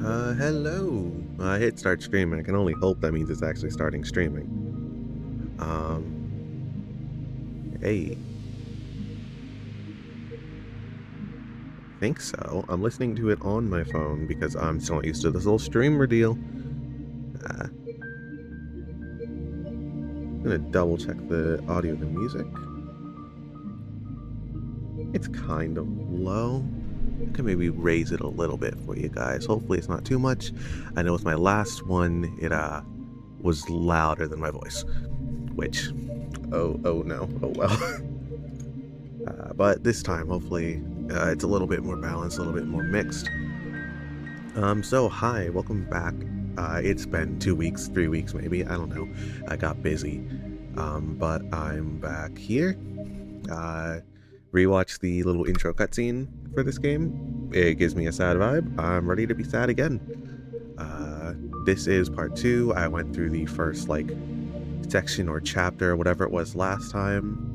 Hello. I hit start streaming. I can only hope that means it's actually starting streaming. Hey, I think so. I'm listening to it on my phone because I'm still not used to this little streamer deal. I'm gonna double check the audio and the music. It's kind of low. I can maybe raise it a little bit for you guys. Hopefully it's not too much. I know with my last one, it was louder than my voice, which, oh no, oh well. But this time, hopefully, it's a little bit more balanced, a little bit more mixed. So hi, welcome back. It's been 2 weeks, 3 weeks maybe, I don't know. I got busy, but I'm back here. Rewatch the little intro cutscene for this game. It gives me a sad vibe. I'm ready to be sad again. This is part 2. I went through the first, section or chapter, whatever it was last time.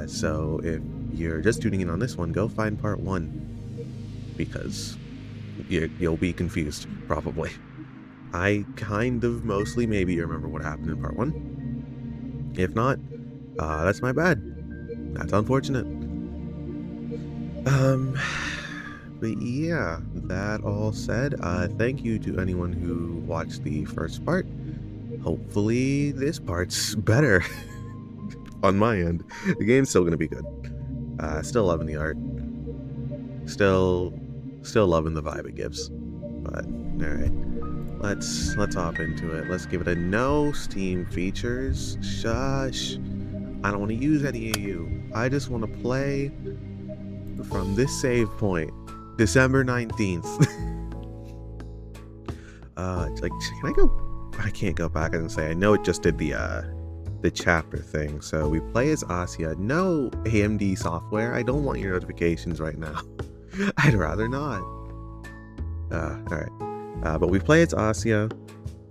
So if you're just tuning in on this one, go find part 1, because you'll be confused, probably. I kind of mostly maybe remember what happened in part 1. If not, that's my bad. That's unfortunate. But yeah, that all said, thank you to anyone who watched the first part. Hopefully this part's better on my end. The game's still gonna be good. Still loving the art. Still loving the vibe it gives. But alright. Let's hop into it. Let's give it a no Steam features. Shush. I don't want to use any of you. I just want to play from this save point. December 19th. Can I go? I can't go back and say. I know it just did the chapter thing. So we play as Asya. No AMD software. I don't want your notifications right now. I'd rather not. Alright. But we play as Asya,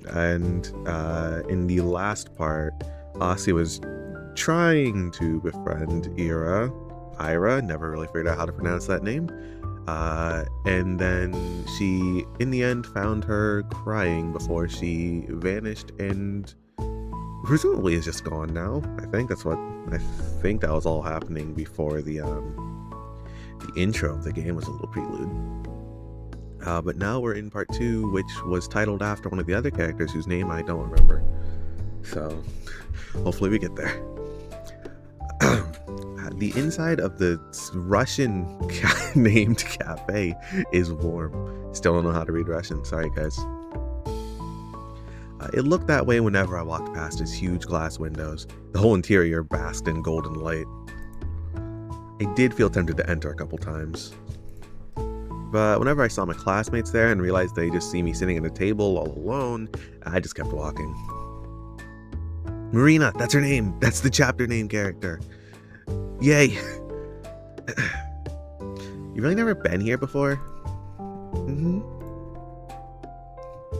and in the last part, Asya was trying to befriend Ira, never really figured out how to pronounce that name, and then she, in the end, found her crying before she vanished, and presumably is just gone now. I think that was all happening before the intro of the game was a little prelude. But now we're in part 2, which was titled after one of the other characters whose name I don't remember. So, hopefully we get there. The inside of the Russian named cafe is warm. Still don't know how to read Russian. Sorry, guys. It looked that way whenever I walked past its huge glass windows. The whole interior basked in golden light. I did feel tempted to enter a couple times. But whenever I saw my classmates there and realized they just see me sitting at a table all alone, I just kept walking. Marina, that's her name. That's the chapter name character. Yay. You really never been here before? Mm-hmm.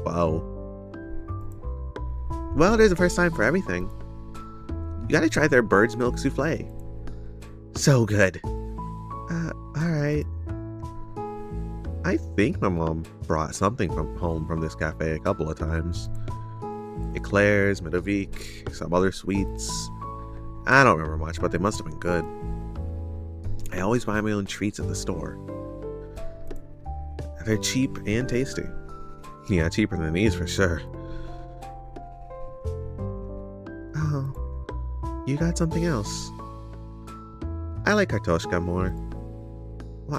Wow. Well, there's a first time for everything. You gotta try their bird's milk souffle. So good. Alright. I think my mom brought something from home from this cafe a couple of times. Eclairs, Medovik, some other sweets. I don't remember much, but they must have been good. I always buy my own treats at the store. They're cheap and tasty. Yeah, cheaper than these for sure. Oh, you got something else. I like Kartoshka more.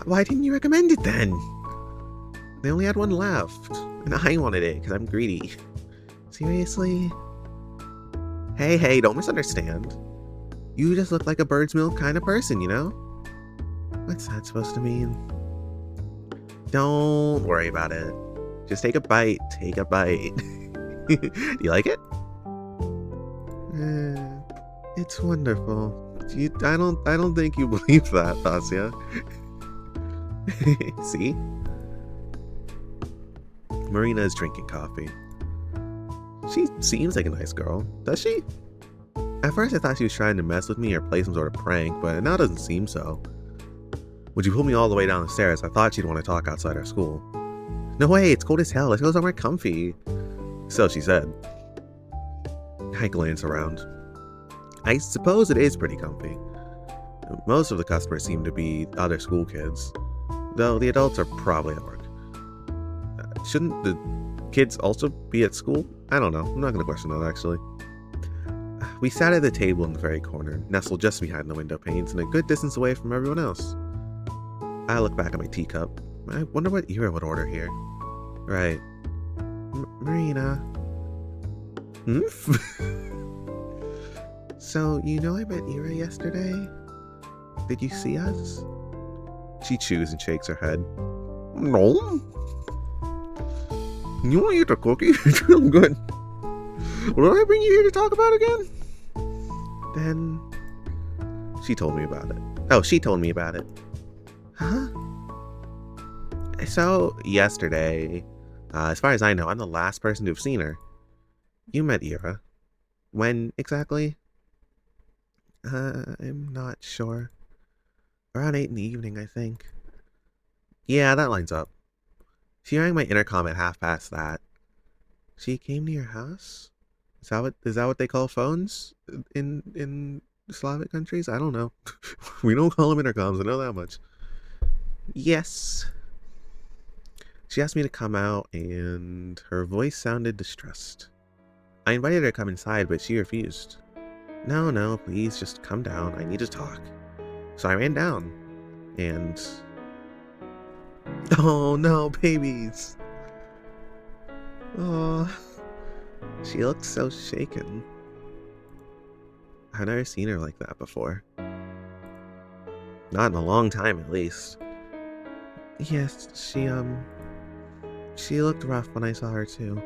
Why didn't you recommend it then? They only had one left, and I wanted it because I'm greedy. Seriously? Hey, don't misunderstand. You just look like a bird's milk kind of person, you know? What's that supposed to mean? Don't worry about it. Just take a bite. Take a bite. Do you like it? It's wonderful. I don't think you believe that, Asya. See? Marina is drinking coffee. She seems like a nice girl, does she? At first I thought she was trying to mess with me or play some sort of prank, but now it doesn't seem so. When she pulled me all the way down the stairs, I thought she'd want to talk outside our school. No way, it's cold as hell. Let's go somewhere comfy. So she said. I glance around. I suppose it is pretty comfy. Most of the customers seem to be other school kids, though the adults are probably at work. Shouldn't the kids also be at school? I don't know. I'm not going to question that, actually. We sat at the table in the very corner, nestled just behind the window panes and a good distance away from everyone else. I look back at my teacup. I wonder what Ira would order here. Right. Marina. Hmm? So, you know I met Ira yesterday? Did you see us? She chews and shakes her head. No. You want to eat a cookie? It's real good. What did I bring you here to talk about again? Then she told me about it. Oh, she told me about it. Huh? So, yesterday, as far as I know, I'm the last person to have seen her. You met Ira. When exactly? I'm not sure. Around 8 in the evening, I think. Yeah, that lines up. She rang my intercom at that. She came to your house? Is that what they call phones in Slavic countries? I don't know. We don't call them intercoms, I know that much. Yes. She asked me to come out, and her voice sounded distressed. I invited her to come inside, but she refused. No, please, just come down. I need to talk. So I ran down, and... Oh no, babies! Oh, she looked so shaken. I've never seen her like that before. Not in a long time, at least. Yes, she looked rough when I saw her too.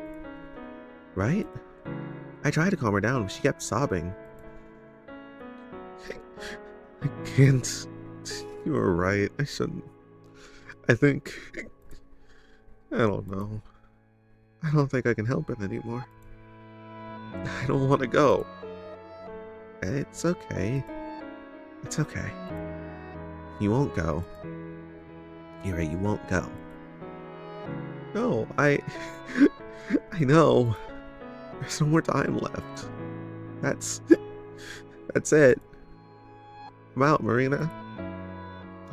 Right? I tried to calm her down, but she kept sobbing. I can't. You were right. I shouldn't. I think... I don't know. I don't think I can help it anymore. I don't want to go. It's okay. It's okay. You won't go. You're right, you won't go. No, I know. There's no more time left. That's it. I'm out, Marina.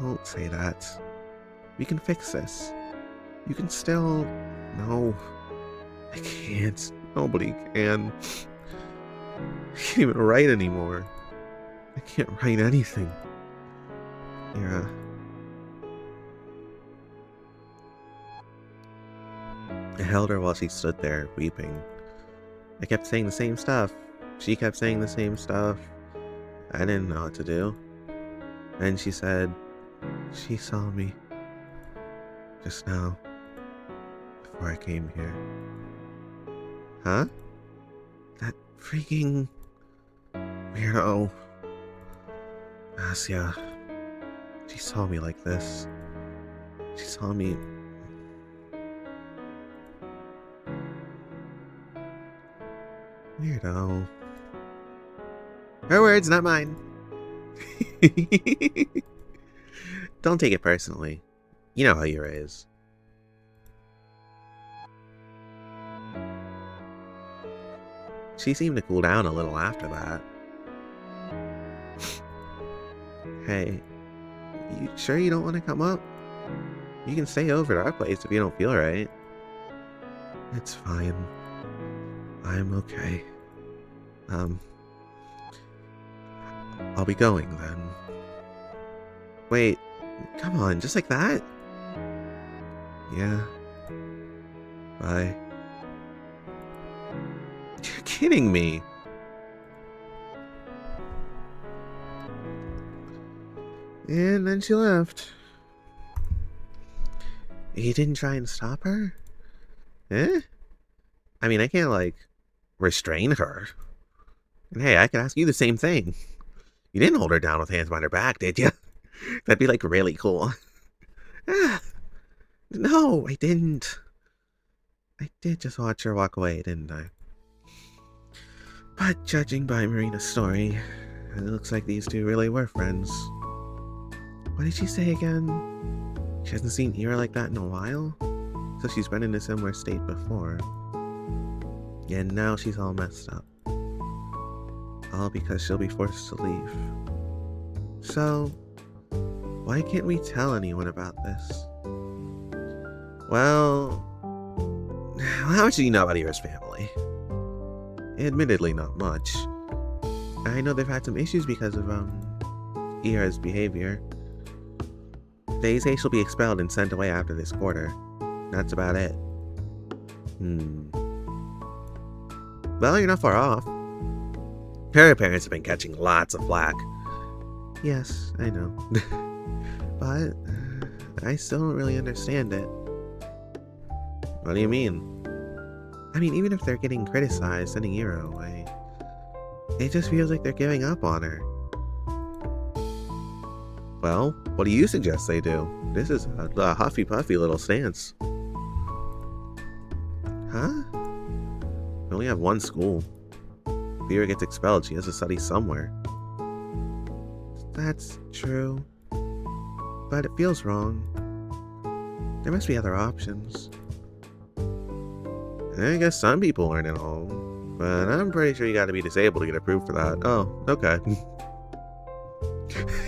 Don't say that. We can fix this. You can still... No. I can't. Nobody can. I can't even write anymore. I can't write anything. Yeah. I held her while she stood there, weeping. I kept saying the same stuff. She kept saying the same stuff. I didn't know what to do. And she said, she saw me just now, before I came here. Huh? That freaking weirdo. Asya. She saw me like this. She saw me... Weirdo. Her words, not mine. Don't take it personally. You know how Ira is. She seemed to cool down a little after that. Hey, you sure you don't want to come up? You can stay over at our place if you don't feel right. It's fine. I'm okay. I'll be going then. Wait, come on, just like that? Yeah. Bye. You're kidding me. And then she left. You didn't try and stop her? Eh? I mean, I can't, like, restrain her. And hey, I could ask you the same thing. You didn't hold her down with hands behind her back, did you? That'd be, like, really cool. No, I didn't. I did just watch her walk away, didn't I? But judging by Marina's story, it looks like these two really were friends. What did she say again? She hasn't seen Ira like that in a while? So she's been in a similar state before. And now she's all messed up. All because she'll be forced to leave. So, why can't we tell anyone about this? Well, how much do you know about Ira's family? Admittedly, not much. I know they've had some issues because of, Ira's behavior. They say she'll be expelled and sent away after this quarter. That's about it. Well, you're not far off. Her parents have been catching lots of flack. Yes, I know. But I still don't really understand it. What do you mean? I mean, even if they're getting criticized, sending Ira away, it just feels like they're giving up on her. Well, what do you suggest they do? This is a huffy-puffy little stance. Huh? We only have one school. If Ira gets expelled, she has to study somewhere. That's true. But it feels wrong. There must be other options. I guess some people learn at home, but I'm pretty sure you gotta be disabled to get approved for that. Oh, okay.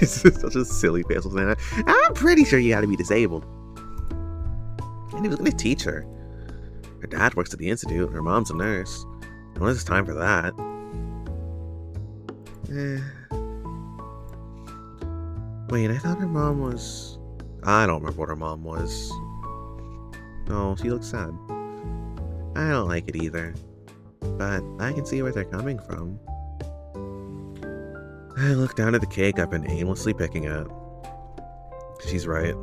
It's just such a silly face saying that. I'm pretty sure you gotta be disabled. And he was gonna teach her. Her dad works at the institute, her mom's a nurse. When is time for that? Wait, I thought her mom was... I don't remember what her mom was. Oh, she looks sad. I don't like it either, but I can see where they're coming from. I look down at the cake I've been aimlessly picking at. She's right.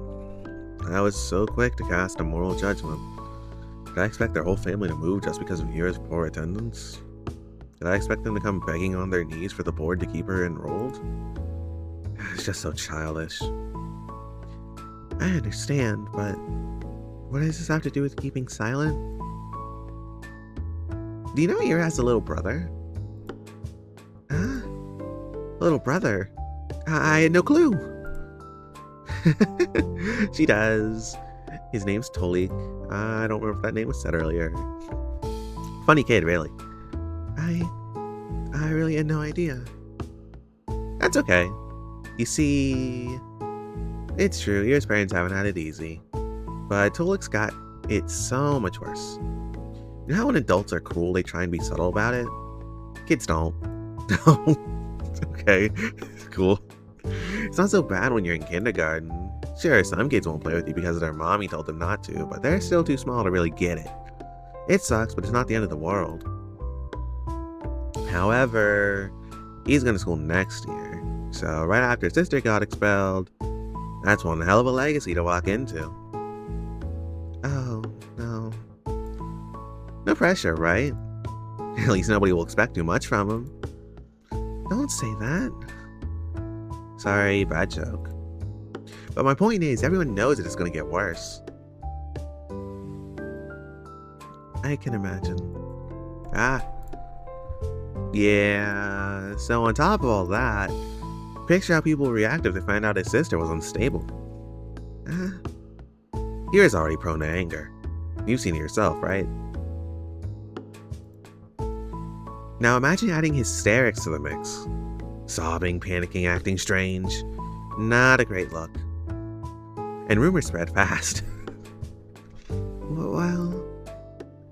I was so quick to cast a moral judgment. Did I expect their whole family to move just because of Ira's poor attendance? Did I expect them to come begging on their knees for the board to keep her enrolled? It's just so childish. I understand, but what does this have to do with keeping silent? Do you know Ira has a little brother? Huh? Little brother? I had no clue. She does. His name's Tolik. I don't remember if that name was said earlier. Funny kid, really. I really had no idea. That's okay. You see, it's true, Ira's parents haven't had it easy. But Tolik's got it so much worse. You know how when adults are cruel, they try and be subtle about it? Kids don't. No. Okay. Cool. It's not so bad when you're in kindergarten. Sure, some kids won't play with you because their mommy told them not to, but they're still too small to really get it. It sucks, but it's not the end of the world. However, he's going to school next year. So right after his sister got expelled, that's one hell of a legacy to walk into. Oh, no. No pressure, right? At least nobody will expect too much from him. Don't say that. Sorry, bad joke. But my point is, everyone knows that it's going to get worse. I can imagine. Yeah, so on top of all that, picture how people react if they find out his sister was unstable. Ira's already prone to anger. You've seen it yourself, right? Now imagine adding hysterics to the mix. Sobbing, panicking, acting strange. Not a great look. And rumors spread fast. Well,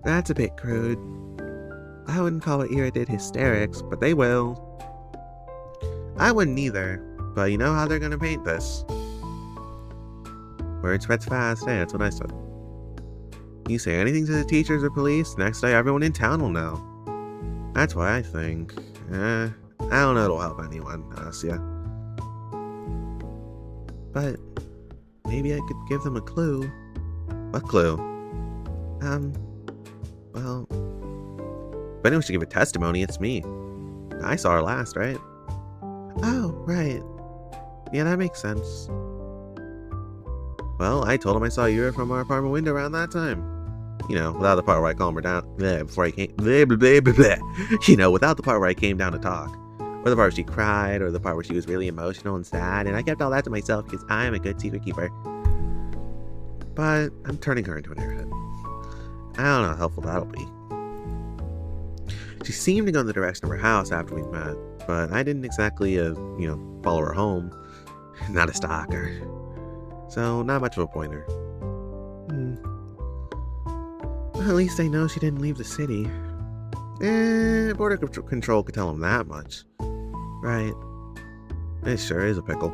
that's a bit crude. I wouldn't call what Ira did hysterics, but they will. I wouldn't either, but you know how they're gonna paint this. Word spreads fast, hey, that's what I said. You say anything to the teachers or police, next day everyone in town will know. That's why I think, I don't know it'll help anyone, Asya. But maybe I could give them a clue. What clue? Well, if anyone should give a testimony, it's me. I saw her last, right? Oh, right. Yeah, that makes sense. Well, I told him I saw Ira from our apartment window around that time. You know, without the part where I calmed her down, before I came, you know, without the part where I came down to talk. Or the part where she cried, or the part where she was really emotional and sad, and I kept all that to myself because I am a good secret keeper. But I'm turning her into an airhead. I don't know how helpful that'll be. She seemed to go in the direction of her house after we met, but I didn't exactly, follow her home. Not a stalker. So, not much of a pointer. Well, at least I know she didn't leave the city. Border control could tell him that much. Right. It sure is a pickle.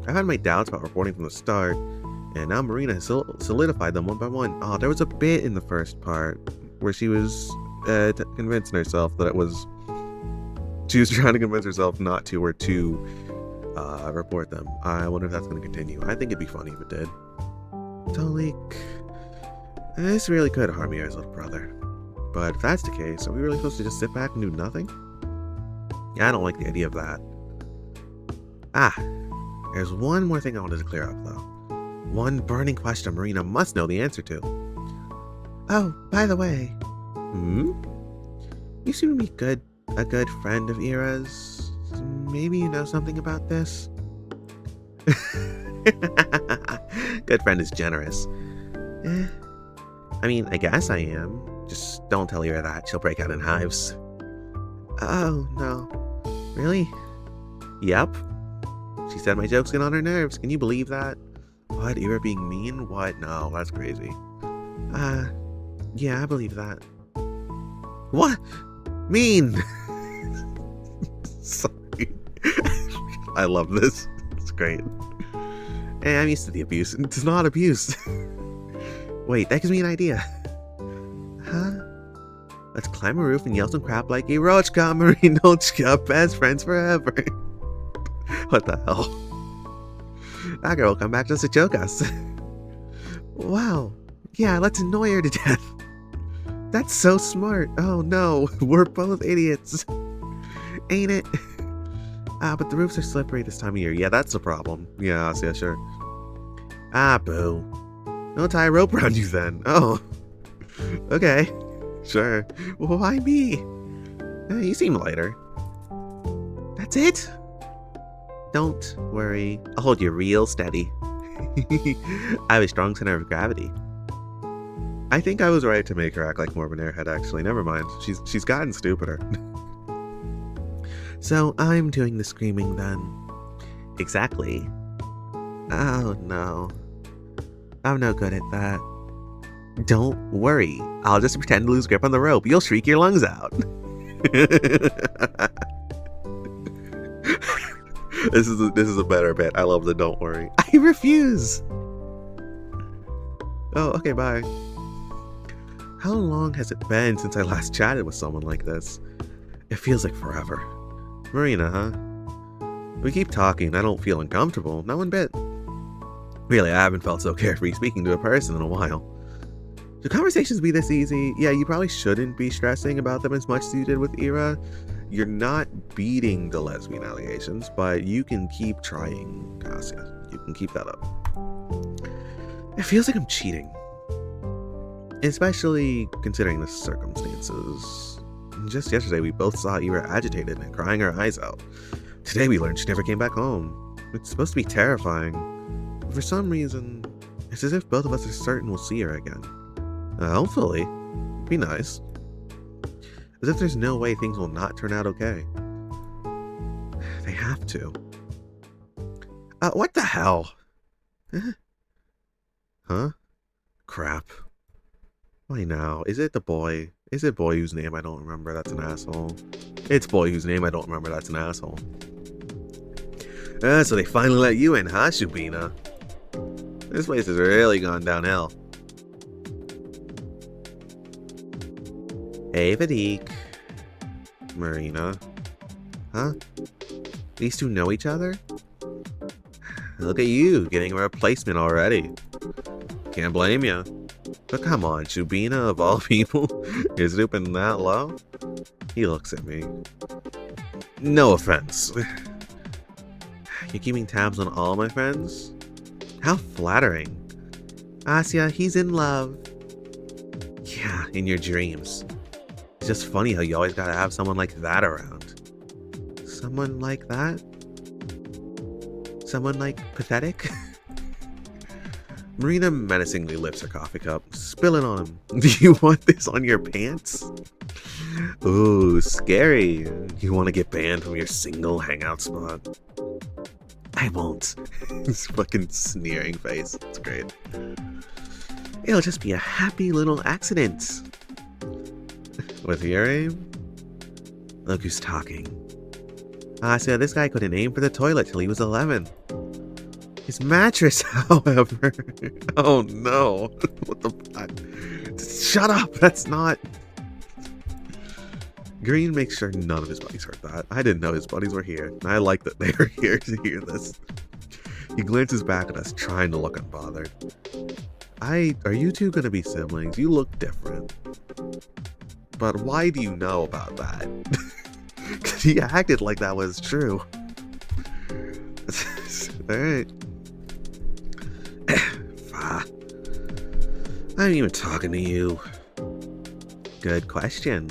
I've had my doubts about reporting from the start, and now Marina has solidified them one by one. Oh, there was a bit in the first part where she was convincing herself that it was... She was trying to convince herself not to or to report them. I wonder if that's going to continue. I think it'd be funny if it did. Tolik... This really could harm Ira's little brother. But if that's the case, are we really supposed to just sit back and do nothing? Yeah, I don't like the idea of that. There's one more thing I wanted to clear up, though. One burning question Marina must know the answer to. Oh, by the way. You seem to be a good friend of Ira's. Maybe you know something about this? Good friend is generous. I mean, I guess I am. Just don't tell Ira that. She'll break out in hives. Oh, no. Really? Yep. She said my jokes get on her nerves. Can you believe that? What? Ira being mean? What? No, that's crazy. Yeah, I believe that. What? Mean! Sorry. I love this. It's great. Hey, I'm used to the abuse. It's not abuse. Wait, that gives me an idea. Huh? Let's climb a roof and yell some crap like Irochka, Marinochka, best friends forever. What the hell? That girl will come back just to choke us. Wow. Yeah, let's annoy her to death. That's so smart. Oh no, we're both idiots. Ain't it? But the roofs are slippery this time of year. Yeah, that's the problem. Yeah, sure. Boo. I'll tie a rope around you then. Oh. Okay. Sure. Well, why me? You seem lighter. That's it? Don't worry. I'll hold you real steady. I have a strong center of gravity. I think I was right to make her act like more of an airhead, actually. Never mind. She's gotten stupider. So I'm doing the screaming then. Exactly. Oh no. I'm no good at that. Don't worry. I'll just pretend to lose grip on the rope. You'll shriek your lungs out. This is a better bit. I love the don't worry. I refuse. Oh, okay, bye. How long has it been since I last chatted with someone like this? It feels like forever. Marina, huh? We keep talking. I don't feel uncomfortable. Not one bit. Really, I haven't felt so carefree speaking to a person in a while. Should conversations be this easy? Yeah, you probably shouldn't be stressing about them as much as you did with Ira. You're not beating the lesbian allegations, but you can keep trying, Cassia. You can keep that up. It feels like I'm cheating. Especially considering the circumstances. Just yesterday, we both saw Ira agitated and crying her eyes out. Today, we learned she never came back home. It's supposed to be terrifying. But for some reason, it's as if both of us are certain we'll see her again. Hopefully. It'd be nice. As if there's no way things will not turn out okay. They have to. What the hell? Huh? Crap. Why now? Is it the boy? Is it boy whose name I don't remember? That's an asshole. It's boy whose name I don't remember. That's an asshole. So they finally let you in, huh, Shubina? This place has really gone downhill. Hey, Vadik. Marina. Huh? These two know each other? Look at you, getting a replacement already. Can't blame you. But come on, Shubina, of all people, you're stooping that low? He looks at me. No offense. You're keeping tabs on all my friends? How flattering. Asya, he's in love. Yeah, in your dreams. It's just funny how you always gotta have someone like that around. Someone like that? Someone like pathetic? Marina menacingly lifts her coffee cup. Spill it on him. Do you want this on your pants? Ooh, scary. You want to get banned from your single hangout spot? I won't. His fucking sneering face. It's great. It'll just be a happy little accident. With your aim? Look who's talking. So this guy couldn't aim for the toilet till he was 11. His mattress, however. Oh no. What the fuck? Shut up. That's not. Green makes sure none of his buddies heard that. I didn't know his buddies were here. I like that they were here to hear this. He glances back at us, trying to look unbothered. Are you two gonna be siblings? You look different. But why do you know about that? Because he acted like that was true. Alright. I ain't even talking to you. Good question.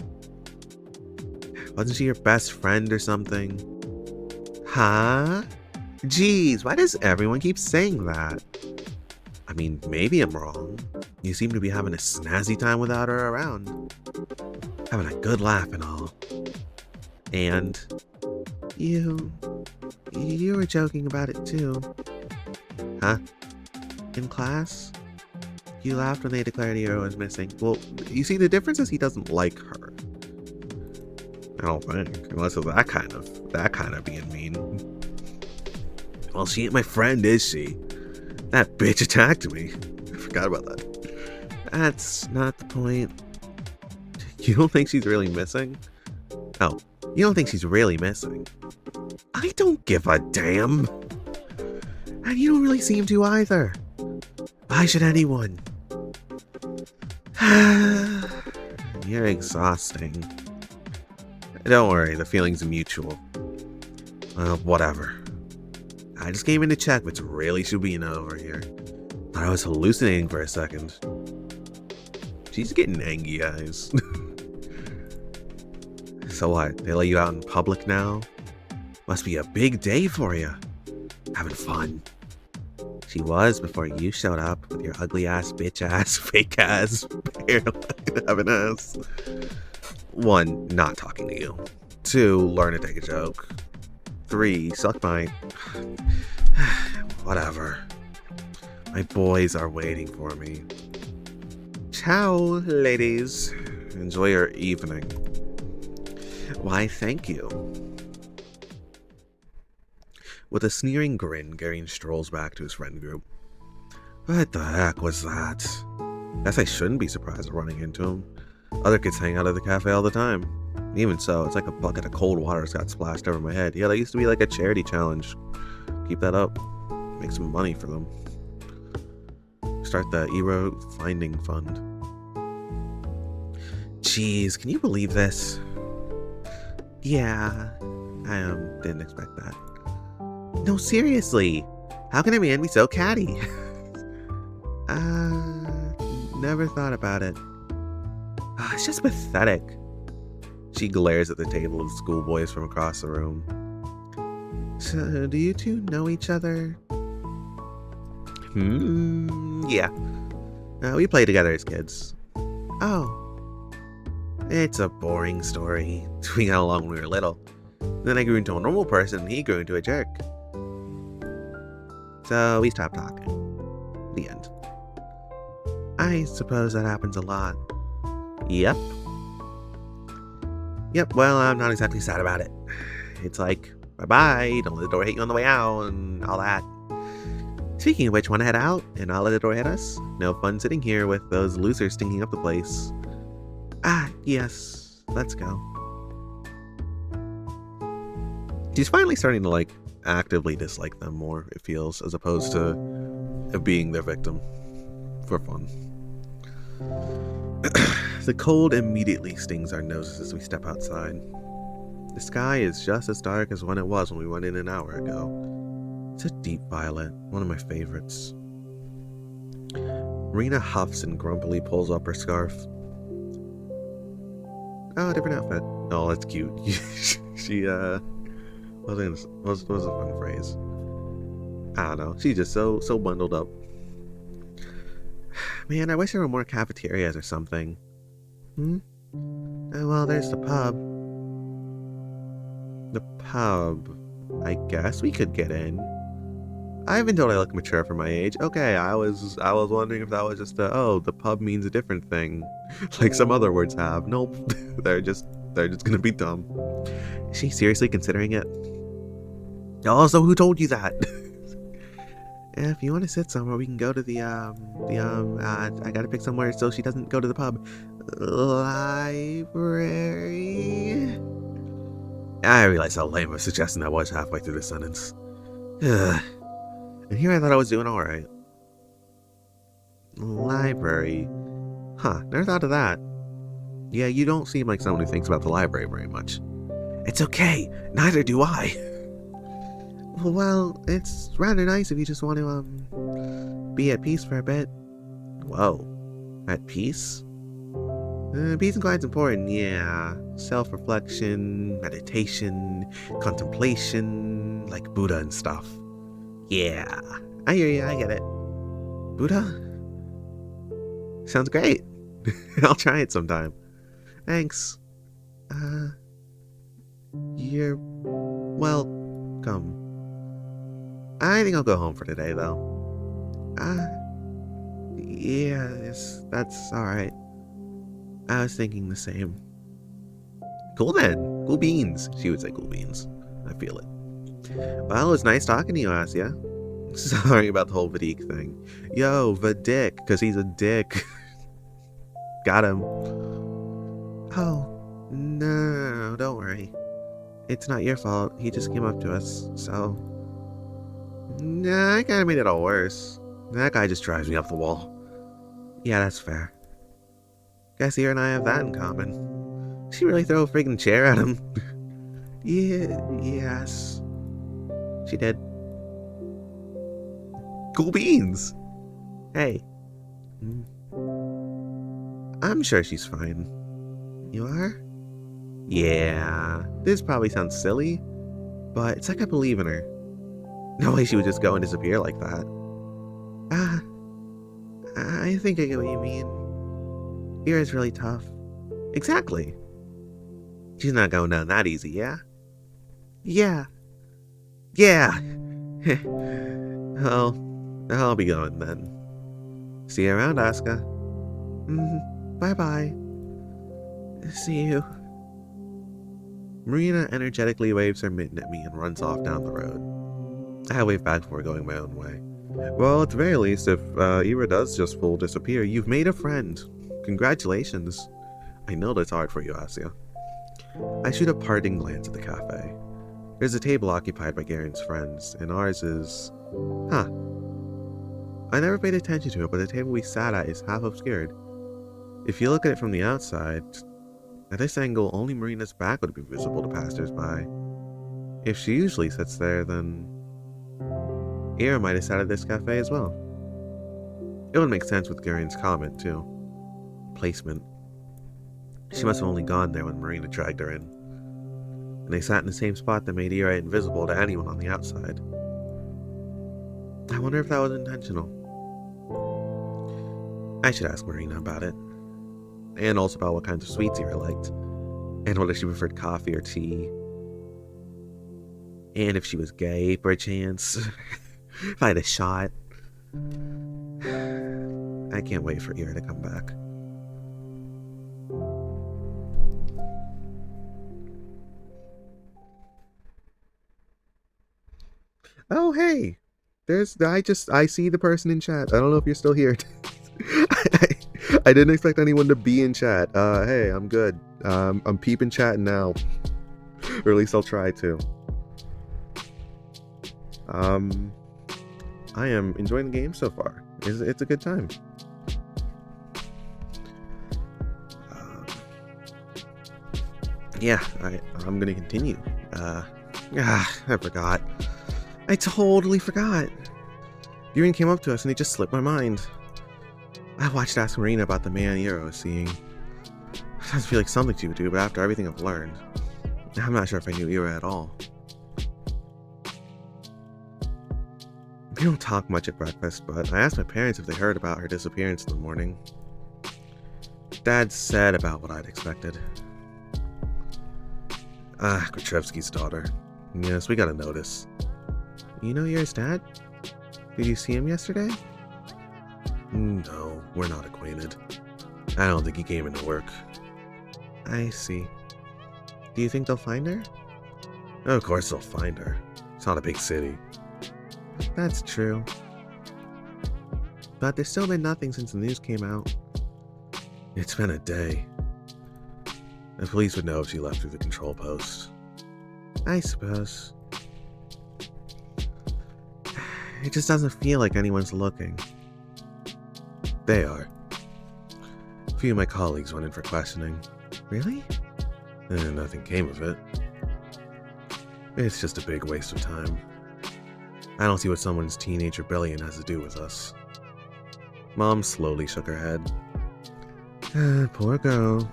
Wasn't she your best friend or something? Huh? Jeez, why does everyone keep saying that? I mean, maybe I'm wrong. You seem to be having a snazzy time without her around. Having a good laugh and all. And you were joking about it too. Huh? In class? You laughed when they declared Hero was missing. Well, you see, the difference is he doesn't like her. I don't think, unless it's that kind of being mean. Well, she ain't my friend, is she? That bitch attacked me. I forgot about that. That's not the point. You don't think she's really missing? Oh, you don't think she's really missing? I don't give a damn. And you don't really seem to either. Why should anyone? You're exhausting. Don't worry, the feeling's mutual. Well, whatever. I just came in to check what's really Shubina over here. Thought I was hallucinating for a second. She's getting angry eyes. So what, they let you out in public now? Must be a big day for you. Having fun. She was before you showed up with your ugly ass, bitch ass, fake ass, having ass. 1, not talking to you. 2, learn to take a joke. 3, suck my... Whatever. My boys are waiting for me. Ciao, ladies. Enjoy your evening. Why, thank you. With a sneering grin, Garion strolls back to his friend group. What the heck was that? Guess I shouldn't be surprised at running into him. Other kids hang out at the cafe all the time. Even so, it's like a bucket of cold water has got splashed over my head. Yeah, that used to be like a charity challenge. Keep that up. Make some money for them. Start the Hero Finding Fund. Jeez, can you believe this? Yeah, I didn't expect that. No, seriously. How can a man be so catty? Never thought about it. It's just pathetic. She glares at the table of schoolboys from across the room. So, do you two know each other? Yeah. We play together as kids. Oh. It's a boring story. We got along when we were little. Then I grew into a normal person and he grew into a jerk. So we stopped talking. The end. I suppose that happens a lot. Yep. Well, I'm not exactly sad about it. It's like, bye-bye, don't let the door hit you on the way out, and all that. Speaking of which, wanna head out, and I'll let the door hit us? No fun sitting here with those losers stinking up the place. Yes. Let's go. She's finally starting to, like, actively dislike them more, it feels, as opposed to being their victim. For fun. The cold immediately stings our noses as we step outside. The sky is just as dark as when it was when we went in an hour ago. It's a deep violet, one of my favorites. Rena huffs and grumpily pulls up her scarf. Oh, a different outfit. Oh, that's cute. She, what's a fun phrase? I don't know. She's just so bundled up. Man, I wish there were more cafeterias or something. Hmm? Well, there's the pub. The pub. I guess we could get in. I've been told I look mature for my age. Okay, I was wondering if that was just the pub means a different thing. Like some other words have. Nope. they're just gonna be dumb. Is she seriously considering it? Also, who told you that? If you want to sit somewhere, we can go to I gotta pick somewhere so she doesn't go to the pub. Library? I realized how lame of a suggestion that was halfway through the sentence. Ugh. And here I thought I was doing alright. Library. Huh, never thought of that. Yeah, you don't seem like someone who thinks about the library very much. It's okay, neither do I. Well, it's rather nice if you just want to, be at peace for a bit. Whoa. At peace? Peace and quiet's important, yeah. Self-reflection, meditation, contemplation, like Buddha and stuff. Yeah. I hear you, I get it. Buddha? Sounds great. I'll try it sometime. Thanks. You're welcome. I think I'll go home for today, though. Yes, that's alright. I was thinking the same. Cool then. Cool beans. She would say cool beans. I feel it. Well, it was nice talking to you, Asya. Sorry about the whole Vadik thing. Yo, Vadik, because he's a dick. Got him. Oh, no, don't worry. It's not your fault. He just came up to us, so... Nah, I kinda made it all worse. That guy just drives me up the wall. Yeah, that's fair. Guess Ira and I have that in common. Did she really throw a friggin' chair at him? Yes. She did. Cool beans! Hey. I'm sure she's fine. You are? Yeah. This probably sounds silly, but it's like I believe in her. No way she would just go and disappear like that. I think I get what you mean. Ira's really tough. Exactly. She's not going down that easy, yeah? Yeah. Yeah. Well, I'll be going then. See you around, Asuka. Bye-bye. See you. Marina energetically waves her mitten at me and runs off down the road. I wave back before going my own way. Well, at the very least, if Ira does just full disappear, you've made a friend. Congratulations. I know that's hard for you, Asya. I shoot a parting glance at the cafe. There's a table occupied by Garen's friends, and ours is... Huh. I never paid attention to it, but the table we sat at is half obscured. If you look at it from the outside, at this angle, only Marina's back would be visible to passers-by. If she usually sits there, then... Ira might have sat at this cafe as well. It would make sense with Garen's comment, too. Placement. She must have only gone there when Marina dragged her in. And they sat in the same spot that made Ira invisible to anyone on the outside. I wonder if that was intentional. I should ask Marina about it. And also about what kinds of sweets Ira liked. And whether she preferred coffee or tea. And if she was gay, perchance. If I had a shot. I can't wait for Ira to come back. Oh, hey! I see the person in chat. I don't know if you're still here. I didn't expect anyone to be in chat. Hey, I'm good. I'm peeping chat now. Or at least I'll try to. I am enjoying the game so far. It's a good time. Yeah, I'm gonna continue. I forgot. I totally forgot. Yurin came up to us and he just slipped my mind. I watched Ask Marina about the man Ira was seeing. Sounds feel like something she would do, but after everything I've learned, I'm not sure if I knew Ira at all. We don't talk much at breakfast, but I asked my parents if they heard about her disappearance in the morning. Dad said about what I'd expected. Krachevsky's daughter. Yes, we got a notice. You know you're his dad? Did you see him yesterday? No, we're not acquainted. I don't think he came into work. I see. Do you think they'll find her? Of course they'll find her. It's not a big city. That's true. But there's still been nothing since the news came out. It's been a day. The police would know if she left through the control post. I suppose. It just doesn't feel like anyone's looking. They are. A few of my colleagues went in for questioning. Really? And nothing came of it. It's just a big waste of time. I don't see what someone's teenage rebellion has to do with us. Mom slowly shook her head. Poor girl.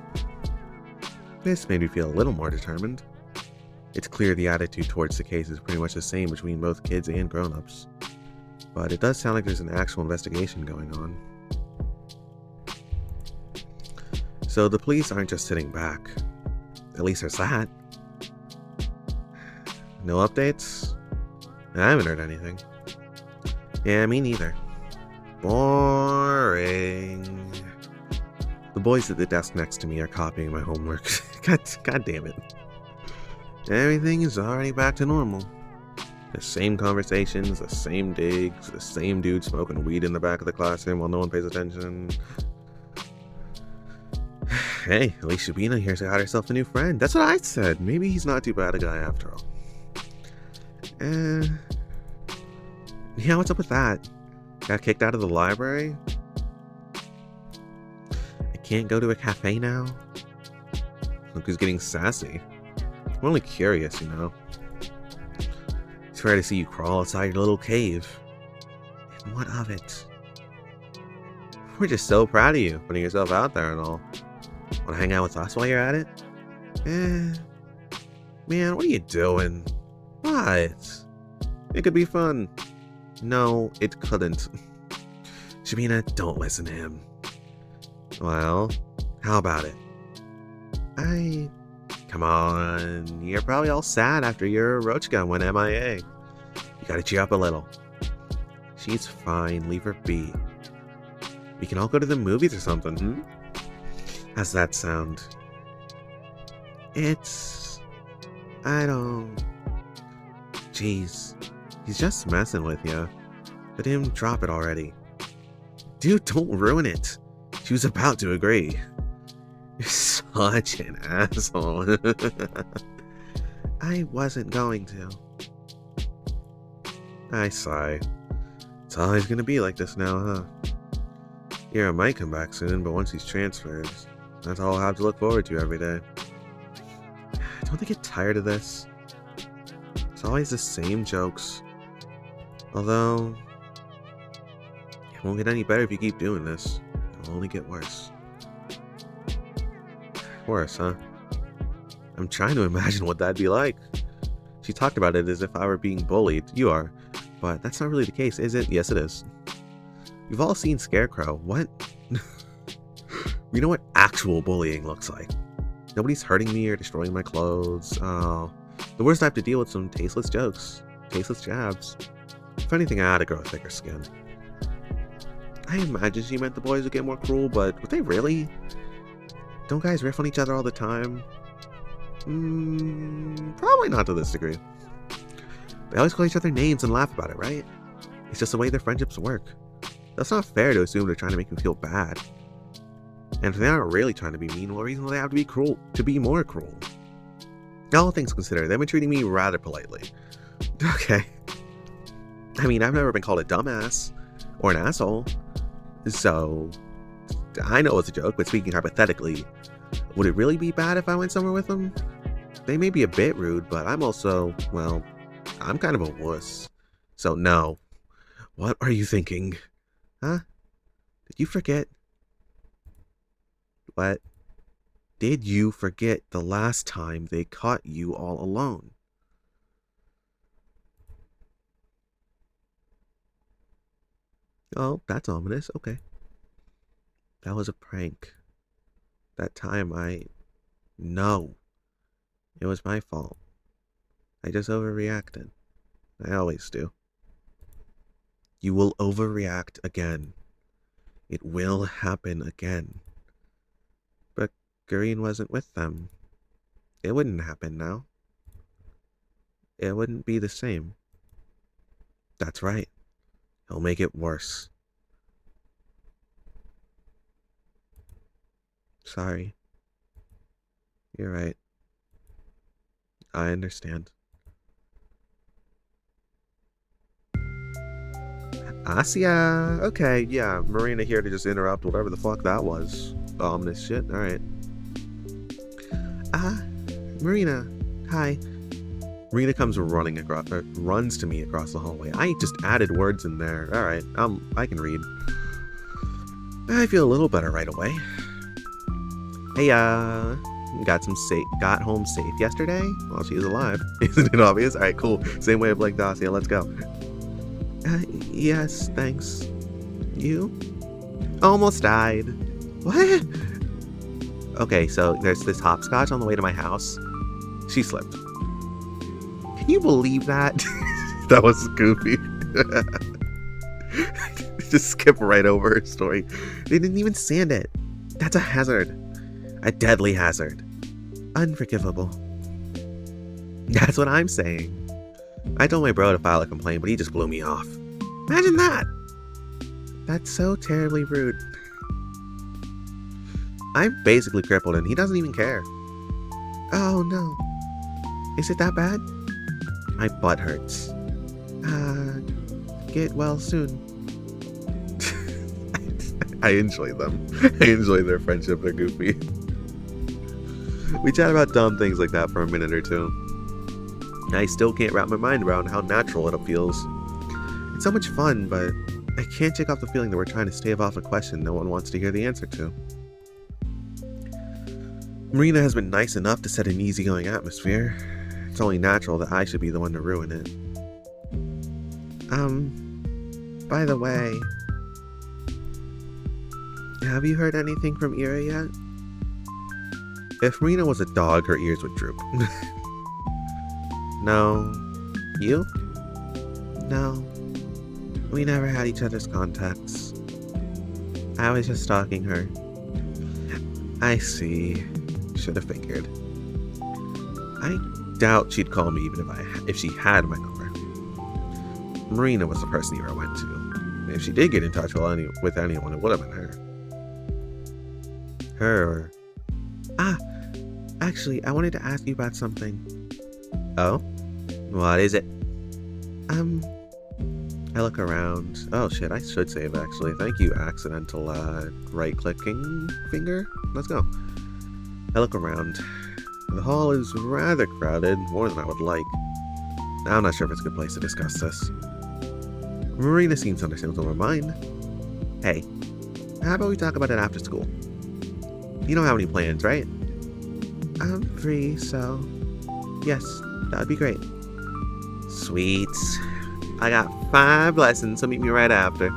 This made me feel a little more determined. It's clear the attitude towards the case is pretty much the same between both kids and grown-ups. But it does sound like there's an actual investigation going on. So the police aren't just sitting back. At least there's that. No updates? I haven't heard anything. Yeah, me neither. Boring. The boys at the desk next to me are copying my homework. God damn it. Everything is already back to normal. The same conversations, the same digs, the same dude smoking weed in the back of the classroom while no one pays attention. Hey, at least Shabina here got herself a new friend. That's what I said. Maybe he's not too bad a guy after all. Yeah, what's up with that? Got kicked out of the library? I can't go to a cafe now? Look who's getting sassy. I'm only curious, you know. It's rare to see you crawl outside your little cave. And what of it? We're just so proud of you, putting yourself out there and all. Want to hang out with us while you're at it? Man, what are you doing? What? It could be fun. No, it couldn't. Shabina, don't listen to him. Well, how about it? Come on, you're probably all sad after your roach gun went MIA. You gotta cheer up a little. She's fine, leave her be. We can all go to the movies or something, How's that sound? Jeez, he's just messing with you. Let him drop it already. Dude, don't ruin it. She was about to agree. You're such an asshole. I wasn't going to. I sigh. It's always gonna be like this now, huh? Ira might come back soon, but once he's transferred, that's all I'll have to look forward to every day. Don't they get tired of this? It's always the same jokes. Although, it won't get any better if you keep doing this. It'll only get worse. Worse, huh? I'm trying to imagine what that'd be like. She talked about it as if I were being bullied. You are. But that's not really the case, is it? Yes, it is. You've all seen Scarecrow. What? We know what actual bullying looks like. Nobody's hurting me or destroying my clothes. Oh, the worst I have to deal with some tasteless jokes. Tasteless jabs. If anything, I had to grow a thicker skin. I imagine she meant the boys would get more cruel, but would they really? Don't guys riff on each other all the time? Probably not to this degree. They always call each other names and laugh about it, right? It's just the way their friendships work. That's not fair to assume they're trying to make me feel bad. And if they aren't really trying to be mean, what reason do they have to be cruel? To be more cruel? All things considered, they've been treating me rather politely. Okay. I mean, I've never been called a dumbass or an asshole. So, I know it's a joke, but speaking hypothetically, would it really be bad if I went somewhere with them? They may be a bit rude, but I'm also, well, I'm kind of a wuss. So no. What are you thinking? Huh? Did you forget? What? Did you forget the last time they caught you all alone? Oh, that's ominous. Okay. That was a prank. That time I... No. It was my fault. I just overreacted. I always do. You will overreact again. It will happen again. But Green wasn't with them. It wouldn't happen now. It wouldn't be the same. That's right. He'll make it worse. Sorry. You're right. I understand. Asia! Okay, yeah, Marina here to just interrupt whatever the fuck that was. Ominous shit, alright. Marina. Hi. Marina comes running across, runs to me across the hallway. I just added words in there. Alright, I can read. I feel a little better right away. Hey, got home safe yesterday? Well, she's alive. Isn't it obvious? Alright, cool. Same way of Blake Dacia, let's go. Yes, thanks. You? Almost died. What? Okay, so there's this hopscotch on the way to my house. She slipped. Can you believe that? That was goofy. Just skip right over her story. They didn't even sand it. That's a hazard. A deadly hazard. Unforgivable. That's what I'm saying. I told my bro to file a complaint, but he just blew me off. Imagine that! That's so terribly rude. I'm basically crippled and he doesn't even care. Oh no. Is it that bad? My butt hurts. Get well soon. I enjoy them. I enjoy their friendship. They're goofy. We chat about dumb things like that for a minute or two. I still can't wrap my mind around how natural it feels. It's so much fun, but I can't shake off the feeling that we're trying to stave off a question no one wants to hear the answer to. Marina has been nice enough to set an easygoing atmosphere. It's only natural that I should be the one to ruin it. By the way, have you heard anything from Ira yet? If Marina was a dog, her ears would droop. No. You? No. We never had each other's contacts. I was just stalking her. I see. Should have figured. I doubt she'd call me even if she had my number. Marina was the person Ira went to. If she did get in touch with anyone, it would have been her. Her. Actually, I wanted to ask you about something. Oh? What is it? I look around. Oh shit, I should save actually. Thank you, accidental right-clicking finger. Let's go. I look around. The hall is rather crowded, more than I would like. I'm not sure if it's a good place to discuss this. Marina seems to understand what's on my mind. Hey, how about we talk about it after school? You don't have any plans, right? I'm free, so... Yes, that would be great. Sweet. I got 5 lessons, so meet me right after.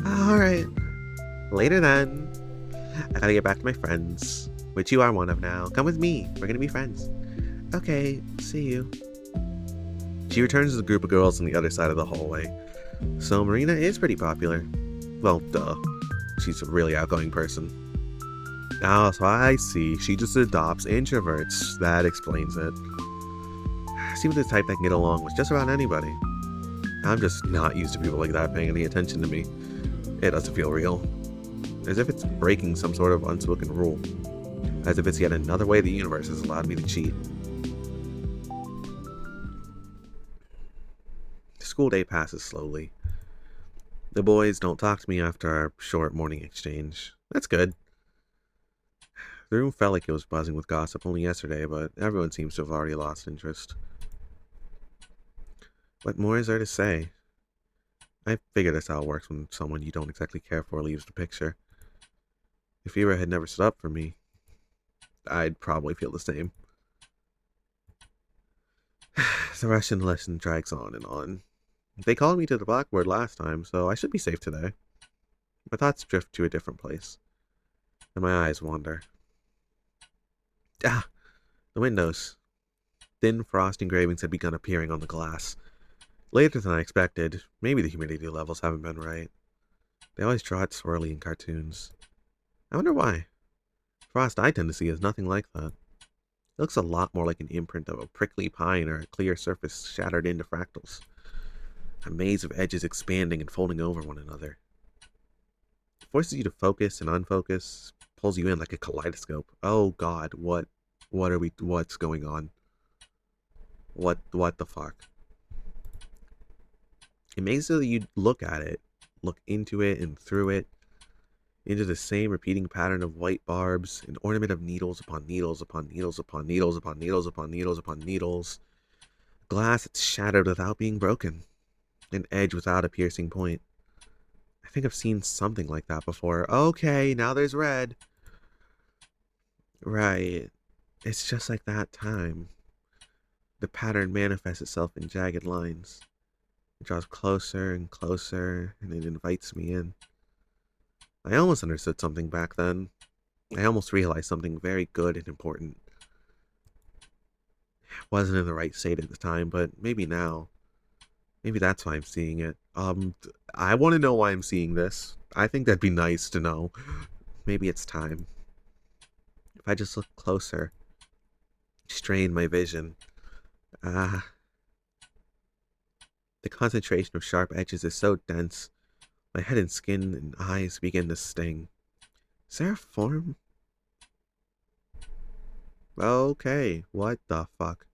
Alright. Later then. I gotta get back to my friends, which you are one of now. Come with me. We're gonna be friends. Okay, see you. She returns to the group of girls on the other side of the hallway. So Marina is pretty popular. Well, duh. She's a really outgoing person. Oh, so I see. She just adopts introverts. That explains it. Seems the type that can get along with just about anybody. I'm just not used to people like that paying any attention to me. It doesn't feel real. As if it's breaking some sort of unspoken rule. As if it's yet another way the universe has allowed me to cheat. The school day passes slowly. The boys don't talk to me after our short morning exchange. That's good. The room felt like it was buzzing with gossip only yesterday, but everyone seems to have already lost interest. What more is there to say? I figured that's how it works when someone you don't exactly care for leaves the picture. If Ira had never stood up for me, I'd probably feel the same. The Russian lesson drags on and on. They called me to the blackboard last time, so I should be safe today. My thoughts drift to a different place, and my eyes wander. Ah! The windows. Thin frost engravings had begun appearing on the glass. Later than I expected. Maybe the humidity levels haven't been right. They always draw it swirly in cartoons. I wonder why. Frost I tend to see is nothing like that. It looks a lot more like an imprint of a prickly pine or a clear surface shattered into fractals. A maze of edges expanding and folding over one another. It forces you to focus and unfocus, pulls you in like a kaleidoscope. Oh god, what's going on? What the fuck? It makes it so that you look at it, look into it and through it, into the same repeating pattern of white barbs, an ornament of needles upon needles upon needles upon needles upon needles upon needles upon needles. Glass that's shattered without being broken. An edge without a piercing point. I think I've seen something like that before. Okay, now there's red. Right. It's just like that time. The pattern manifests itself in jagged lines. It draws closer and closer, and it invites me in. I almost understood something back then. I almost realized something very good and important. Wasn't in the right state at the time, but maybe now. Maybe that's why I'm seeing it. I want to know why I'm seeing this. I think that'd be nice to know. Maybe it's time. If I just look closer, strain my vision. The concentration of sharp edges is so dense, my head and skin and eyes begin to sting. Is there a form? Okay, what the fuck?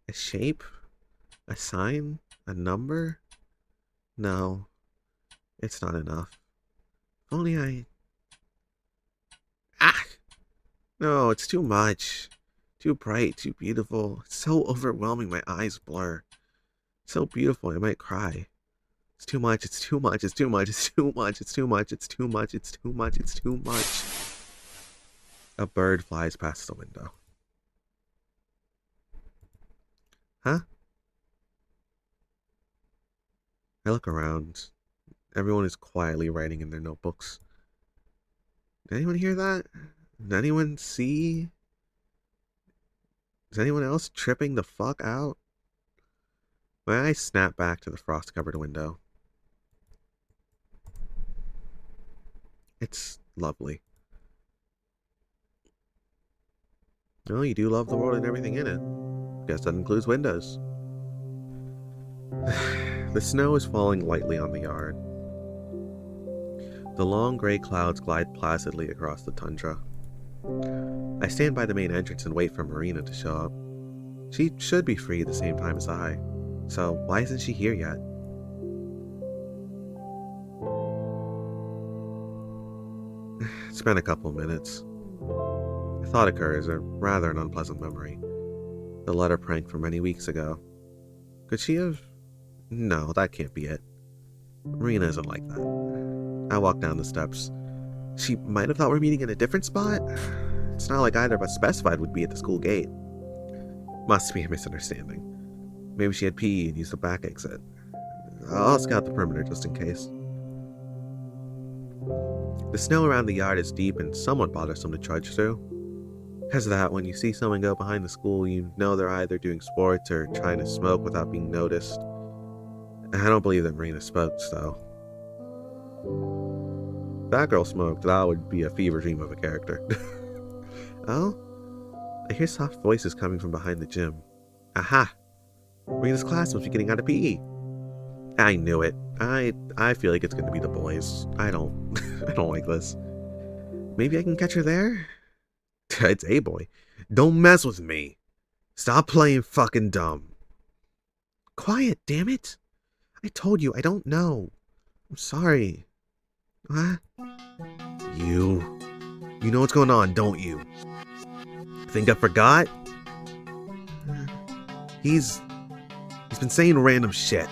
A shape? A sign? A number? No, it's not enough. If only I... Ah! No, it's too much. Too bright, too beautiful. It's so overwhelming, my eyes blur. So beautiful, I might cry. It's too much, it's too much, it's too much, it's too much, it's too much, it's too much, it's too much, it's too much. A bird flies past the window. Huh? I look around. Everyone is quietly writing in their notebooks. Did anyone hear that? Did anyone see? Is anyone else tripping the fuck out? My eyes snap back to the frost-covered window. It's lovely. Oh, you do love the world and everything in it. Guess that includes windows. The snow is falling lightly on the yard. The long gray clouds glide placidly across the tundra. I stand by the main entrance and wait for Marina to show up. She should be free at the same time as I. So why isn't she here yet? It's been a couple of minutes. A thought occurs, a rather an unpleasant memory. The letter prank from many weeks ago. Could she have... No, that can't be it. Marina isn't like that. I walk down the steps. She might have thought we're meeting in a different spot? It's not like either of us specified would be at the school gate. Must be a misunderstanding. Maybe she had PE and used the back exit. I'll scout the perimeter just in case. The snow around the yard is deep and somewhat bothersome to trudge through. Because of that, when you see someone go behind the school, you know they're either doing sports or trying to smoke without being noticed. I don't believe that Marina smokes, though. If that girl smoked, that would be a fever dream of a character. Oh? I hear soft voices coming from behind the gym. Aha! Marina's class must be getting out of PE. I knew it. I feel like it's gonna be the boys. I don't I don't like this. Maybe I can catch her there? It's A-boy. Don't mess with me. Stop playing fucking dumb. Quiet, damn it. I told you, I don't know. I'm sorry. What? You know what's going on, don't you? Think I forgot? He's been saying random shit.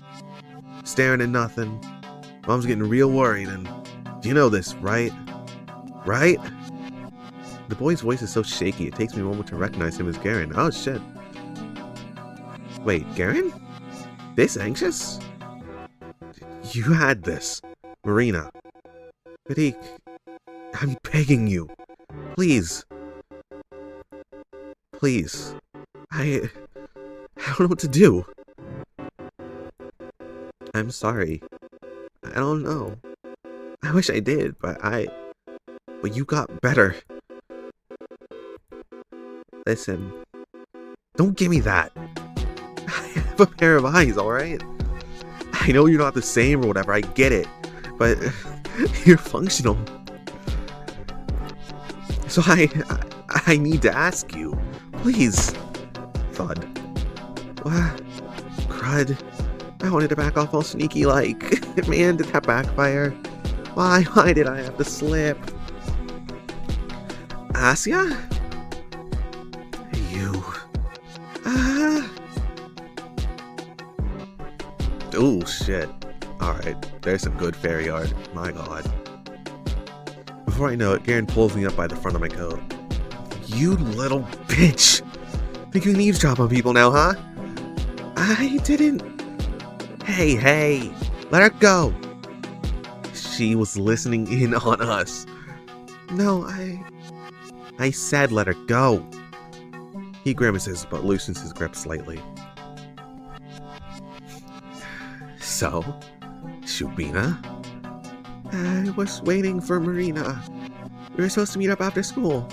Staring at nothing. Mom's getting real worried and you know this, right? Right? The boy's voice is so shaky it takes me a moment to recognize him as Garen. Oh shit. Wait, Garen? This anxious? You had this. Marina. Fatik, I'm begging you. Please. Please. I don't know what to do. I'm sorry. I don't know. I wish I did, but you got better. Listen. Don't give me that. I have a pair of eyes, alright? I know you're not the same or whatever, I get it. But you're functional. So I need to ask you. Please. Thud. Crud. I wanted to back off all sneaky like. Man, did that backfire? Why did I have to slip? Asya? You. Oh shit. Alright, there's some good fairy art. My god. Before I know it, Garen pulls me up by the front of my coat. You little bitch! Think you can eavesdrop on people now, huh? I didn't... Hey, let her go! She was listening in on us. No, I said let her go. He grimaces, but loosens his grip slightly. So, Shubina? I was waiting for Marina. We were supposed to meet up after school.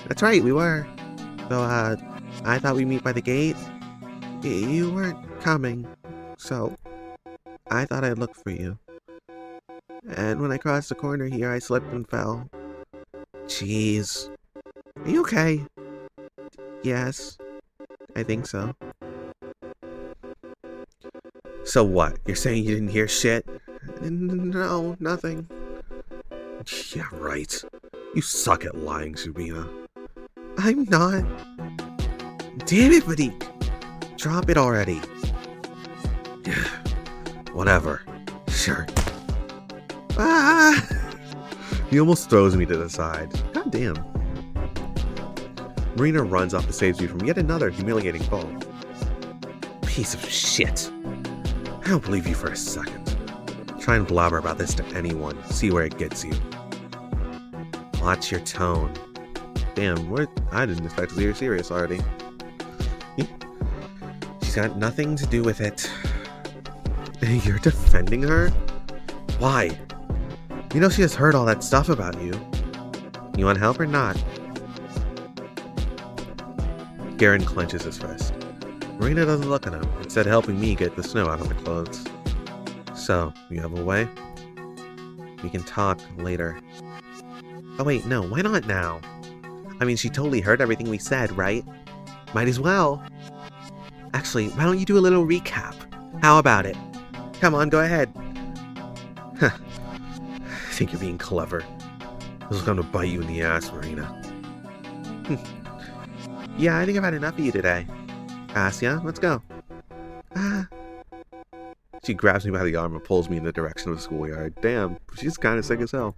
That's right, we were. So, I thought we'd meet by the gate. You weren't coming, so I thought I'd look for you. And when I crossed the corner here, I slipped and fell. Jeez. Are you okay? Yes, I think so. So what? You're saying you didn't hear shit? No, nothing. Yeah, right. You suck at lying, Shubina. I'm not. Damn it, Fatik. Drop it already. Whatever. Sure. Ah! He almost throws me to the side. God damn. Marina runs off and saves me from yet another humiliating fall. Piece of shit. I don't believe you for a second. Try and blabber about this to anyone. See where it gets you. Watch your tone. Damn, I didn't expect to see her serious already. She's got nothing to do with it. You're defending her? Why? You know she has heard all that stuff about you. You want help or not? Garen clenches his fist. Marina doesn't look at him, instead helping me get the snow out of my clothes. So, you have a way? We can talk later. Oh wait, no, why not now? I mean, she totally heard everything we said, right? Might as well. Actually, why don't you do a little recap? How about it? Come on, go ahead. Huh. I think you're being clever. This is gonna bite you in the ass, Marina. Yeah, I think I've had enough of you today. Asya, let's go. She grabs me by the arm and pulls me in the direction of the schoolyard. Damn, she's kind of sick as hell.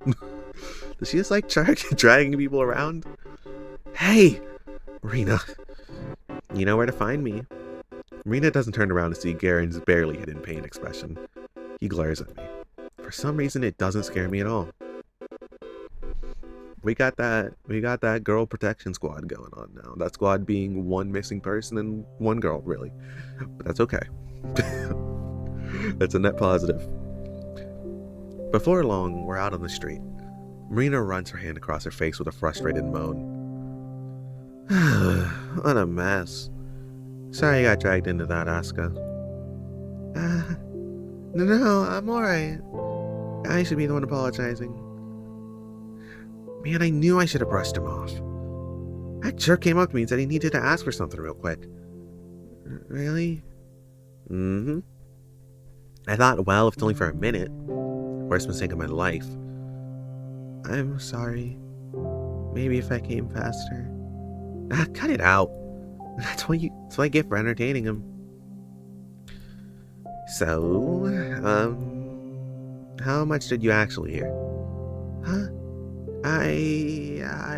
Does she just like dragging people around? Hey, Marina. You know where to find me. Marina doesn't turn around to see Garen's barely hidden pain expression. He glares at me. For some reason, it doesn't scare me at all. We got that girl protection squad going on now. That squad being one missing person and one girl, really. But that's okay. That's a net positive. Before long, we're out on the street. Marina runs her hand across her face with a frustrated moan. What a mess. Sorry I got dragged into that, Asuka. No, I'm alright. I should be the one apologizing. Man, I knew I should have brushed him off. That jerk came up to me and said he needed to ask for something real quick. Really? Mm-hmm. I thought, well, if it's only for a minute. Worst mistake of my life. I'm sorry. Maybe if I came faster. Cut it out. That's what I get for entertaining him. So, how much did you actually hear? Huh?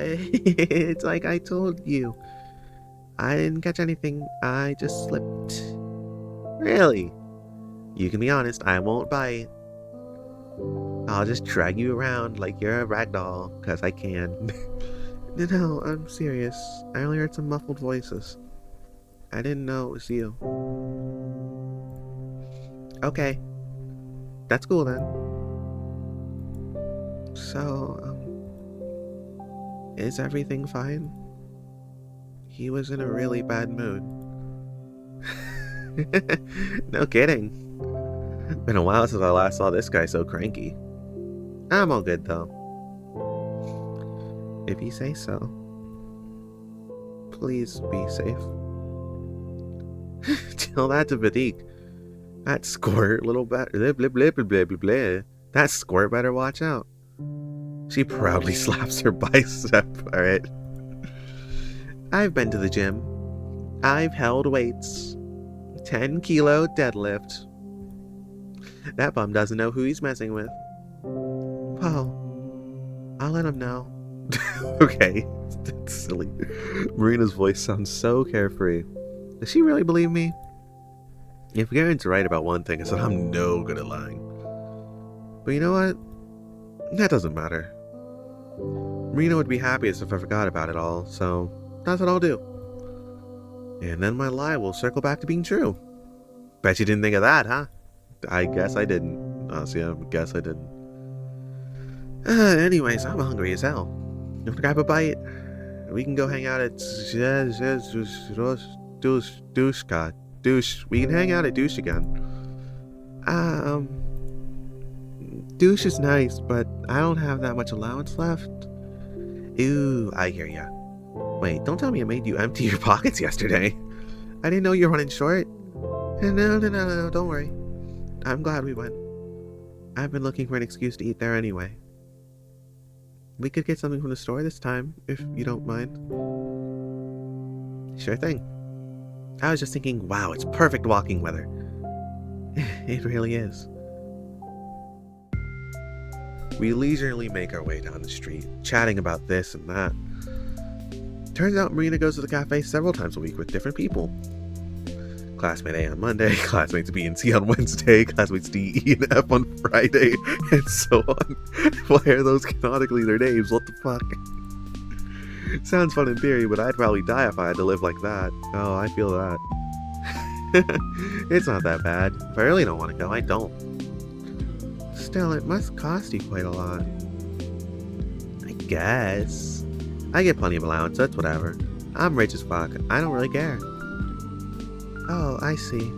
It's like I told you. I didn't catch anything. I just slipped. Really? You can be honest, I won't bite. I'll just drag you around like you're a rag doll, 'cause I can. No, I'm serious. I only heard some muffled voices. I didn't know it was you. Okay. That's cool then. So, is everything fine? He was in a really bad mood. No kidding. Been a while since I last saw this guy so cranky. I'm all good though. If you say so. Please be safe. Tell that to Vadik. That squirt little better. Blah, blah, blah, blah, blah, blah. That squirt better watch out. She proudly slaps her bicep. Alright. I've been to the gym. I've held weights. 10-kilo deadlift. That bum doesn't know who he's messing with. Well, I'll let him know. Okay. That's silly. Marina's voice sounds so carefree. Does she really believe me? If Garen's right about one thing, it's that I'm no good at lying. But you know what? That doesn't matter. Marina would be happiest if I forgot about it all, so that's what I'll do. And then my lie will circle back to being true. Bet you didn't think of that, huh? I guess I didn't. Honestly, I guess I didn't. Anyways, I'm hungry as hell. You want to grab a bite? We can go hang out at Douche. We can hang out at Douche again. Douche is nice, but I don't have that much allowance left. Ooh, I hear ya. Wait, don't tell me I made you empty your pockets yesterday. I didn't know you were running short. No, don't worry. I'm glad we went. I've been looking for an excuse to eat there anyway. We could get something from the store this time, if you don't mind. Sure thing. I was just thinking, wow, it's perfect walking weather. It really is. We leisurely make our way down the street, chatting about this and that. Turns out Marina goes to the cafe several times a week with different people. Classmate A on Monday, classmates B and C on Wednesday, classmates D, E, and F on Friday, and so on. Why are those canonically their names? What the fuck? Sounds fun in theory, but I'd probably die if I had to live like that. Oh, I feel that. It's not that bad. If I really don't want to go, I don't. Still, it must cost you quite a lot. I guess. I get plenty of allowance, that's whatever. I'm rich as fuck. I don't really care. Oh, I see.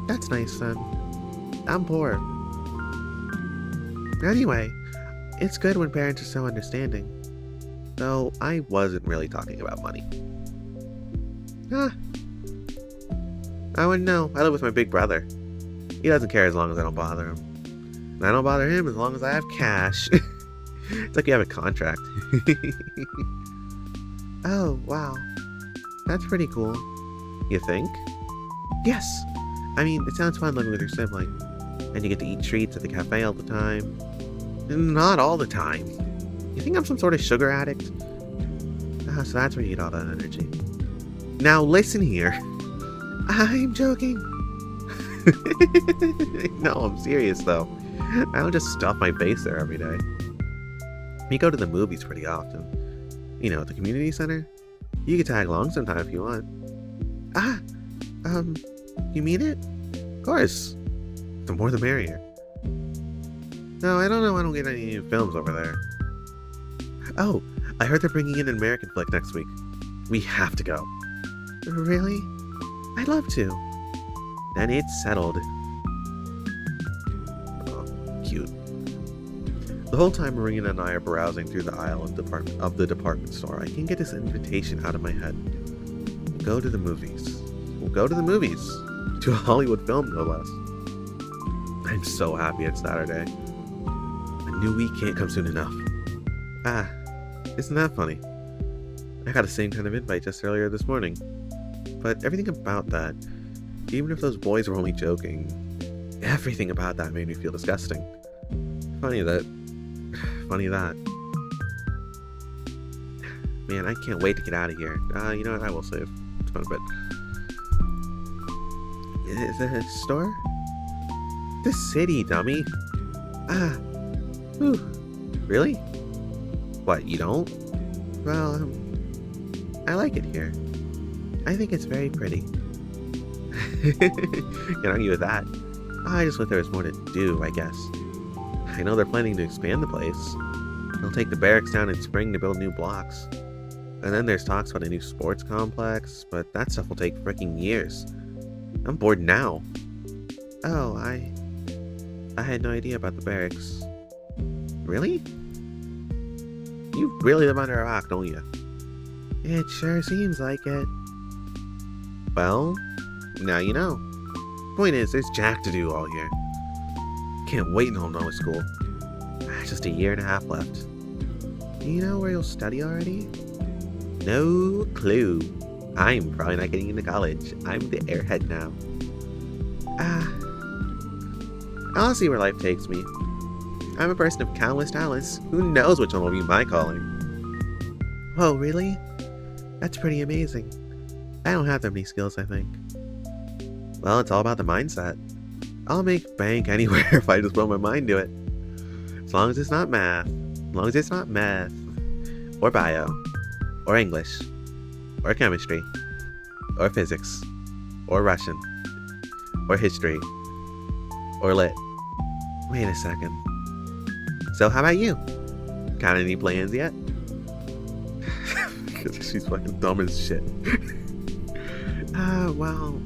That's nice then. I'm poor. Anyway, it's good when parents are so understanding. Though I wasn't really talking about money. I wouldn't know. I live with my big brother. He doesn't care as long as I don't bother him. And I don't bother him as long as I have cash. It's like you have a contract. Oh, wow. That's pretty cool. You think? Yes! I mean, it sounds fun living with your sibling. And you get to eat treats at the cafe all the time. Not all the time. You think I'm some sort of sugar addict? So that's where you get all that energy. Now listen here. I'm joking. No, I'm serious though. I don't just stuff my face there every day. We go to the movies pretty often. You know, at the community center. You can tag along sometime if you want. You mean it? Of course. The more the merrier. No, I don't know. I don't get any new films over there. Oh, I heard they're bringing in an American flick next week. We have to go. Really? I'd love to. Then it's settled. Oh, cute. The whole time Marina and I are browsing through the aisle of the department store, I can get this invitation out of my head. We'll go to the movies. We'll go to the movies. To a Hollywood film, no less. I'm so happy it's Saturday. A new week can't come soon enough. Isn't that funny? I got the same kind of invite just earlier this morning. But everything about that, even if those boys were only joking, everything about that made me feel disgusting. Funny that. Man, I can't wait to get out of here. You know what? I will save. It's fun a bit. The store? The city, dummy. Ah, whew. Really? What, you don't? Well, I like it here. I think it's very pretty. Can't argue with that. I just wish there was more to do, I guess. I know they're planning to expand the place. They'll take the barracks down in spring to build new blocks. And then there's talks about a new sports complex, but that stuff will take freaking years. I'm bored now. Oh, I had no idea about the barracks. Really? You really live under a rock, don't you? It sure seems like it. Well, now you know. Point is, there's jack to do all year. Can't wait until I'm done with school. Just a year and a half left. Do you know where you'll study already? No clue. I'm probably not getting into college. I'm the airhead now. I'll see where life takes me. I'm a person of countless talents. Who knows which one will be my calling? Whoa, really? That's pretty amazing. I don't have that many skills, I think. Well, it's all about the mindset. I'll make bank anywhere if I just put my mind to it. As long as it's not math. As long as it's not math. Or bio. Or English. Or chemistry. Or physics. Or Russian. Or history. Or lit. Wait a second. So how about you? Got any plans yet? She's fucking dumb as shit. Well,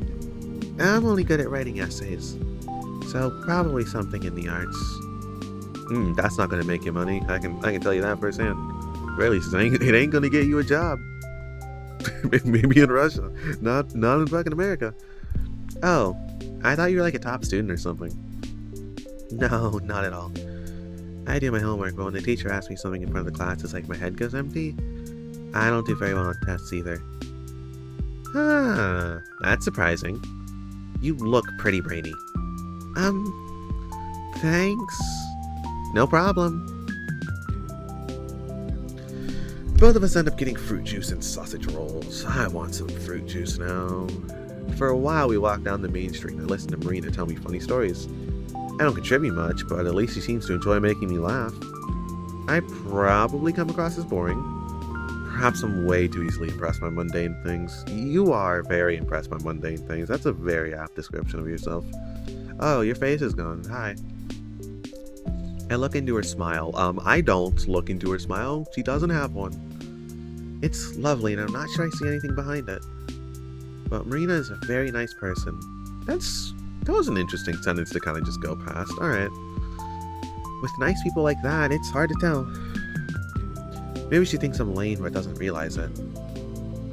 I'm only good at writing essays. So probably something in the arts. That's not gonna make you money. I can tell you that firsthand. Really, it ain't gonna get you a job. Maybe in Russia, not in fucking America. Oh, I thought you were like a top student or something. No, not at all. I do my homework, but when the teacher asks me something in front of the class, it's like my head goes empty. I don't do very well on tests either. That's surprising. You look pretty brainy. Thanks. No problem. Both of us end up getting fruit juice and sausage rolls. I want some fruit juice now. For a while, we walked down the main street and I listened to Marina tell me funny stories. I don't contribute much, but at least she seems to enjoy making me laugh. I probably come across as boring. Perhaps I'm way too easily impressed by mundane things. You are very impressed by mundane things. That's a very apt description of yourself. Oh, your face is gone. Hi. I look into her smile. I don't look into her smile. She doesn't have one. It's lovely, and I'm not sure I see anything behind it. But Marina is a very nice person. That was an interesting sentence to kind of just go past. Alright. With nice people like that, it's hard to tell. Maybe she thinks I'm lame but doesn't realize it.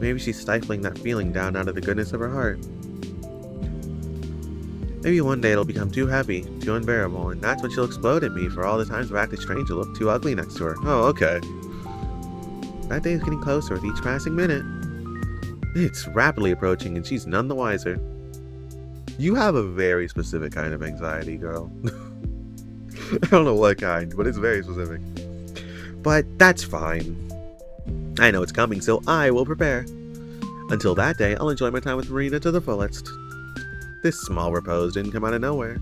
Maybe she's stifling that feeling down out of the goodness of her heart. Maybe one day it'll become too heavy, too unbearable, and that's when she'll explode at me for all the times I've acted strange and looked too ugly next to her. Oh, okay. That day is getting closer with each passing minute. It's rapidly approaching and she's none the wiser. You have a very specific kind of anxiety, girl. I don't know what kind, but it's very specific. But that's fine. I know it's coming, so I will prepare. Until that day, I'll enjoy my time with Marina to the fullest. This small repose didn't come out of nowhere.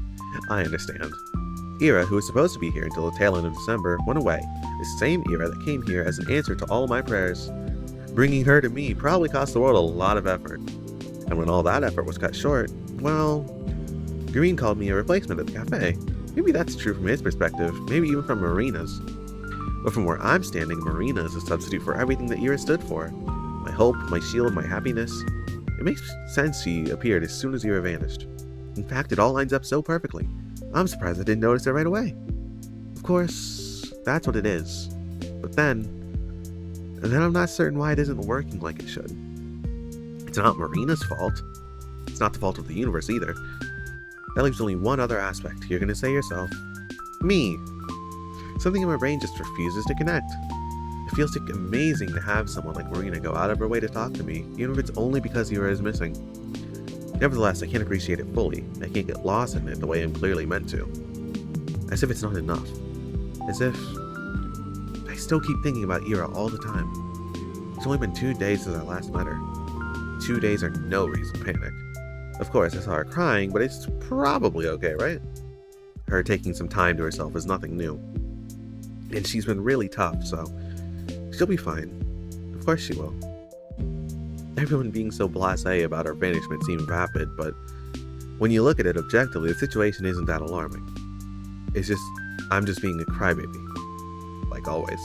I understand. Ira, who was supposed to be here until the tail end of December, went away. The same Ira that came here as an answer to all of my prayers. Bringing her to me probably cost the world a lot of effort. And when all that effort was cut short, well, Green called me a replacement at the cafe. Maybe that's true from his perspective, maybe even from Marina's. But from where I'm standing, Marina is a substitute for everything that Ira stood for. My hope, my shield, my happiness. It makes sense she appeared as soon as Ira vanished. In fact, it all lines up so perfectly. I'm surprised I didn't notice it right away. Of course, that's what it is. But then I'm not certain why it isn't working like it should. It's not Marina's fault. It's not the fault of the universe either. That leaves only one other aspect. You're gonna say yourself. Me. Something in my brain just refuses to connect. It feels like amazing to have someone like Marina go out of her way to talk to me, even if it's only because Ira is missing. Nevertheless, I can't appreciate it fully. I can't get lost in it the way I'm clearly meant to. As if it's not enough. As if I still keep thinking about Ira all the time. It's only been 2 days since I last met her. 2 days are no reason to panic. Of course, I saw her crying, but it's probably okay, right? Her taking some time to herself is nothing new. And she's been really tough, so she'll be fine. Of course she will. Everyone being so blasé about her banishment seemed vapid, but when you look at it objectively, the situation isn't that alarming. It's just, I'm just being a crybaby. Like always.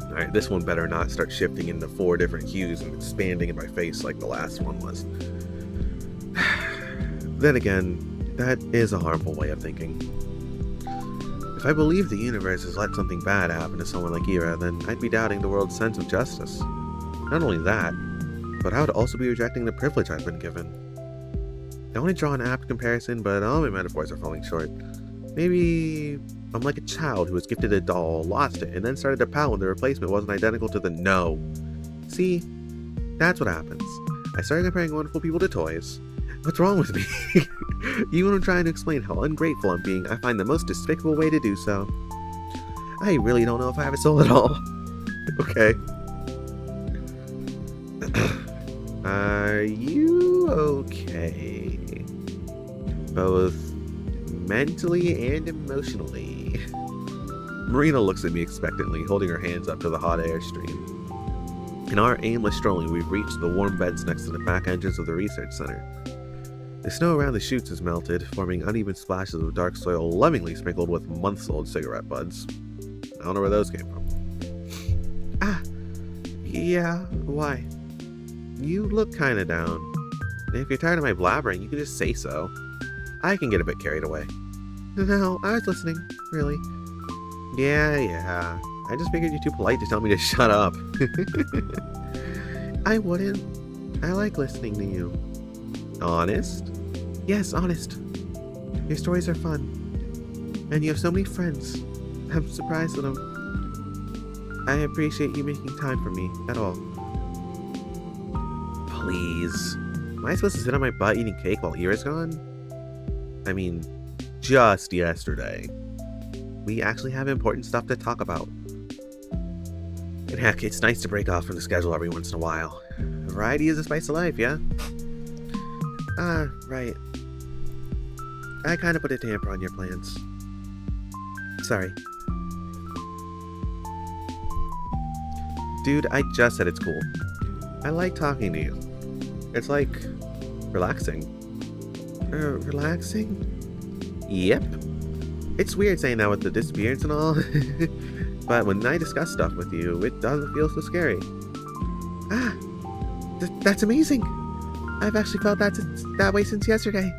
Alright, this one better not start shifting into 4 different hues and expanding in my face like the last one was. Then again, that is a harmful way of thinking. If I believe the universe has let something bad happen to someone like Ira, then I'd be doubting the world's sense of justice. Not only that, but I would also be rejecting the privilege I've been given. I want to draw an apt comparison, but all my metaphors are falling short. Maybe I'm like a child who was gifted a doll, lost it, and then started to pout when the replacement wasn't identical to the no. See, that's what happens. I started comparing wonderful people to toys. What's wrong with me? Even when I'm trying to explain how ungrateful I'm being, I find the most despicable way to do so. I really don't know if I have a soul at all. Okay. Are you okay? Both mentally and emotionally. Marina looks at me expectantly, holding her hands up to the hot air stream. In our aimless strolling, we've reached the warm beds next to the back entrance of the research center. The snow around the chutes has melted, forming uneven splashes of dark soil lovingly sprinkled with months-old cigarette butts. I don't know where those came from. Yeah, why? You look kinda down. If you're tired of my blabbering, you can just say so. I can get a bit carried away. No, I was listening, really. Yeah. I just figured you're too polite to tell me to shut up. I wouldn't. I like listening to you. Honest? Yes, honest. Your stories are fun. And you have so many friends. I'm surprised at them. I appreciate you making time for me, at all. Please. Am I supposed to sit on my butt eating cake while Ira's gone? I mean, just yesterday. We actually have important stuff to talk about. And heck, it's nice to break off from the schedule every once in a while. Variety is the spice of life, yeah? Right. I kinda put a damper on your plans. Sorry. Dude, I just said it's cool. I like talking to you. It's like relaxing. Relaxing? Yep. It's weird saying that with the disappearance and all, but when I discuss stuff with you, it doesn't feel so scary. That's amazing. I've actually felt that way since yesterday.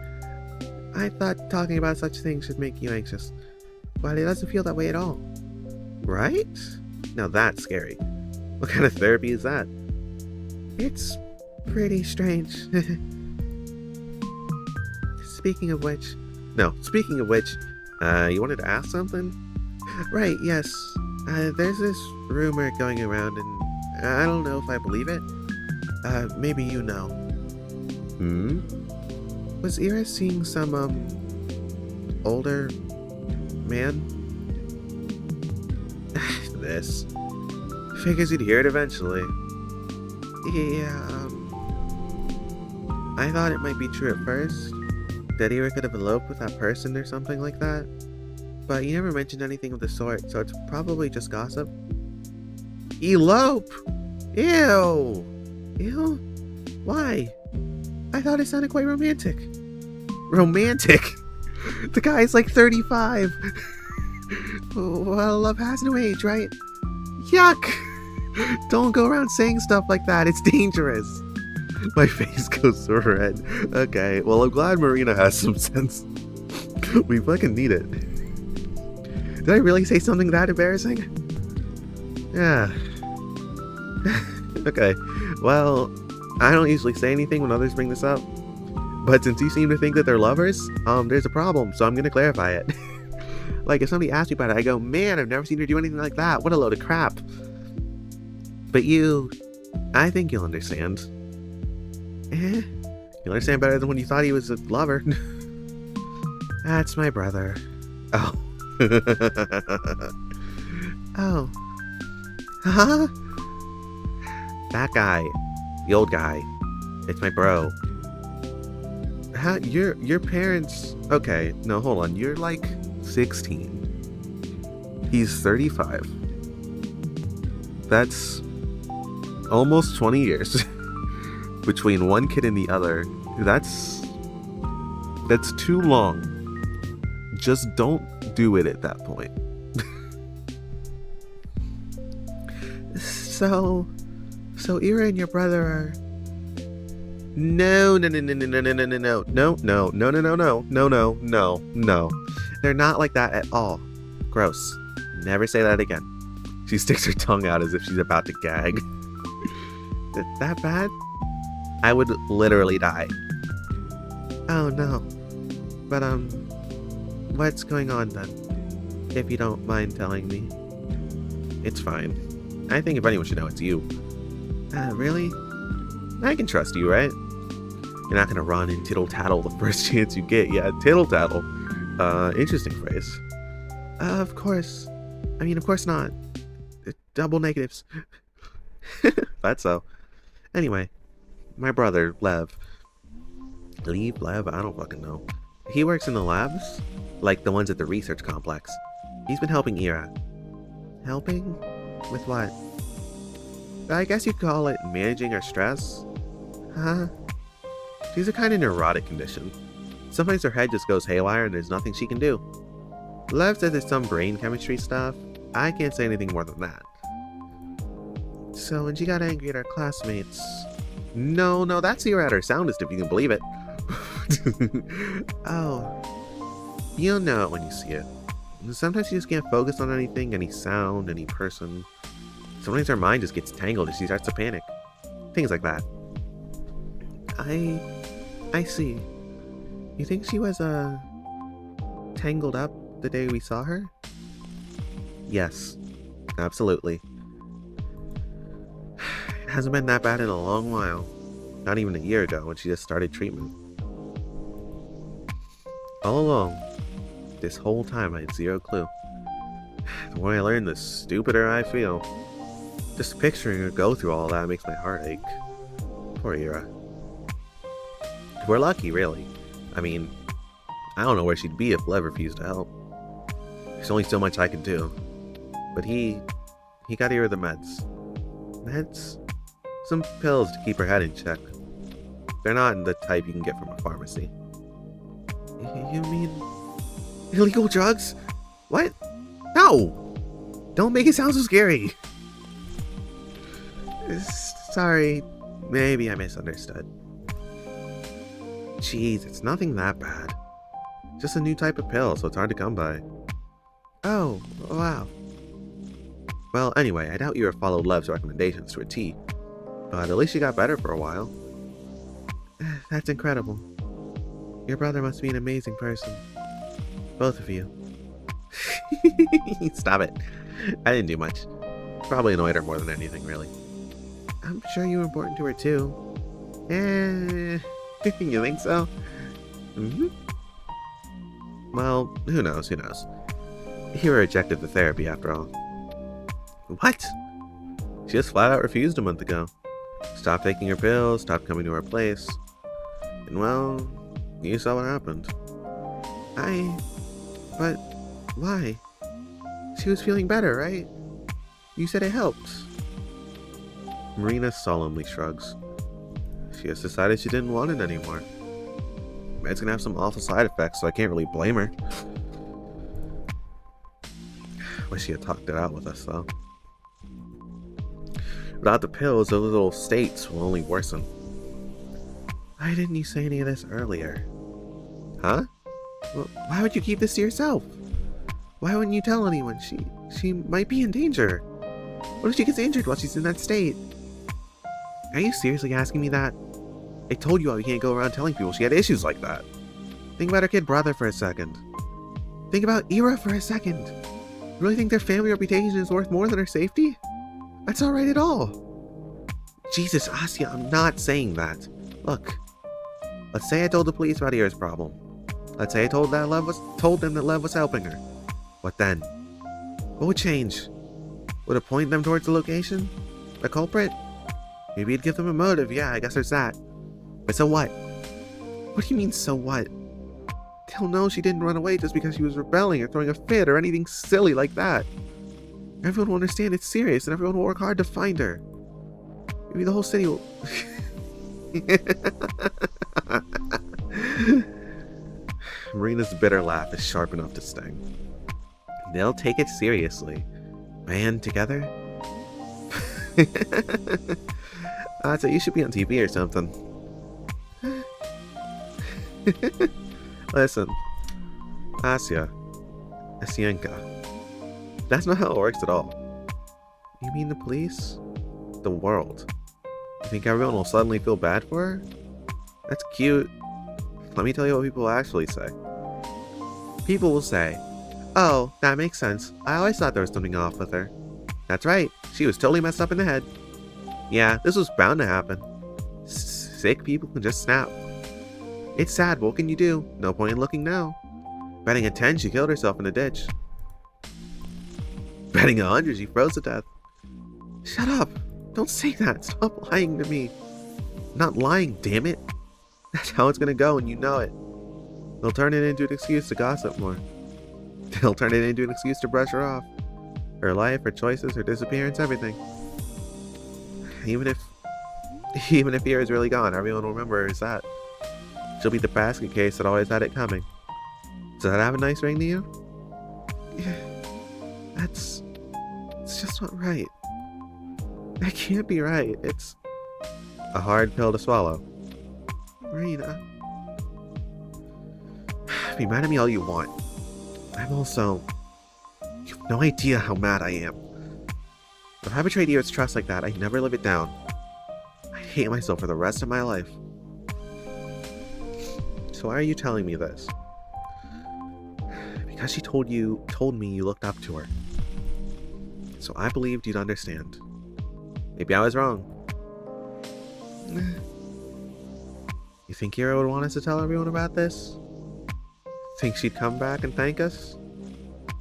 I thought talking about such things should make you anxious, but it doesn't feel that way at all. Right? Now that's scary. What kind of therapy is that? It's pretty strange. Speaking of which, you wanted to ask something? Right, yes. There's this rumor going around, and I don't know if I believe it. Maybe you know. Was Ira seeing some, older man? This. Figures you'd hear it eventually. Yeah, I thought it might be true at first. That Ira could have eloped with that person or something like that. But you never mentioned anything of the sort, so it's probably just gossip. Elope! Ew! Ew? Why? I thought it sounded quite romantic. Romantic? The guy's like 35. Well, love has no age, right? Yuck! Don't go around saying stuff like that, it's dangerous. My face goes so red. Okay, well, I'm glad Marina has some sense. We fucking need it. Did I really say something that embarrassing? Yeah. Okay, well, I don't usually say anything when others bring this up, but since you seem to think that they're lovers, there's a problem, so I'm gonna clarify it. Like, if somebody asks me about it, I go, man, I've never seen her do anything like that. What a load of crap. But I think you'll understand. You'll understand better than when you thought he was a lover. That's my brother. Oh. Oh. Huh? That guy. The old guy. It's my bro. How, your parents... Okay, no, hold on. You're like 16. He's 35. That's almost 20 years between one kid and the other. That's too long. Just don't do it at that point. So Ira and your brother are... No. They're not like that at all. Gross. Never say that again. She sticks her tongue out as if she's about to gag. That bad? I would literally die. Oh no. But what's going on then? If you don't mind telling me. It's fine. I think if anyone should know, it's you. Really? I can trust you, right? You're not gonna run and tittle-tattle the first chance you get. Yeah, tittle-tattle. Interesting phrase. Of course. I mean, of course not. Double negatives. That's so. Anyway, my brother, Lev. Lev? I don't fucking know. He works in the labs, like the ones at the research complex. He's been helping Ira. Helping? With what? I guess you'd call it managing her stress. Huh? She's a kind of neurotic condition. Sometimes her head just goes haywire and there's nothing she can do. Lev says there's some brain chemistry stuff. I can't say anything more than that. So when she got angry at her classmates... No, that's Ira at her soundest if you can believe it. Oh. You'll know it when you see it. Sometimes she just can't focus on anything, any sound, any person. Sometimes her mind just gets tangled and she starts to panic. Things like that. I see. You think she was, tangled up the day we saw her? Yes. Absolutely. It hasn't been that bad in a long while. Not even a year ago when she just started treatment. All along, this whole time I had zero clue. The more I learn, the stupider I feel. Just picturing her go through all that makes my heart ache. Poor Ira. We're lucky, really. I mean, I don't know where she'd be if Lev refused to help. There's only so much I could do. But he got Ira the meds. Meds? Some pills to keep her head in check. They're not the type you can get from a pharmacy. You mean illegal drugs? What? No! Don't make it sound so scary. Sorry, maybe I misunderstood. Jeez, it's nothing that bad. Just a new type of pill, so it's hard to come by. Oh, wow. Well, anyway, I doubt you ever followed Lev's recommendations to a T. But at least she got better for a while. That's incredible. Your brother must be an amazing person. Both of you. Stop it. I didn't do much. Probably annoyed her more than anything, really. I'm sure you were important to her, too. You think so? Mm-hmm. Well, who knows? He rejected the therapy after all. What? She just flat out refused a month ago. Stopped taking her pills, stopped coming to her place. And well, you saw what happened. But why? She was feeling better, right? You said it helped. Marina solemnly shrugs. She has decided she didn't want it anymore. It's gonna have some awful side effects, so I can't really blame her. Wish she had talked it out with us, though. Without the pills, those little states will only worsen. Why didn't you say any of this earlier? Huh? Well, why would you keep this to yourself? Why wouldn't you tell anyone? She might be in danger. What if she gets injured while she's in that state? Are you seriously asking me that? I told you I can't go around telling people she had issues like that. Think about her kid brother for a second. Think about Ira for a second. You really think their family reputation is worth more than her safety? That's not right at all. Jesus, Asya, I'm not saying that. Look, let's say I told the police about Ira's problem. Let's say I told them that Lev was helping her. What then? What would change? Would it point them towards the location? The culprit? Maybe it'd give them a motive, yeah, I guess there's that. But so what? What do you mean, so what? They'll know she didn't run away just because she was rebelling or throwing a fit or anything silly like that. Everyone will understand it's serious and everyone will work hard to find her. Maybe the whole city will... Marina's bitter laugh is sharp enough to sting. They'll take it seriously. Band together? So you should be on TV or something. Listen, Asya, Asienka. That's not how it works at all. You mean the police? The world. You think everyone will suddenly feel bad for her? That's cute. Let me tell you what people will actually say. People will say, "Oh, that makes sense. I always thought there was something off with her. That's right, she was totally messed up in the head. Yeah, this was bound to happen. Sick people can just snap. It's sad, what can you do? No point in looking now. Betting a 10 she killed herself in a ditch. Betting 100 she froze to death. Shut up! Don't say that! Stop lying to me! I'm not lying, damn it! That's how it's gonna go and you know it. They'll turn it into an excuse to gossip more. They'll turn it into an excuse to brush her off. Her life, her choices, her disappearance, everything. Even if Ira's really gone, everyone will remember her as that. She'll be the basket case that always had it coming. Does that have a nice ring to you? Yeah. It's just not right. That can't be right. It's a hard pill to swallow. Marina. Be mad at me all you want. I'm also... You have no idea how mad I am. If I betrayed Ira's trust like that, I'd never live it down. I'd hate myself for the rest of my life. So why are you telling me this? Because she told me you looked up to her. So I believed you'd understand. Maybe I was wrong. You think Ira would want us to tell everyone about this? Think she'd come back and thank us?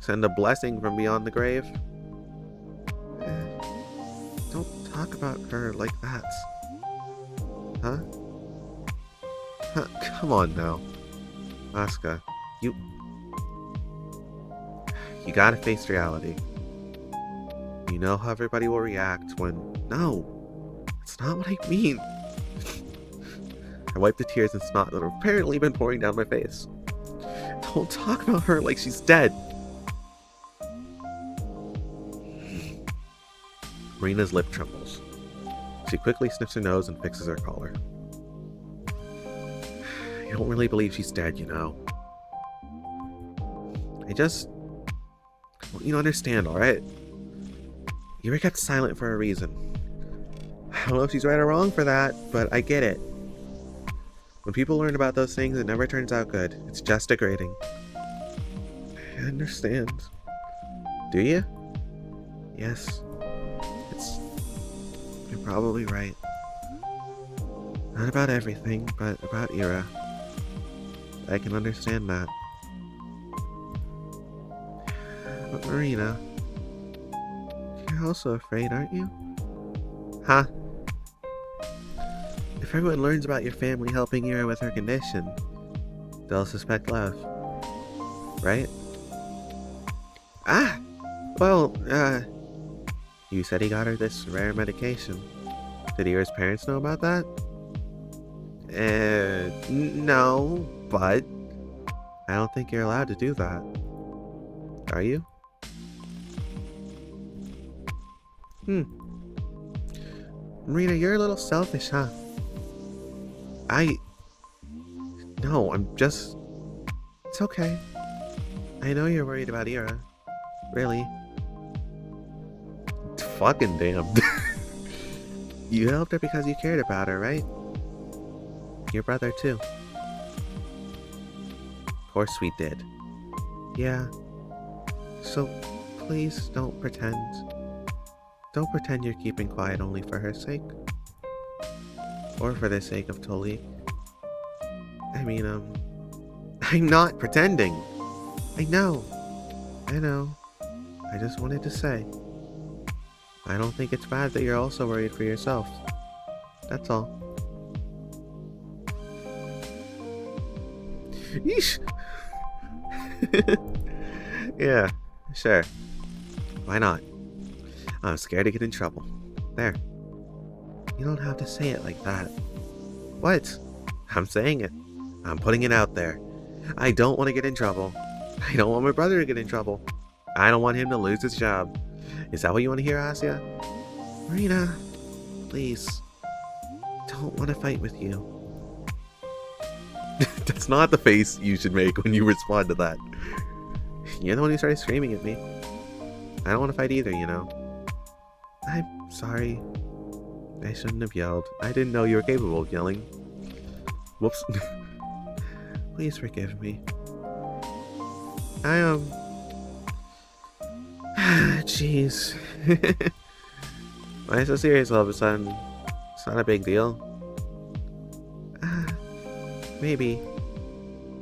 Send a blessing from beyond the grave? Don't talk about her like that. Huh? Come on now. Asuka, you gotta face reality. You know how everybody will react when... No! That's not what I mean! I wiped the tears and snot that have apparently been pouring down my face. Don't talk about her like she's dead! Marina's lip trembles. She quickly sniffs her nose and fixes her collar. I don't really believe she's dead, you know. I want you to understand, alright? Ira kept silent for a reason. I don't know if she's right or wrong for that, but I get it. When people learn about those things, it never turns out good. It's just degrading. I understand. Do you? Yes. You're probably right. Not about everything, but about Ira. I can understand that. But Marina, you're also afraid, aren't you? Huh? If everyone learns about your family helping Ira with her condition, they'll suspect love. Right? Ah! Well, you said he got her this rare medication. Did Ira's parents know about that? No, but I don't think you're allowed to do that. Are you? Marina, you're a little selfish, huh? No, I'm just... It's okay. I know you're worried about Ira. Really. Fucking damn. You helped her because you cared about her, right? Your brother, too. Of course we did. Yeah. So, please don't pretend. Don't pretend you're keeping quiet only for her sake. Or for the sake of Tolik. I mean, I'm not pretending. I know. I just wanted to say. I don't think it's bad that you're also worried for yourself. That's all. Yeesh. Yeah, sure. Why not? I'm scared to get in trouble. There. You don't have to say it like that. What? I'm saying it. I'm putting it out there. I don't want to get in trouble. I don't want my brother to get in trouble. I don't want him to lose his job. Is that what you want to hear, Asya? Marina, please. Don't want to fight with you. That's not the face you should make when you respond to that. You're the one who started screaming at me. I don't want to fight either, you know. I'm sorry. I shouldn't have yelled. I didn't know you were capable of yelling. Whoops. Please forgive me. Jeez. Why so serious all of a sudden? It's not a big deal. Maybe.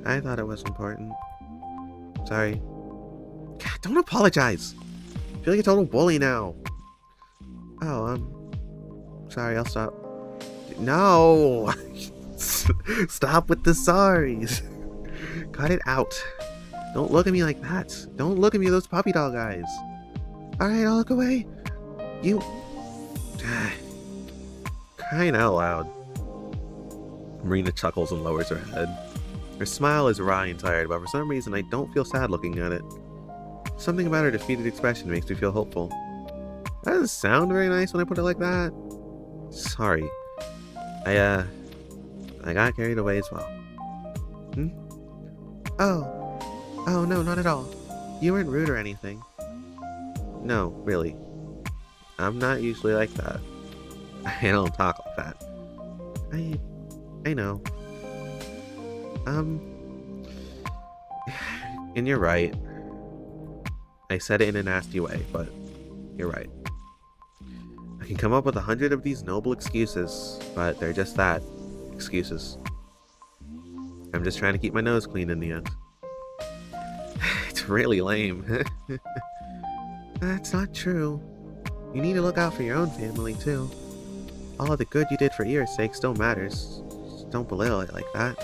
I thought it was important. Sorry. God, don't apologize. I feel like a total bully now. Oh, sorry, I'll stop. No! Stop with the sorries. Cut it out. Don't look at me like that. Don't look at me with those puppy dog eyes. Alright, I'll look away. You... Crying out loud. Marina chuckles and lowers her head. Her smile is wry and tired, but for some reason I don't feel sad looking at it. Something about her defeated expression makes me feel hopeful. That doesn't sound very nice when I put it like that. Sorry. I got carried away as well. Oh, no, not at all. You weren't rude or anything. No, really. I'm not usually like that. I don't talk like that. I know. And you're right. I said it in a nasty way, but you're right. I can come up with 100 of these noble excuses, but they're just that, excuses. I'm just trying to keep my nose clean in the end. It's really lame. That's not true. You need to look out for your own family, too. All of the good you did for Ira's sake still matters. Just don't belittle it like that.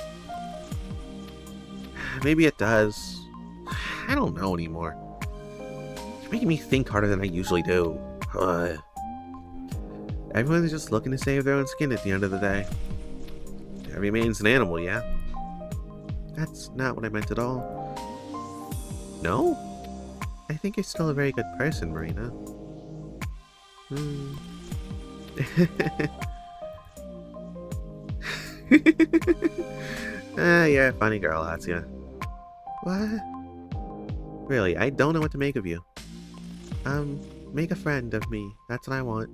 Maybe it does. I don't know anymore. You're making me think harder than I usually do. Everyone's just looking to save their own skin at the end of the day. Every man's an animal, yeah? That's not what I meant at all. No? I think you're still a very good person, Marina. You're a funny girl, Asya. What? Really, I don't know what to make of you. Make a friend of me. That's what I want.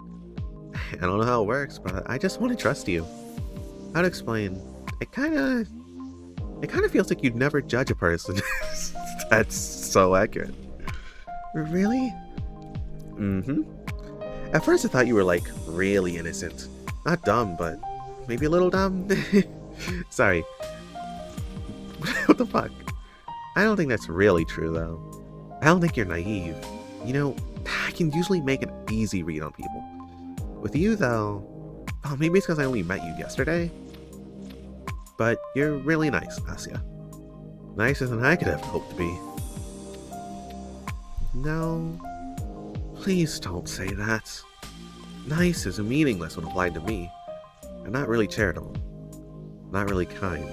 I don't know how it works, but I just want to trust you. How to explain? It kind of feels like you'd never judge a person. That's so accurate. Really? Mm-hmm. At first I thought you were, like, really innocent. Not dumb, but maybe a little dumb? Sorry. What the fuck? I don't think that's really true, though. I don't think you're naive. You know, I can usually make an easy read on people. With you, though, well, maybe it's because I only met you yesterday. But you're really nice, Asya. Nicer than I could have hoped to be. No, please don't say that. Nice is meaningless when applied to me. I'm not really charitable. Not really kind.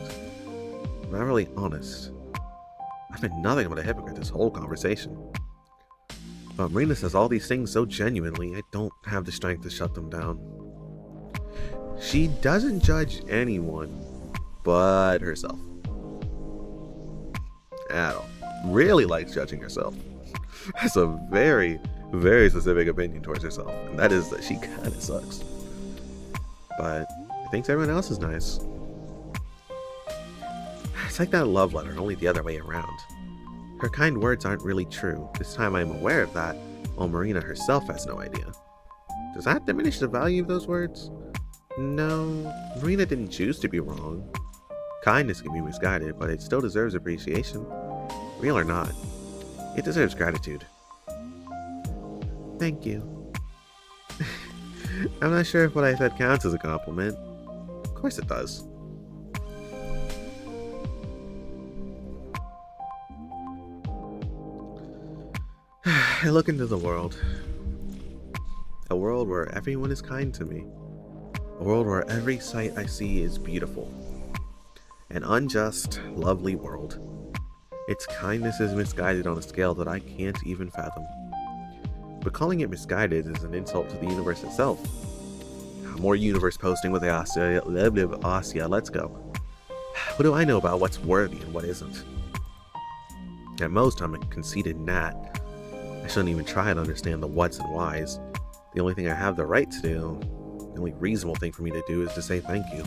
Not really honest. I've been nothing but a hypocrite this whole conversation. But Marina says all these things so genuinely, I don't have the strength to shut them down. She doesn't judge anyone but herself. At all. Really likes judging herself. Has a very, very specific opinion towards herself, and that is that she kinda sucks. But thinks everyone else is nice. It's like that love letter, only the other way around. Her kind words aren't really true. This time I'm aware of that, while Marina herself has no idea. Does that diminish the value of those words? No, Marina didn't choose to be wrong. Kindness can be misguided, but it still deserves appreciation. Real or not, it deserves gratitude. Thank you. I'm not sure if what I said counts as a compliment. Of course it does. I look into the world. A world where everyone is kind to me. A world where every sight I see is beautiful. An unjust, lovely world. Its kindness is misguided on a scale that I can't even fathom. But calling it misguided is an insult to the universe itself. More universe posting with Asya, let's go. What do I know about what's worthy and what isn't? At most, I'm a conceited gnat. I shouldn't even try to understand the whats and whys. The only thing I have the right to do, the only reasonable thing for me to do is to say thank you.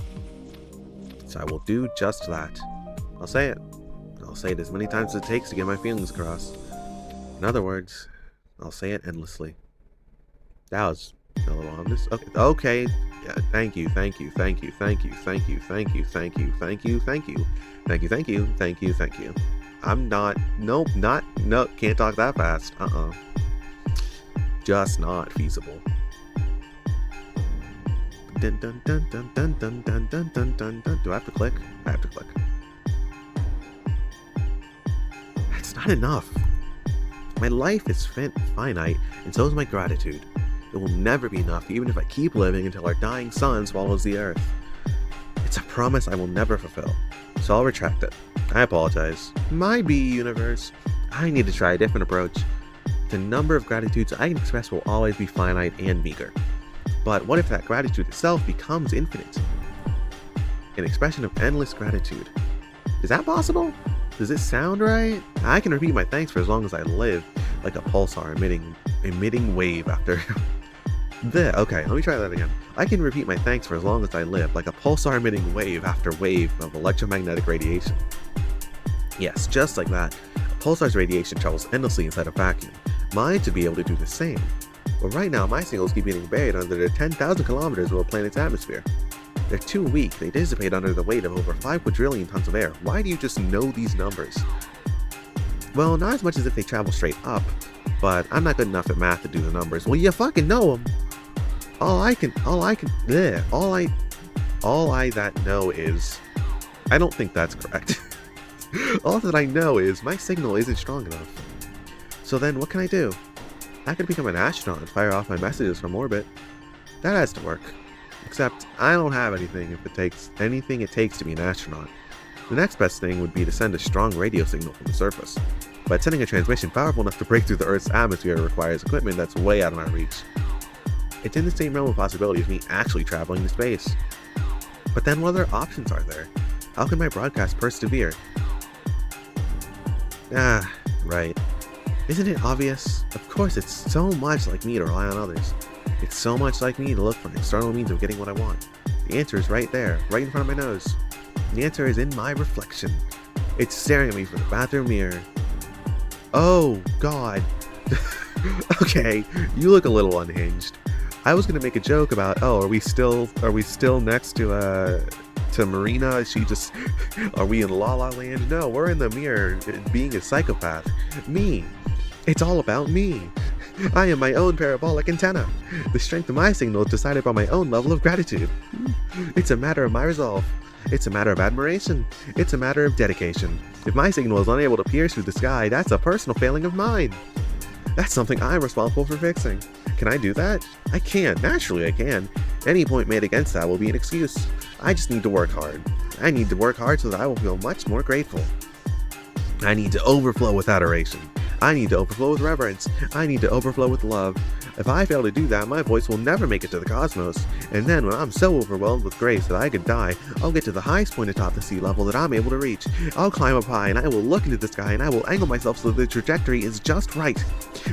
So I will do just that. I'll say it. I'll say it as many times as it takes to get my feelings across. In other words, I'll say it endlessly. That was a little ominous. Okay. Yeah, thank you. I'm not, nope, can't talk that fast. Just not feasible. Dun dun dun dun dun dun dun dun dun dun dun. Do I have to click? I have to click. That's not enough. My life is finite, and so is my gratitude. It will never be enough, even if I keep living until our dying sun swallows the earth. It's a promise I will never fulfill, so I'll retract it. I apologize. My B universe. I need to try a different approach. The number of gratitudes I can express will always be finite and meager. But what if that gratitude itself becomes infinite? An expression of endless gratitude. Is that possible? Does it sound right? I can repeat my thanks for as long as I live, like a pulsar emitting wave after... Okay, let me try that again. I can repeat my thanks for as long as I live, like a pulsar emitting wave after wave of electromagnetic radiation. Yes, just like that. A pulsar's radiation travels endlessly inside a vacuum. Mine to be able to do the same. But right now, my signals keep getting buried under the 10,000 kilometers of a planet's atmosphere. They're too weak, they dissipate under the weight of over 5 quadrillion tons of air. Why do you just know these numbers? Well, not as much as if they travel straight up, but I'm not good enough at math to do the numbers. Well, you fucking know them. All I that know is, I don't think that's correct. All that I know is my signal isn't strong enough. So then what can I do? I could become an astronaut and fire off my messages from orbit. That has to work. Except I don't have anything it takes to be an astronaut. The next best thing would be to send a strong radio signal from the surface. But sending a transmission powerful enough to break through the Earth's atmosphere requires equipment that's way out of my reach. It's in the same realm of possibility as me actually traveling to space. But then what other options are there? How can my broadcast persevere? Right. Isn't it obvious? Of course, it's so much like me to rely on others. It's so much like me to look for an external means of getting what I want. The answer is right there, right in front of my nose. The answer is in my reflection. It's staring at me from the bathroom mirror. Oh, God. Okay, you look a little unhinged. I was gonna make a joke about, are we still next to Marina? Are we in La La Land? No, we're in the mirror, being a psychopath. Me. It's all about me. I am my own parabolic antenna. The strength of my signal is decided by my own level of gratitude. It's a matter of my resolve. It's a matter of admiration. It's a matter of dedication. If my signal is unable to pierce through the sky, that's a personal failing of mine. That's something I'm responsible for fixing. Can I do that? I can. Naturally, I can. Any point made against that will be an excuse. I just need to work hard. I need to work hard so that I will feel much more grateful. I need to overflow with adoration. I need to overflow with reverence. I need to overflow with love. If I fail to do that, my voice will never make it to the cosmos. And then when I'm so overwhelmed with grace that I could die, I'll get to the highest point atop the sea level that I'm able to reach. I'll climb up high and I will look into the sky and I will angle myself so the trajectory is just right.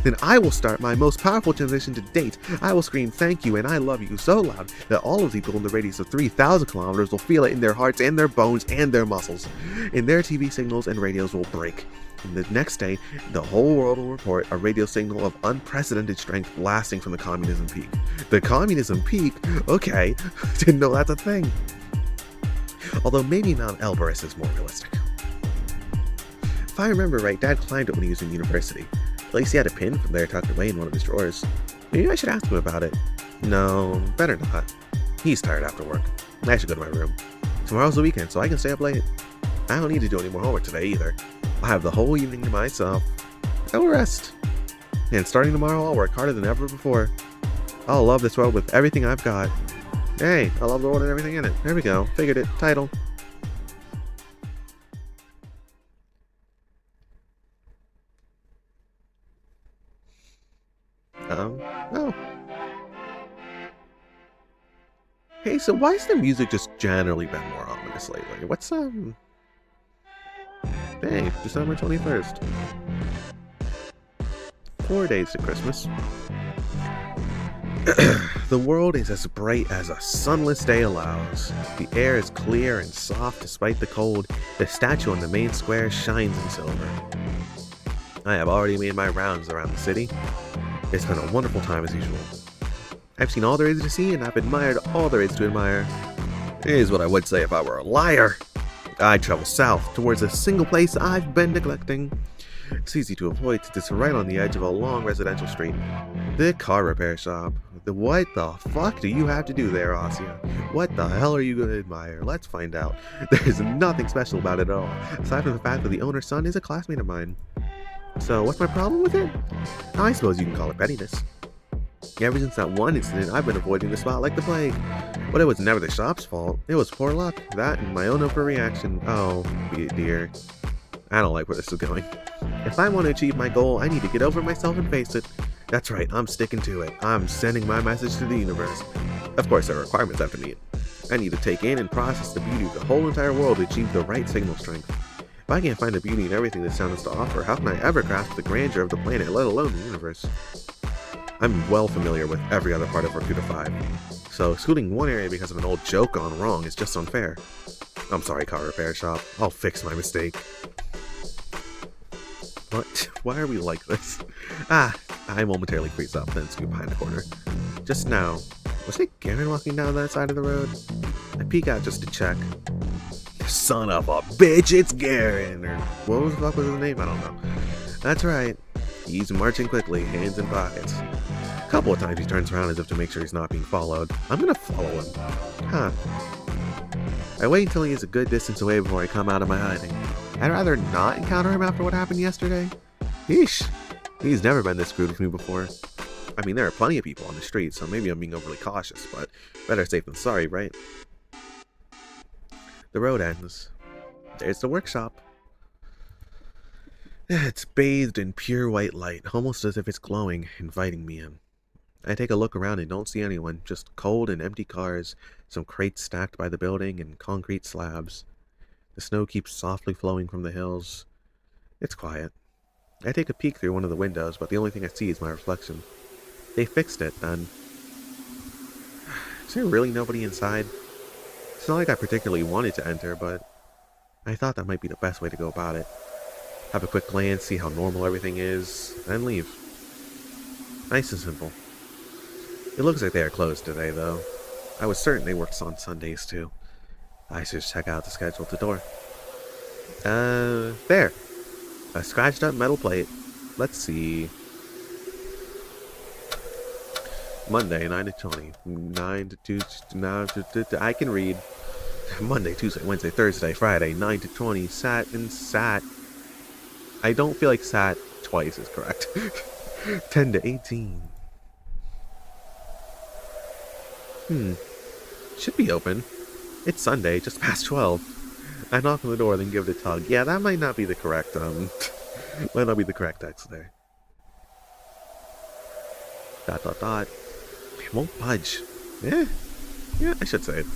Then I will start my most powerful transition to date. I will scream thank you and I love you so loud that all of the people in the radius of 3,000 kilometers will feel it in their hearts and their bones and their muscles. And their TV signals and radios will break. And the next day, the whole world will report a radio signal of unprecedented strength blasting from the communism peak. The communism peak? Okay, didn't know that's a thing. Although maybe Mount Elbrus is more realistic. If I remember right, Dad climbed it when he was in university. At least he had a pin from there tucked away in one of his drawers. Maybe I should ask him about it. No, better not. He's tired after work. I should go to my room. Tomorrow's the weekend, so I can stay up late. I don't need to do any more homework today either. I have the whole evening to myself. I will rest. And starting tomorrow, I'll work harder than ever before. I'll love this world with everything I've got. Hey, I love the world and everything in it. There we go. Figured it. Title. Oh. Hey, so why has the music just generally been more ominous lately? What's, Hey, December 21st. 4 days to Christmas. The world is as bright as a sunless day allows. The air is clear and soft despite the cold. The statue on the main square shines in silver. I have already made my rounds around the city. It's been a wonderful time as usual. I've seen all there is to see, and I've admired all there is to admire. Is what I would say if I were a liar. I travel south towards a single place I've been neglecting. It's easy to avoid since it's right on the edge of a long residential street. The car repair shop. What the fuck do you have to do there, Asia? What the hell are you going to admire? Let's find out. There's nothing special about it at all, aside from the fact that the owner's son is a classmate of mine. So what's my problem with it? I suppose you can call it pettiness. Ever since that one incident, I've been avoiding the spot like the plague. But it was never the shop's fault. It was poor luck. That and my own overreaction. Oh, dear. I don't like where this is going. If I want to achieve my goal, I need to get over myself and face it. That's right, I'm sticking to it. I'm sending my message to the universe. Of course, there are requirements I have to meet. I need to take in and process the beauty of the whole entire world to achieve the right signal strength. If I can't find the beauty in everything this town has to offer, how can I ever grasp the grandeur of the planet, let alone the universe? I'm well familiar with every other part of Rakuta 5, so excluding one area because of an old joke gone wrong is just unfair. I'm sorry, car repair shop. I'll fix my mistake. What? Why are we like this? I momentarily freeze up, then scoot behind the corner. Just now, was it Garen walking down that side of the road? I peek out just to check. Son of a bitch, it's Garen! Or what the fuck was his name? I don't know. That's right. He's marching quickly, hands in pockets. A couple of times he turns around as if to make sure he's not being followed. I'm gonna follow him. Huh. I wait until he is a good distance away before I come out of my hiding. I'd rather not encounter him after what happened yesterday. Yeesh. He's never been this screwed with me before. I mean, there are plenty of people on the street, so maybe I'm being overly cautious, but better safe than sorry, right? The road ends. There's the workshop. It's bathed in pure white light, almost as if it's glowing, inviting me in. I take a look around and don't see anyone, just cold and empty cars, some crates stacked by the building, and concrete slabs. The snow keeps softly flowing from the hills. It's quiet. I take a peek through one of the windows, but the only thing I see is my reflection. They fixed it, then. Is there really nobody inside? It's not like I particularly wanted to enter, but I thought that might be the best way to go about it. Have a quick glance, see how normal everything is, then leave. Nice and simple. It looks like they are closed today, though. I was certain they worked on Sundays, too. I should check out the schedule at the door. There. A scratched up metal plate. Let's see. Monday, 9 to 20. 9 to 2. I can read. Monday, Tuesday, Wednesday, Thursday, Friday, 9 to 20. Sat and sat. I don't feel like sat twice is correct. 10 to 18. Should be open. It's Sunday, just past 12. I knock on the door, then give it a tug. Yeah, that might not be the correct, might not be the correct text there. ... It won't budge. Yeah, I should say it.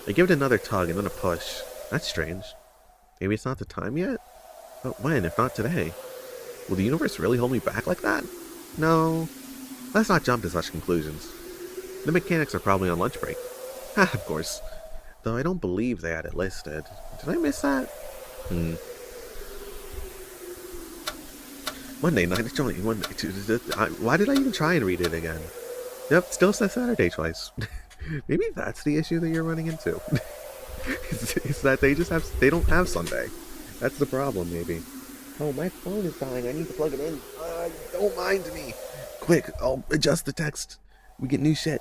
I give it another tug and then a push. That's strange. Maybe it's not the time yet? But when, if not today? Will the universe really hold me back like that? No. Let's not jump to such conclusions. The mechanics are probably on lunch break. Of course. Though I don't believe they had it listed. Did I miss that? Monday, 9 to 20. Monday, Tuesday. Why did I even try and read it again? Yep, still says Saturday twice. Maybe that's the issue that you're running into. Is that they don't have Sunday. That's the problem, maybe. Oh, my phone is dying. I need to plug it in. Don't mind me. Quick, I'll adjust the text. We get new shit.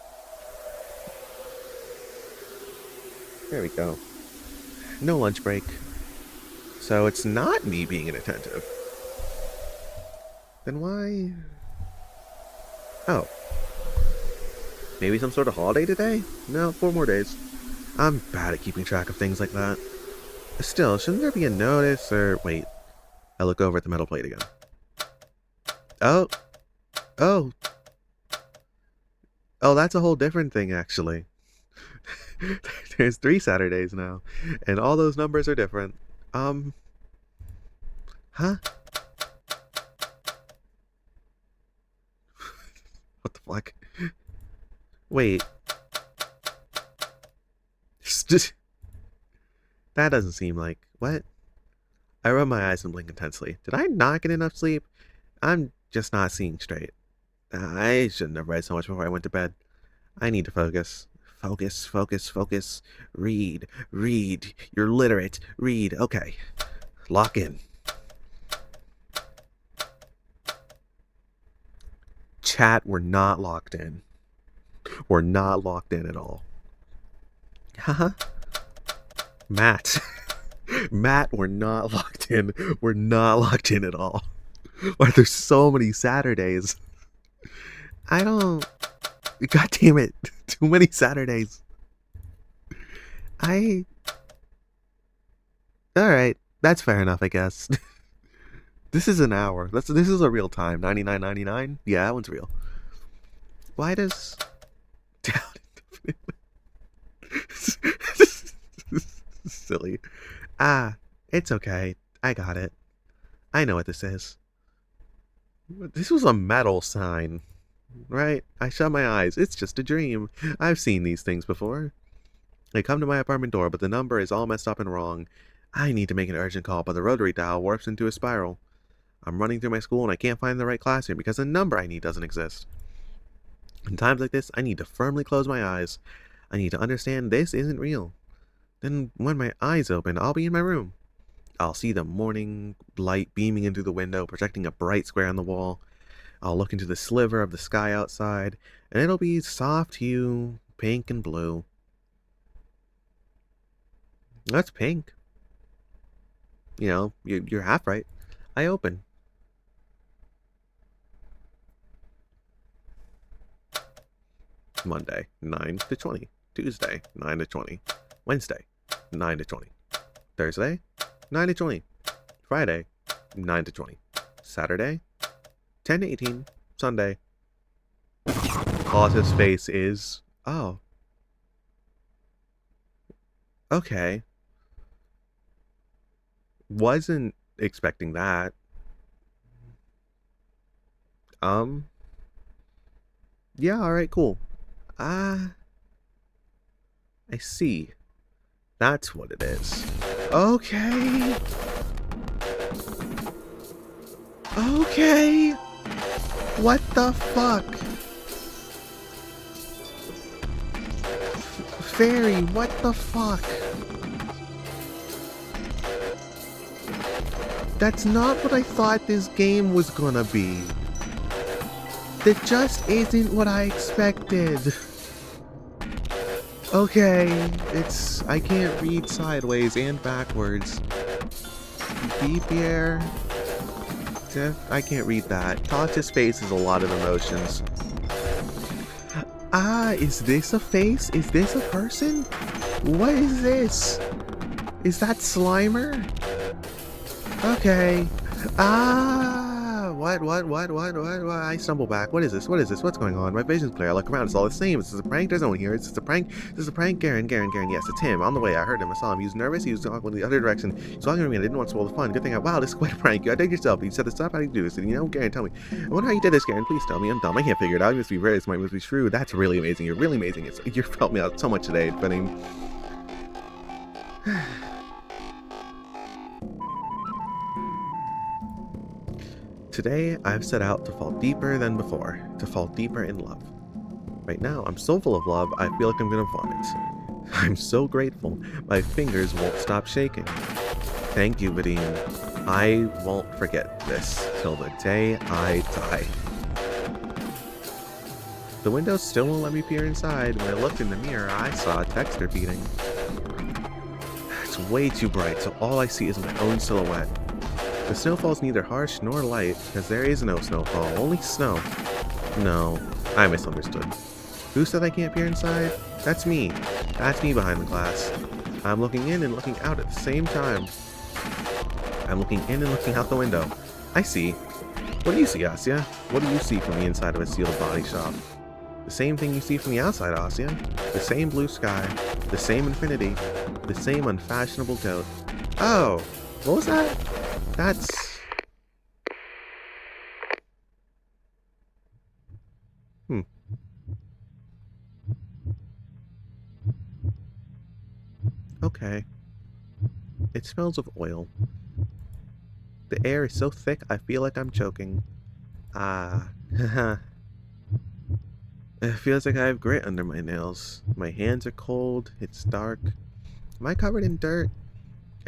There we go. No lunch break. So it's not me being inattentive. Then why? Oh. Maybe some sort of holiday today? No, 4 more days. I'm bad at keeping track of things like that. Still, shouldn't there be a notice or... Wait. I look over at the metal plate again. Oh. Oh. Oh, that's a whole different thing, actually. There's 3 Saturdays now, and all those numbers are different. Huh? What the fuck? Wait. That doesn't seem like... What? I rub my eyes and blink intensely. Did I not get enough sleep? I'm just not seeing straight. I shouldn't have read so much before I went to bed. I need to focus. Focus, focus, focus. Read, read. You're literate. Read. Okay. Lock in. Chat, we're not locked in. We're not locked in at all. Haha. Matt. Matt, we're not locked in. We're not locked in at all. Why there's so many Saturdays. I don't... God damn it. Too many Saturdays. Alright. That's fair enough, I guess. This is an hour. This is a real time. 99.99? Yeah, that one's real. Why does... Silly. It's okay. I got it. I know what this is. This was a metal sign. Right? I shut my eyes. It's just a dream. I've seen these things before. They come to my apartment door, but the number is all messed up and wrong. I need to make an urgent call, but the rotary dial warps into a spiral. I'm running through my school and I can't find the right classroom because the number I need doesn't exist. In times like this, I need to firmly close my eyes. I need to understand this isn't real. Then when my eyes open, I'll be in my room. I'll see the morning light beaming in through the window, projecting a bright square on the wall. I'll look into the sliver of the sky outside, and it'll be soft hue, pink and blue. That's pink. You know, you're half right. I open. Monday, 9 to 20. Tuesday, 9 to 20. Wednesday, 9 to 20. Thursday, 9 to 20. Friday, 9 to 20. Saturday, 10 to 18. Sunday. Claus's face is... Oh. Okay. Wasn't expecting that. Yeah, alright, cool. I see. That's what it is. Okay. Okay. What the fuck? Fairy, what the fuck? That's not what I thought this game was gonna be. That just isn't what I expected. Okay, I can't read sideways and backwards. Deep air. I can't read that. Tasha's face is a lot of emotions. Is this a face? Is this a person? What is this? Is that Slimer? Okay. What? I stumble back. What is this? What's going on? My vision's clear. I look around. It's all the same. Is this a prank? There's no one here. Is this a prank? This is a prank? Garen. Yes, it's him. On the way. I heard him. I saw him. He was nervous. He was walking in the other direction. He was walking to me and I didn't want to spoil the fun. Good thing wow, this is quite a prank. You did yourself. You said this stuff. How do you do this? And, Garen, tell me. I wonder how you did this, Garen. Please tell me. I'm dumb. I can't figure it out. You must be rare. This must be true. That's really amazing. You're really amazing. You've helped me out so much today, Benny. Today, I've set out to fall deeper than before, to fall deeper in love. Right now, I'm so full of love, I feel like I'm gonna vomit. I'm so grateful, my fingers won't stop shaking. Thank you, Vadim. I won't forget this till the day I die. The window still won't let me peer inside. When I looked in the mirror, I saw a texture beating. It's way too bright, so all I see is my own silhouette. The snowfall's neither harsh nor light, because there is no snowfall, only snow. No, I misunderstood. Who said I can't peer inside? That's me. That's me behind the glass. I'm looking in and looking out at the same time. I'm looking in and looking out the window. I see. What do you see, Asya? What do you see from the inside of a sealed body shop? The same thing you see from the outside, Asya. The same blue sky, the same infinity, the same unfashionable goat. Oh, what was that? That's... Okay. It smells of oil. The air is so thick I feel like I'm choking. Ah, haha. It feels like I have grit under my nails. My hands are cold, it's dark. Am I covered in dirt?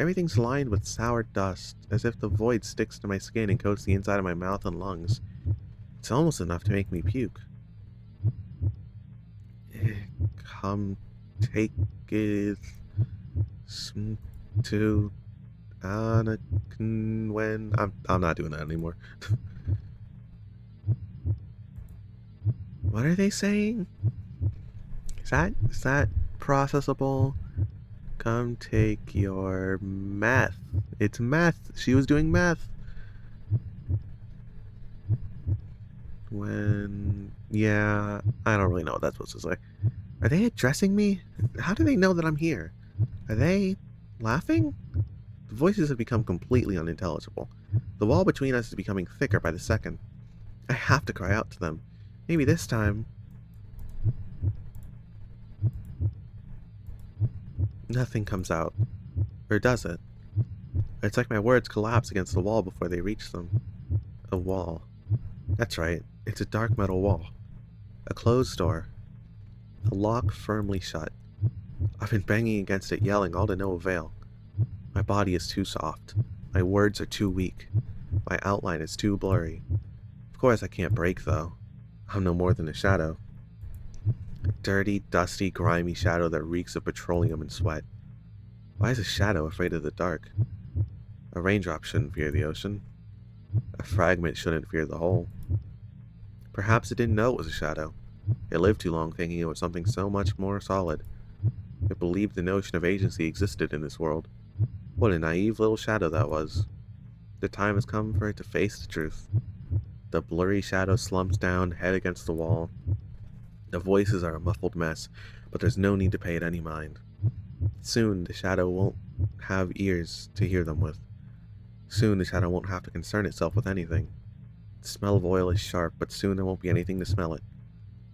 Everything's lined with sour dust, as if the void sticks to my skin and coats the inside of my mouth and lungs. It's almost enough to make me puke. Come take it to Anakin when I'm not doing that anymore. What are they saying? Is that processable? Come take your math. It's math. She was doing math. Yeah, I don't really know what that's supposed to say. Are they addressing me? How do they know that I'm here? Are they laughing? The voices have become completely unintelligible. The wall between us is becoming thicker by the second. I have to cry out to them. Maybe this time... Nothing comes out. Or does it? It's like my words collapse against the wall before they reach them. A wall. That's right. It's a dark metal wall. A closed door. A lock firmly shut. I've been banging against it, yelling, all to no avail. My body is too soft. My words are too weak. My outline is too blurry. Of course I can't break, though. I'm no more than a shadow. A dirty, dusty, grimy shadow that reeks of petroleum and sweat. Why is a shadow afraid of the dark? A raindrop shouldn't fear the ocean. A fragment shouldn't fear the whole. Perhaps it didn't know it was a shadow. It lived too long thinking it was something so much more solid. It believed the notion of agency existed in this world. What a naive little shadow that was. The time has come for it to face the truth. The blurry shadow slumps down, head against the wall. The voices are a muffled mess, but there's no need to pay it any mind. Soon the shadow won't have ears to hear them with. Soon the shadow won't have to concern itself with anything. The smell of oil is sharp, but soon there won't be anything to smell it.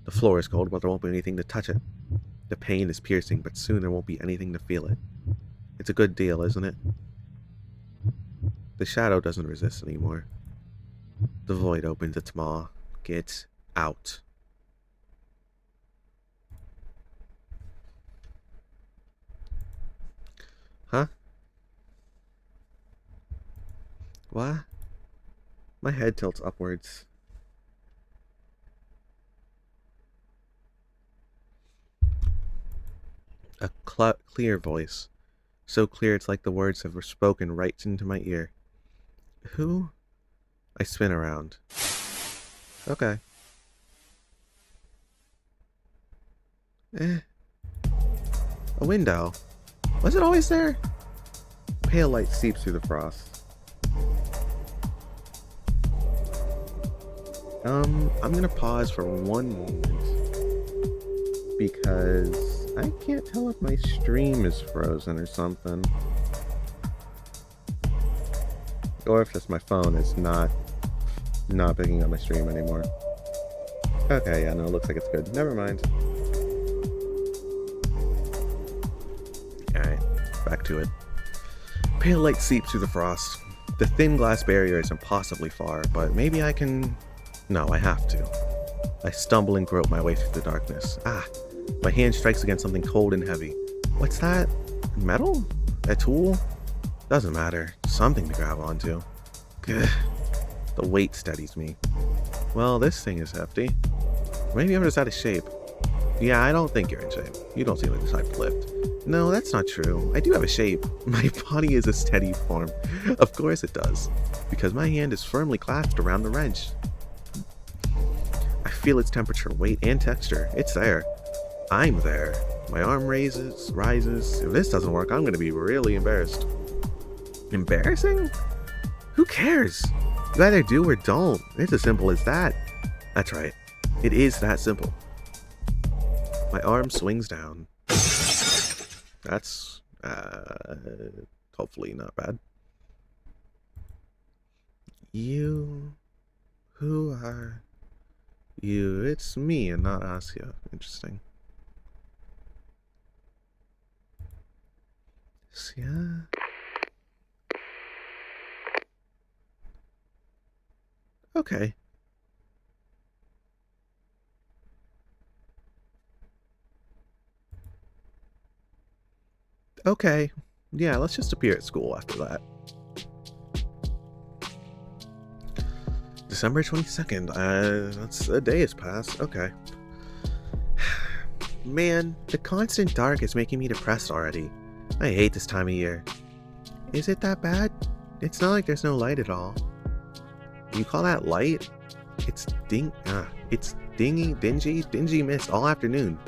The floor is cold, but there won't be anything to touch it. The pain is piercing, but soon there won't be anything to feel it. It's a good deal, isn't it? The shadow doesn't resist anymore. The void opens its maw. Get out. Huh? What? My head tilts upwards. A clear voice. So clear it's like the words have spoken right into my ear. Who? I spin around. Okay. A window. Was it always there? Pale light seeps through the frost. I'm gonna pause for one moment because I can't tell if my stream is frozen or something. Or if just my phone is not picking up my stream anymore. Okay, yeah, no, it looks like it's good. Never mind. Alright, back to it. Pale light seeps through the frost. The thin glass barrier is impossibly far, but maybe I can... No, I have to. I stumble and grope my way through the darkness. Ah! My hand strikes against something cold and heavy. What's that? Metal? A tool? Doesn't matter. Something to grab onto. Gah. The weight steadies me. Well, this thing is hefty. Maybe I'm just out of shape. Yeah, I don't think you're in shape. You don't seem like the type to lift. No, that's not true. I do have a shape. My body is a steady form. Of course it does, because my hand is firmly clasped around the wrench. I feel its temperature, weight, and texture. It's there. I'm there. My arm rises. If this doesn't work, I'm going to be really embarrassed. Embarrassing? Who cares? You either do or don't. It's as simple as that. That's right. It is that simple. My arm swings down. That's, hopefully not bad. You... Who are... You? It's me and not Asya. Interesting. Asya? Okay. Okay. Yeah, let's just appear at school after that. December 22nd. That's a day has passed. Okay. Man, the constant dark is making me depressed already. I hate this time of year. Is it that bad? It's not like there's no light at all. You call that light? It's dingy mist all afternoon.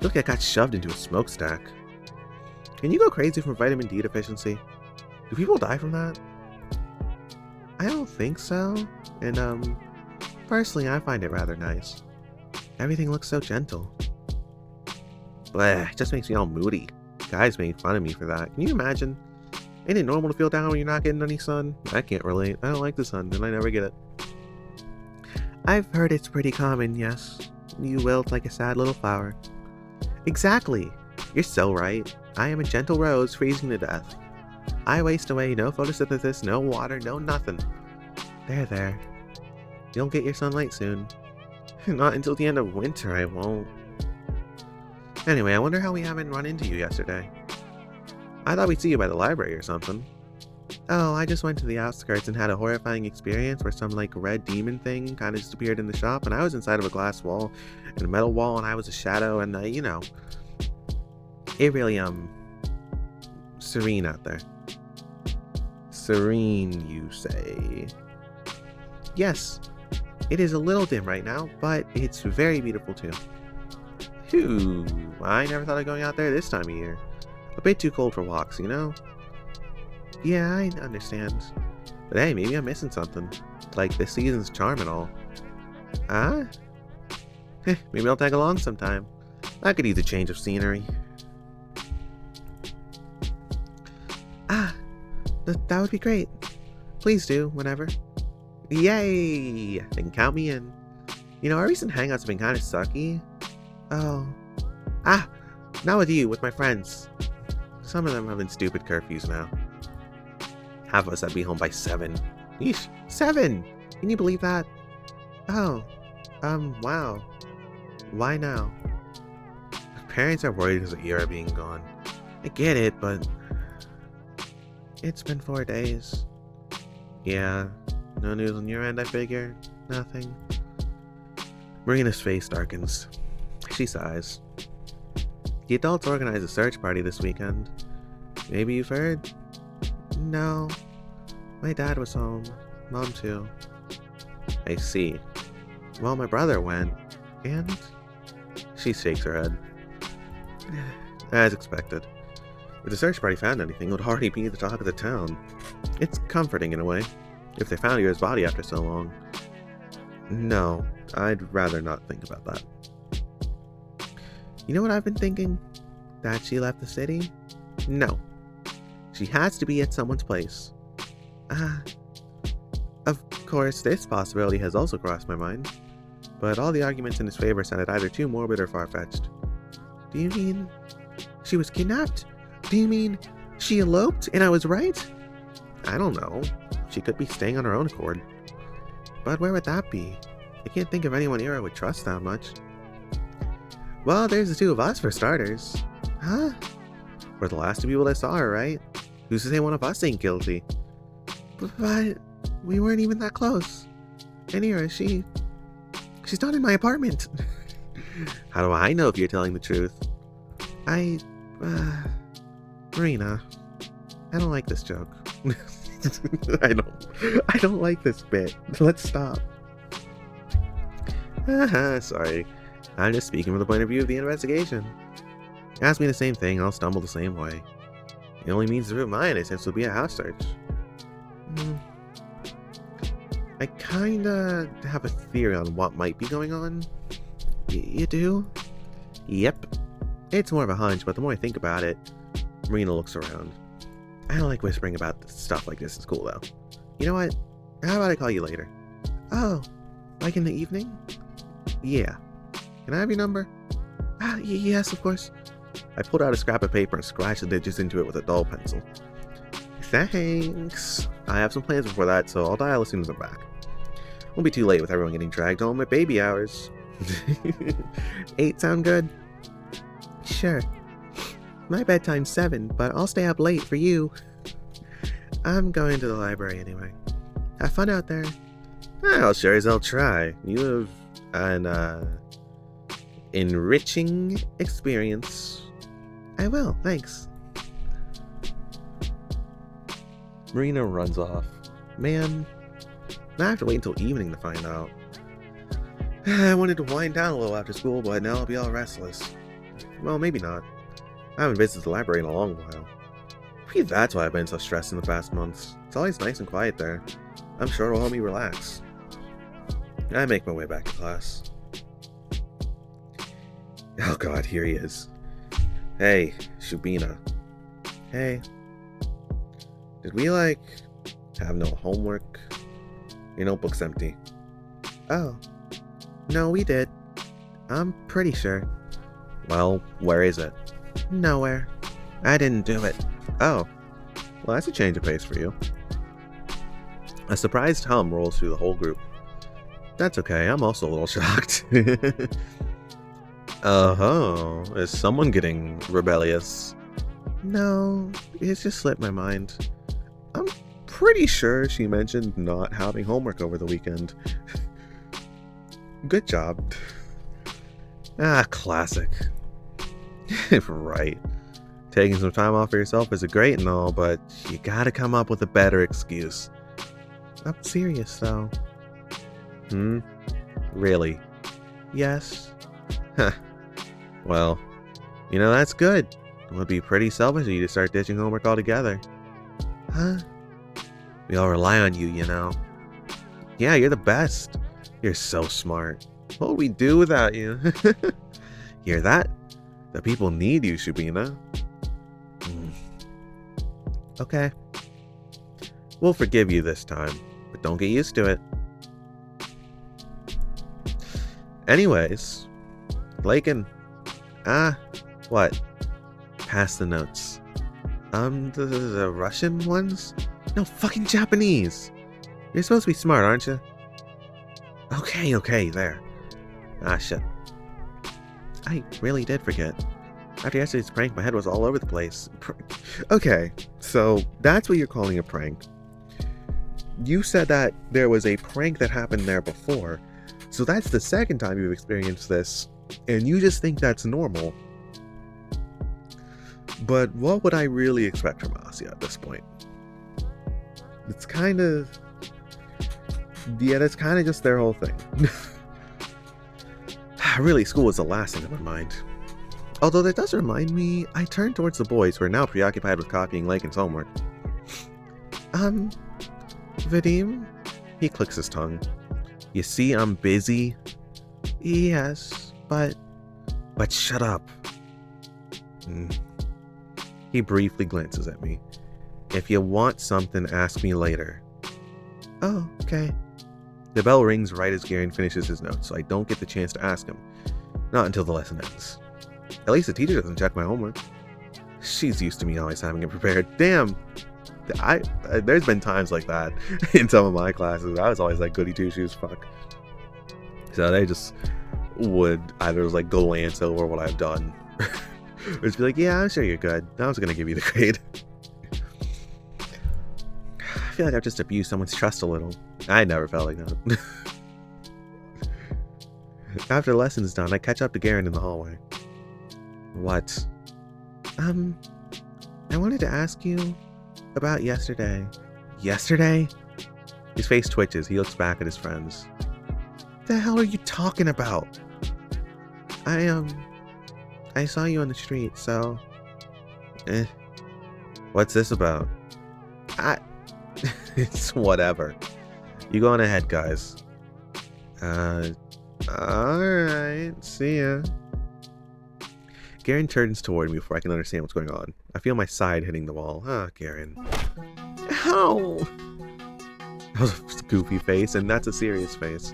Look, I got shoved into a smokestack. Can you go crazy from vitamin D deficiency? Do people die from that? I don't think so. And, personally, I find it rather nice. Everything looks so gentle. Bleh, it just makes me all moody. Guys make fun of me for that. Can you imagine? Ain't it normal to feel down when you're not getting any sun? I can't relate. I don't like the sun, and I never get it. I've heard it's pretty common, yes. You wilt like a sad little flower. Exactly. You're so right. I am a gentle rose freezing to death. I waste away, no photosynthesis, no water, no nothing. There. You'll get your sunlight soon. Not until the end of winter, I won't. Anyway, I wonder how we haven't run into you yesterday. I thought we'd see you by the library or something. Oh, I just went to the outskirts and had a horrifying experience where some, red demon thing kind of just appeared in the shop, and I was inside of a glass wall and a metal wall, and I was a shadow, and, it really, serene out there. Serene, you say? Yes, it is a little dim right now, but it's very beautiful too. Phew, I never thought of going out there this time of year. A bit too cold for walks, you know? Yeah, I understand. But hey, maybe I'm missing something. Like this season's charm and all. Huh? Maybe I'll tag along sometime. I could use a change of scenery. That would be great. Please do, whenever. Yay! Then count me in. Our recent hangouts have been kind of sucky. Oh. Not with you, with my friends. Some of them have been stupid curfews now. Half of us had to be home by 7. Yeesh, 7! Can you believe that? Oh. Wow. Why now? My parents are worried because of Ira being gone. I get it, but... It's been 4 days. Yeah. No news on your end, I figure? Nothing. Marina's face darkens. She sighs. The adults organized a search party this weekend. Maybe you've heard? No. My dad was home. Mom too. I see. Well, my brother went. And? She shakes her head. As expected. If the search party found anything, it would already be the talk of the town. It's comforting in a way, if they found Ira's body after so long. No, I'd rather not think about that. You know what I've been thinking? That she left the city? No. She has to be at someone's place. Of course, this possibility has also crossed my mind, but all the arguments in his favor sounded either too morbid or far-fetched. Do you mean she was kidnapped? Do you mean she eloped and I was right? I don't know. She could be staying on her own accord. But where would that be? I can't think of anyone Ira would trust that much. Well, there's the two of us for starters. Huh? We're the last two people that saw her, right? Who's to say one of us ain't guilty? But we weren't even that close. And Ira, she's not in my apartment. How do I know if you're telling the truth? I Marina, I don't like this joke. I don't like this bit. Let's stop. Sorry. I'm just speaking from the point of view of the investigation. Ask me the same thing, I'll stumble the same way. The only means to prove my innocence would be a house search. I kinda have a theory on what might be going on. You do? Yep. It's more of a hunch, but the more I think about it, Marina looks around. I don't like whispering about stuff like this in school, though. You know what? How about I call you later? Oh, like in the evening? Yeah. Can I have your number? Yes, of course. I pulled out a scrap of paper and scratched the digits into it with a dull pencil. Thanks. I have some plans before that, so I'll dial as soon as I'm back. Won't be too late with everyone getting dragged home at baby hours. 8 sound good? Sure. My bedtime's 7, but I'll stay up late for you. I'm going to the library anyway. Have fun out there. Well, sure as I'll try. You have an enriching experience. I will, thanks. Marina runs off. Man, I have to wait until evening to find out. I wanted to wind down a little after school, but now I'll be all restless. Well, maybe not. I haven't visited the library in a long while. Maybe that's why I've been so stressed in the past months. It's always nice and quiet there. I'm sure it'll help me relax. I make my way back to class. Oh god, here he is. Hey, Shubina. Hey. Did we, have no homework? Your notebook's empty. Oh. No, we did. I'm pretty sure. Well, where is it? Nowhere. I didn't do it. Oh. Well, that's a change of pace for you. A surprised hum rolls through the whole group. That's okay, I'm also a little shocked. Oh, is someone getting rebellious? No, it's just slipped my mind. I'm pretty sure she mentioned not having homework over the weekend. Good job. Classic. Right. Taking some time off for yourself is great and all, but you gotta come up with a better excuse. I'm serious, though. Really? Yes. Huh. Well, that's good. It would be pretty selfish of you to start ditching homework altogether. Huh? We all rely on you, Yeah, you're the best. You're so smart. What would we do without you? Hear that? The people need you, Shubina. Okay. We'll forgive you this time, but don't get used to it. Anyways, Lakin. What? Pass the notes. The Russian ones? No, fucking Japanese. You're supposed to be smart, aren't you? Okay, there. Shit. I really did forget. After yesterday's prank, my head was all over the place. Okay, so that's what you're calling a prank. You said that there was a prank that happened there before, so that's the second time you've experienced this, and you just think that's normal. But what would I really expect from Asya at this point? It's kind of... Yeah, that's kind of just their whole thing. Really, school was the last thing on my mind. Although that does remind me, I turned towards the boys who are now preoccupied with copying Lakin's homework. Vadim? He clicks his tongue. You see, I'm busy. Yes, but shut up. He briefly glances at me. If you want something, ask me later. Oh, okay. The bell rings right as Garen finishes his notes, so I don't get the chance to ask him. Not until the lesson ends. At least the teacher doesn't check my homework. She's used to me always having it prepared. Damn! There's been times like that in some of my classes. I was always like goody two-shoes, fuck. So they just would either glance over what I've done, or just be like, yeah, I'm sure you're good. I was gonna give you the grade. I feel like I've just abused someone's trust a little. I never felt like that. After the lesson's done, I catch up to Garen in the hallway. What? I wanted to ask you about yesterday. Yesterday? His face twitches. He looks back at his friends. What the hell are you talking about? I saw you on the street, so... What's this about? It's whatever. You go on ahead, guys. Alright. See ya. Garen turns toward me before I can understand what's going on. I feel my side hitting the wall. Garen. Ow! That was a goofy face, and that's a serious face.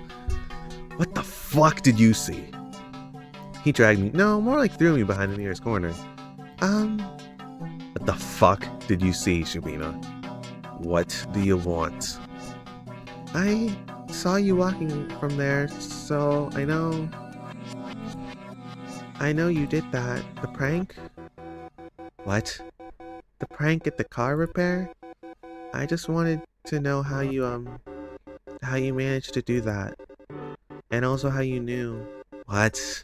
What the fuck did you see? He dragged me. No, more like threw me behind the nearest corner. What the fuck did you see, Shubina? What do you want? I saw you walking from there, so I know you did that. The prank? What? The prank at the car repair? I just wanted to know how you managed to do that. And also how you knew. What?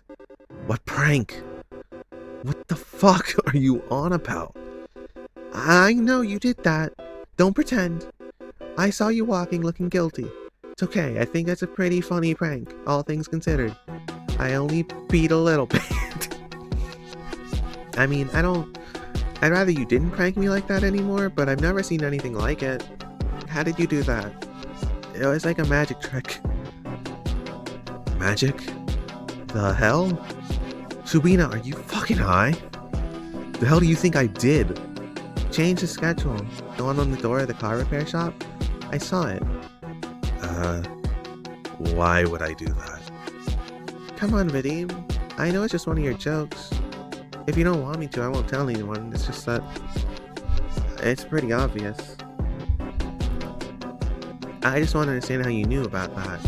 What prank? What the fuck are you on about? I know you did that. Don't pretend. I saw you walking looking guilty. It's okay, I think that's a pretty funny prank, all things considered. I only beat a little bit. I mean, I'd rather you didn't prank me like that anymore, but I've never seen anything like it. How did you do that? It was like a magic trick. Magic? The hell? Subina, are you fucking high? The hell do you think I did? Change the schedule. The one on the door of the car repair shop? I saw it. Why would I do that? Come on, Vadim. I know it's just one of your jokes. If you don't want me to, I won't tell anyone. It's just that... it's pretty obvious. I just want to understand how you knew about that.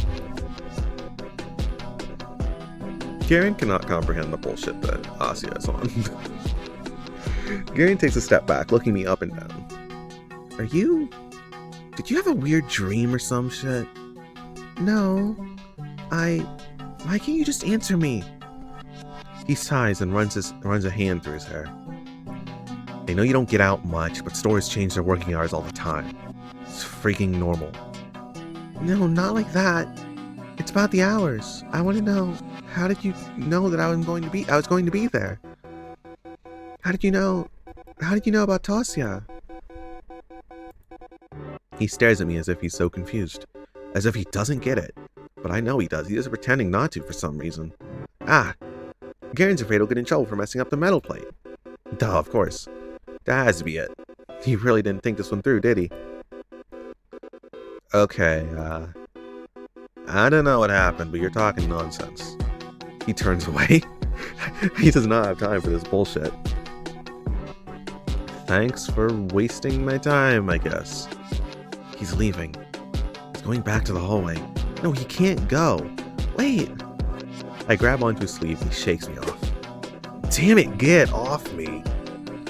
Garen cannot comprehend the bullshit that Asya is on. Garen takes a step back, looking me up and down. Did you have a weird dream or some shit? No. Why can't you just answer me? He sighs and runs a hand through his hair. I know you don't get out much, but stores change their working hours all the time. It's freaking normal. No, not like that. It's about the hours. I want to know, how did you know that I was going to be there? How did you know about Tosia? He stares at me as if he's so confused. As if he doesn't get it. But I know he does. He is pretending not to for some reason. Garen's afraid he'll get in trouble for messing up the metal plate. Duh, of course. That has to be it. He really didn't think this one through, did he? Okay, I don't know what happened, but you're talking nonsense. He turns away. He does not have time for this bullshit. Thanks for wasting my time, I guess. He's leaving. He's going back to the hallway. No, he can't go. Wait. I grab onto his sleeve and he shakes me off. Damn it, get off me.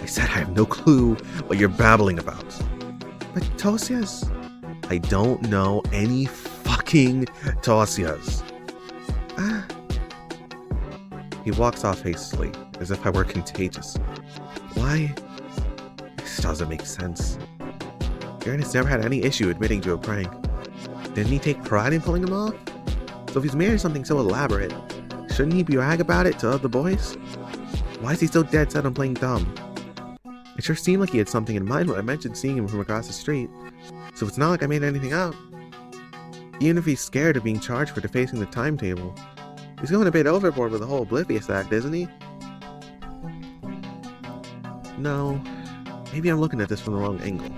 I said I have no clue what you're babbling about. But Tosia's... I don't know any fucking Tosias. He walks off hastily, as if I were contagious. Why? This doesn't make sense. Garen has never had any issue admitting to a prank. Didn't he take pride in pulling them off? So if he's married something so elaborate, shouldn't he brag about it to other boys? Why is he so dead set on playing dumb? It sure seemed like he had something in mind when I mentioned seeing him from across the street, so it's not like I made anything up. Even if he's scared of being charged for defacing the timetable, he's going a bit overboard with the whole oblivious act, isn't he? No, maybe I'm looking at this from the wrong angle.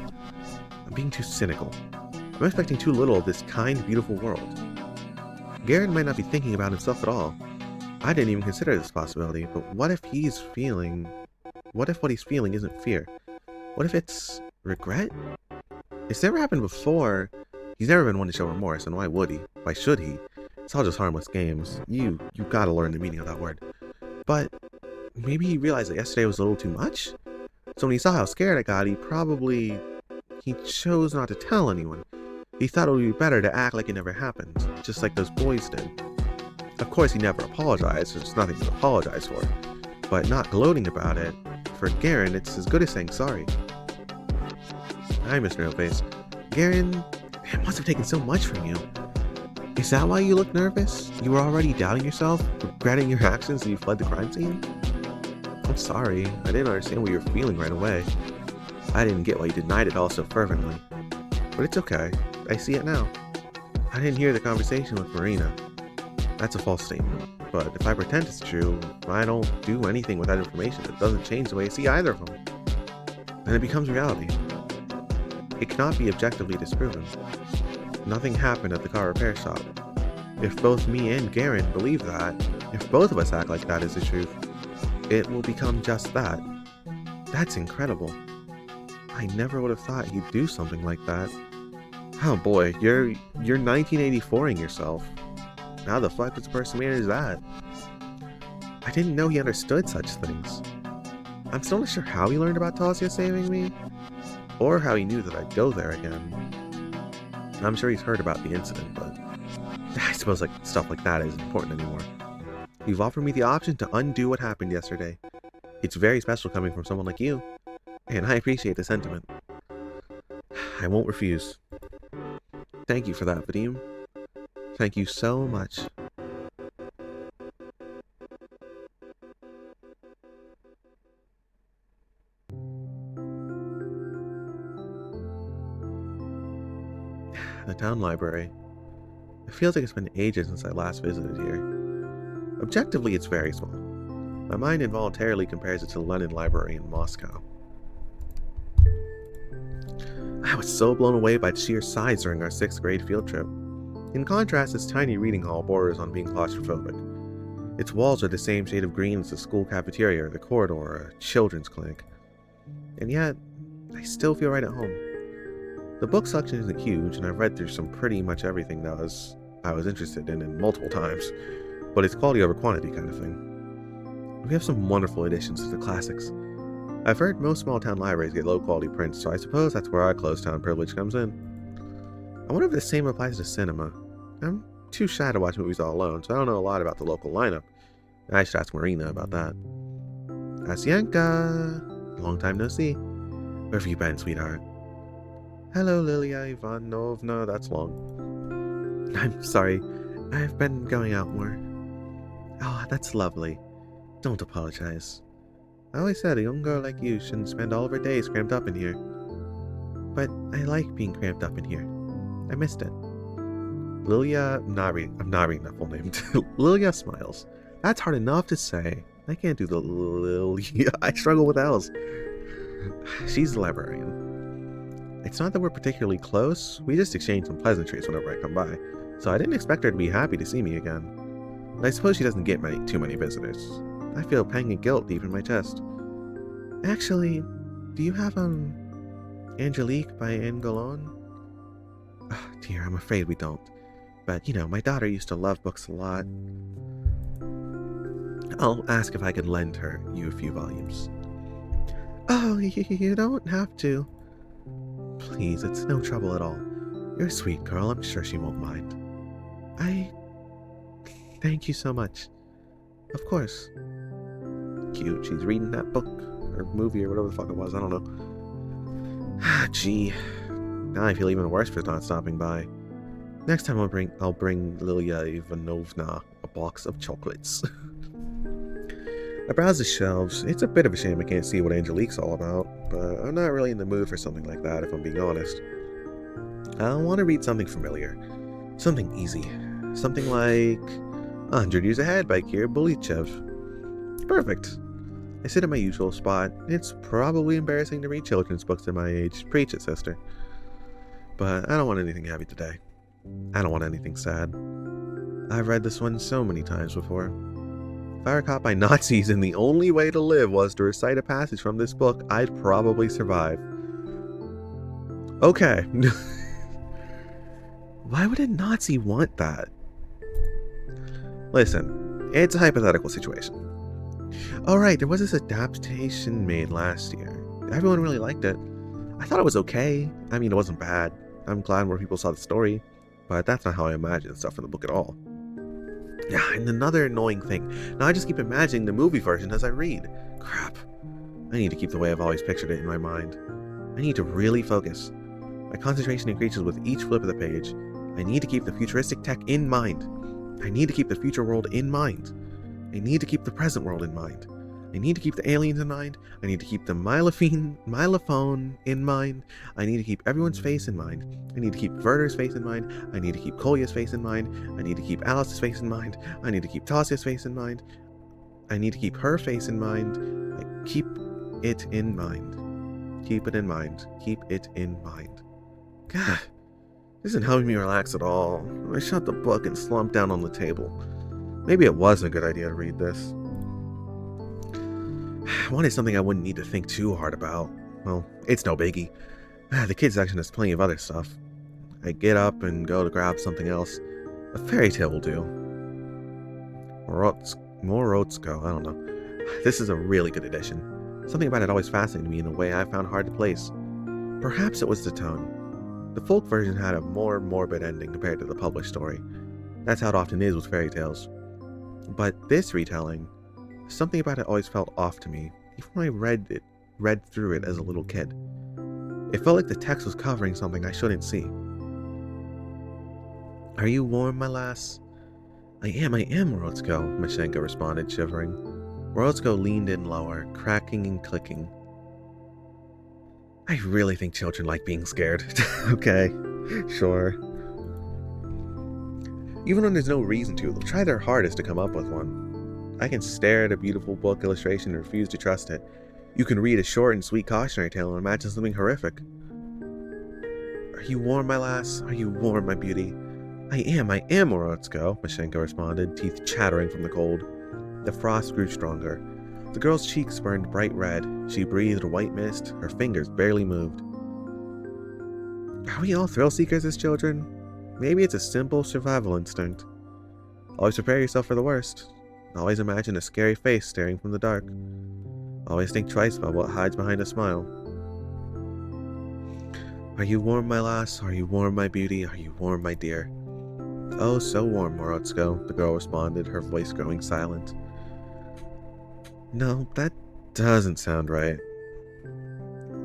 I'm being too cynical. I'm expecting too little of this kind, beautiful world. Garen might not be thinking about himself at all. I didn't even consider this possibility, but what if what he's feeling isn't fear? What if it's regret? It's never happened before. He's never been one to show remorse, and why would he? Why should he? It's all just harmless games. You gotta learn the meaning of that word. But maybe he realized that yesterday was a little too much? So when he saw how scared I got, he chose not to tell anyone. He thought it would be better to act like it never happened, just like those boys did. Of course, he never apologized. There's nothing to apologize for. But not gloating about it for Garen, it's as good as saying sorry. Hi, Mr. No-Face. Garen, it must have taken so much from you. Is that why you look nervous? You were already doubting yourself, regretting your actions, and you fled the crime scene? I'm sorry, I didn't understand what you were feeling right away. I didn't get why you denied it all so fervently. But it's okay, I see it now. I didn't hear the conversation with Marina. That's a false statement, but if I pretend it's true, I don't do anything with that information. It doesn't change the way I see either of them. Then it becomes reality. It cannot be objectively disproven. Nothing happened at the car repair shop. If both me and Garen believe that, if both of us act like that is the truth, it will become just that. That's incredible. I never would have thought you'd do something like that. Oh boy, you're 1984ing yourself. How the fuck does a person manage that? I didn't know he understood such things. I'm still not sure how he learned about Tasia saving me, or how he knew that I'd go there again. I'm sure he's heard about the incident, but I suppose like stuff like that isn't important anymore. You've offered me the option to undo what happened yesterday. It's very special coming from someone like you, and I appreciate the sentiment. I won't refuse. Thank you for that, Vadim. Thank you so much. The town library. It feels like it's been ages since I last visited here. Objectively, it's very small. My mind involuntarily compares it to the Lenin Library in Moscow. I was so blown away by its sheer size during our 6th grade field trip. In contrast, this tiny reading hall borders on being claustrophobic. Its walls are the same shade of green as the school cafeteria or the corridor or a children's clinic. And yet, I still feel right at home. The book section isn't huge, and I've read through some pretty much everything that I was interested in multiple times, but it's quality over quantity kind of thing. We have some wonderful additions to the classics. I've heard most small-town libraries get low-quality prints, so I suppose that's where our closed-town privilege comes in. I wonder if the same applies to cinema. I'm too shy to watch movies all alone, so I don't know a lot about the local lineup. I should ask Marina about that. Asienka! Long time no see. Where have you been, sweetheart? Hello, Lilia Ivanovna, that's long. I'm sorry, I've been going out more. Oh, that's lovely. Don't apologize. I always said a young girl like you shouldn't spend all of her days cramped up in here. But I like being cramped up in here. I missed it. Lilia, I'm not reading that full name. Lilia smiles. That's hard enough to say. I can't do the Lilia. I struggle with L's. She's the librarian. It's not that we're particularly close. We just exchange some pleasantries whenever I come by. So I didn't expect her to be happy to see me again. But I suppose she doesn't get too many visitors. I feel a pang of guilt deep in my chest. Actually, do you have, Angelique by Angoulême? Oh, dear, I'm afraid we don't. But, you know, my daughter used to love books a lot. I'll ask if I can lend you a few volumes. Oh, you don't have to. Please, it's no trouble at all. You're a sweet girl, I'm sure she won't mind. Thank you so much. Of course. Cute, she's reading that book, or movie, or whatever the fuck it was, I don't know. Ah, gee. Now I feel even worse for not stopping by. Next time I'll bring Lilia Ivanovna a box of chocolates. I browse the shelves. It's a bit of a shame I can't see what Angelique's all about, but I'm not really in the mood for something like that if I'm being honest. I want to read something familiar. Something easy. Something like 100 Years Ahead by Kira Bulichev. Perfect. I sit at my usual spot. It's probably embarrassing to read children's books at my age. Preach it, sister. But I don't want anything heavy today. I don't want anything sad. I've read this one so many times before. If I were caught by Nazis and the only way to live was to recite a passage from this book, I'd probably survive. Okay. Why would a Nazi want that? Listen, it's a hypothetical situation. Alright, there was this adaptation made last year. Everyone really liked it. I thought it was okay. I mean, it wasn't bad. I'm glad more people saw the story, but that's not how I imagine stuff in the book at all. Yeah, and another annoying thing. Now I just keep imagining the movie version as I read. Crap. I need to keep the way I've always pictured it in my mind. I need to really focus. My concentration increases with each flip of the page. I need to keep the futuristic tech in mind. I need to keep the future world in mind. I need to keep the present world in mind. I need to keep the aliens in mind. I need to keep the milophone in mind. I need to keep everyone's face in mind. I need to keep Werther's face in mind. I need to keep Kolya's face in mind. I need to keep Alice's face in mind. I need to keep Tasia's face in mind. I need to keep her face in mind. I keep it in mind. Keep it in mind. Keep it in mind. God, this isn't helping me relax at all. I shut the book and slumped down on the table. Maybe it was a good idea to read this. I wanted something I wouldn't need to think too hard about. Well, it's no biggie. The kids section has plenty of other stuff. I get up and go to grab something else. A fairy tale will do. Morozko, I don't know. This is a really good edition. Something about it always fascinated me in a way I found hard to place. Perhaps it was the tone. The folk version had a more morbid ending compared to the published story. That's how it often is with fairy tales. But this retelling, something about it always felt off to me, even when I read through it as a little kid. It felt like the text was covering something I shouldn't see. Are you warm, my lass? I am, Morozko, Mashenka responded, shivering. Morozko leaned in lower, cracking and clicking. I really think children like being scared. Okay, sure. Even when there's no reason to, they'll try their hardest to come up with one. I can stare at a beautiful book illustration and refuse to trust it. You can read a short and sweet cautionary tale and imagine something horrific. Are you warm, my lass? Are you warm, my beauty? I am, Morozko, Mashenka responded, teeth chattering from the cold. The frost grew stronger. The girl's cheeks burned bright red. She breathed a white mist. Her fingers barely moved. Are we all thrill seekers as children? Maybe it's a simple survival instinct. Always prepare yourself for the worst. Always imagine a scary face staring from the dark. Always think twice about what hides behind a smile. Are you warm, my lass? Are you warm, my beauty? Are you warm, my dear? Oh, so warm, Morozko, the girl responded, her voice growing silent. No, that doesn't sound right.